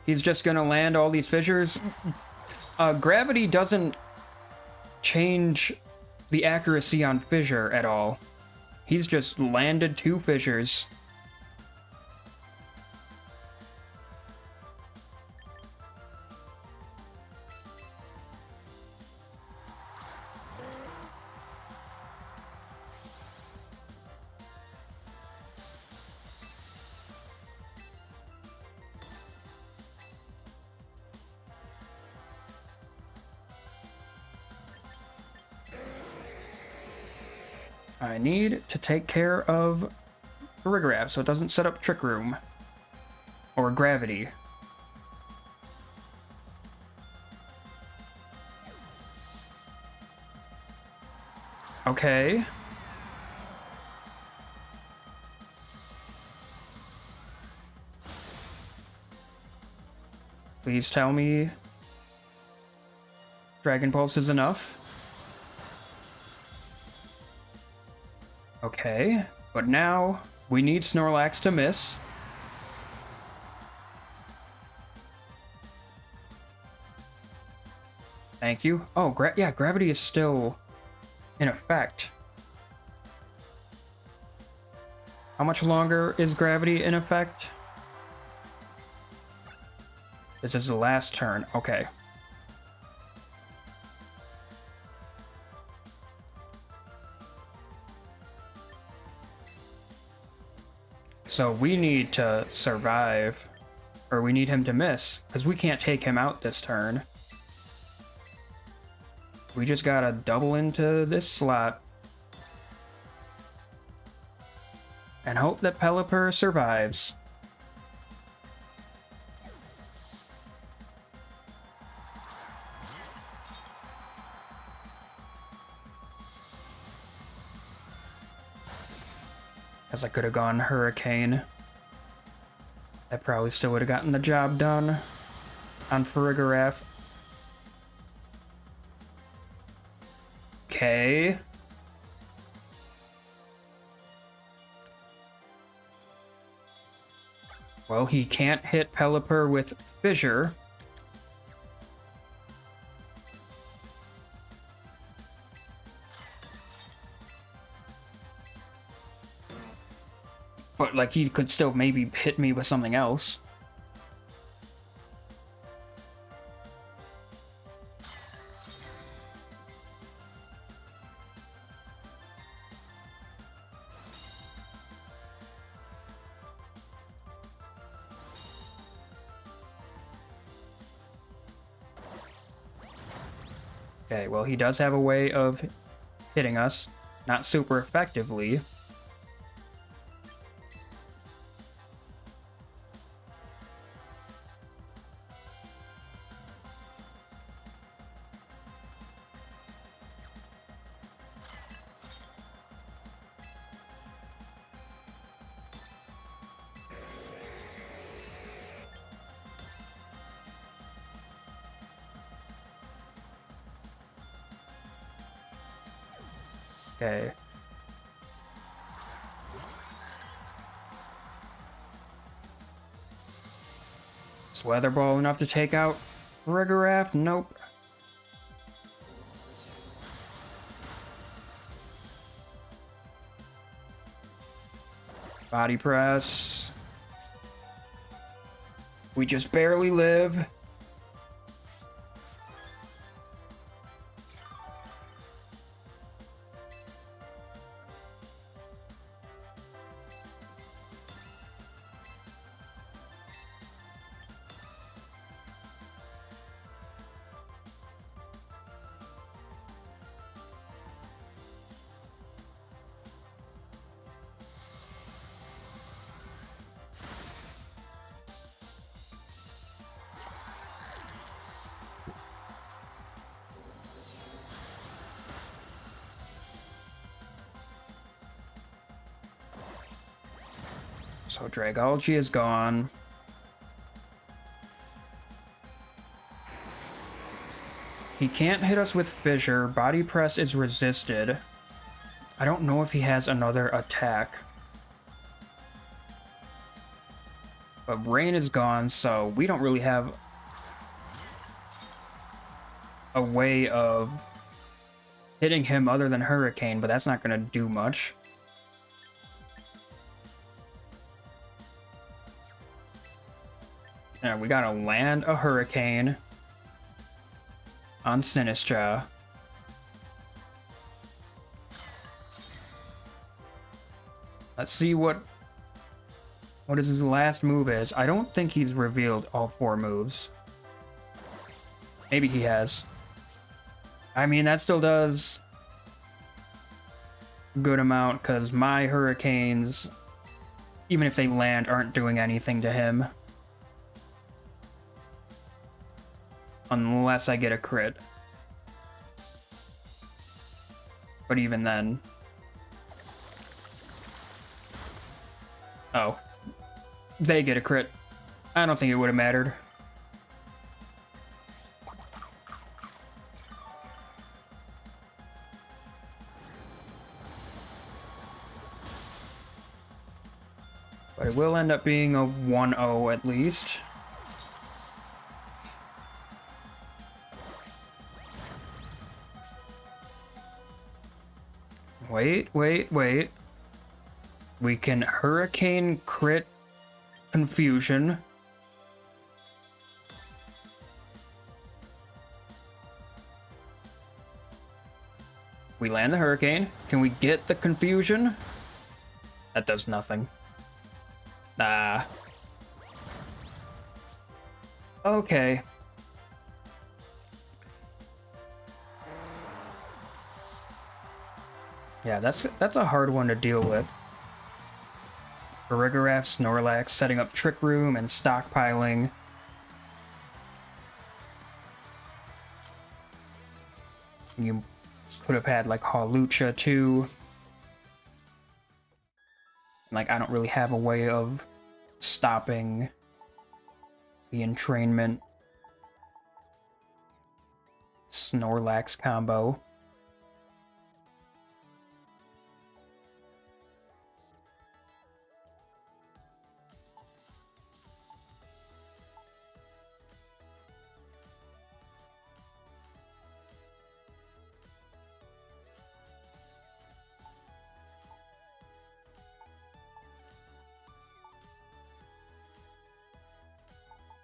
He's just gonna land all these fissures. Gravity doesn't change the accuracy on fissure at all. He's just landed 2 fissures. I need to take care of Rigraff so it doesn't set up Trick Room. Or Gravity. Okay. Please tell me Dragon Pulse is enough. Okay, but now we need Snorlax to miss. Thank you. Oh, yeah, Gravity is still in effect. How much longer is Gravity in effect? This is the last turn. Okay. So we need to survive, or we need him to miss, because we can't take him out this turn. We just gotta double into this slot. And hope that Pelipper survives. As I could have gone Hurricane. That probably still would have gotten the job done on Farigiraf. Okay. Well, he can't hit Pelipper with Fissure. But, like, he could still maybe hit me with something else. Okay, well, he does have a way of hitting us. Not super effectively. Okay. Is Weather Ball enough to take out Rigaraft? Nope. Body Press. We just barely live. So Dragalge is gone. He can't hit us with Fissure. Body Press is resisted. I don't know if he has another attack. But Rain is gone, so we don't really have a way of hitting him other than Hurricane, but that's not going to do much. Yeah, we gotta land a Hurricane on Sinistra. Let's see what his last move is. I don't think he's revealed all 4 moves. Maybe he has. I mean, that still does a good amount, because my Hurricanes, even if they land, aren't doing anything to him. Unless I get a crit. But even then... Oh. They get a crit. I don't think it would have mattered. But it will end up being a 1-0 at least. Wait. We can Hurricane crit Confusion. We land the Hurricane. Can we get the Confusion? That does nothing. Ah. Okay. Yeah, that's a hard one to deal with. Rigaraft, Snorlax, setting up Trick Room and stockpiling. You could have had like Hawlucha too. Like, I don't really have a way of stopping the entrainment Snorlax combo.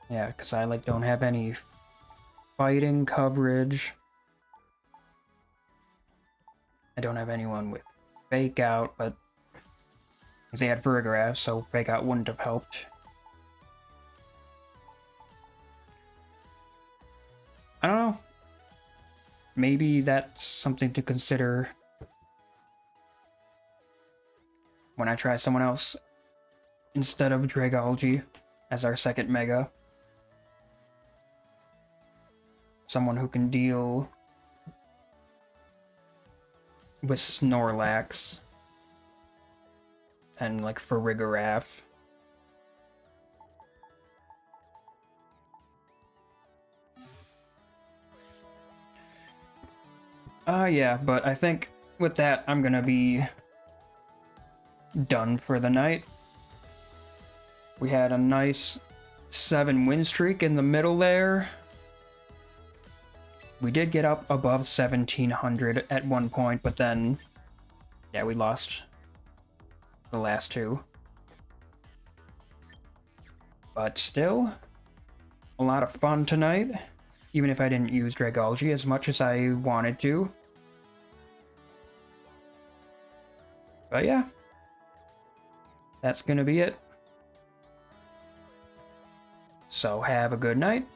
Yeah, because I like don't have any fighting coverage. I don't have anyone with Fake Out, but because they had Vigarath, so Fake Out wouldn't have helped. I don't know. Maybe that's something to consider when I try someone else instead of Dragalge as our second Mega. Someone who can deal with Snorlax and like for Rigarath. Yeah, but I think with that, I'm gonna be done for the night. We had a nice 7 win streak in the middle there. We did get up above 1700 at one point, but then, yeah, we lost the last 2. But still, a lot of fun tonight, even if I didn't use Dragalge as much as I wanted to. But yeah, that's gonna be it. So have a good night.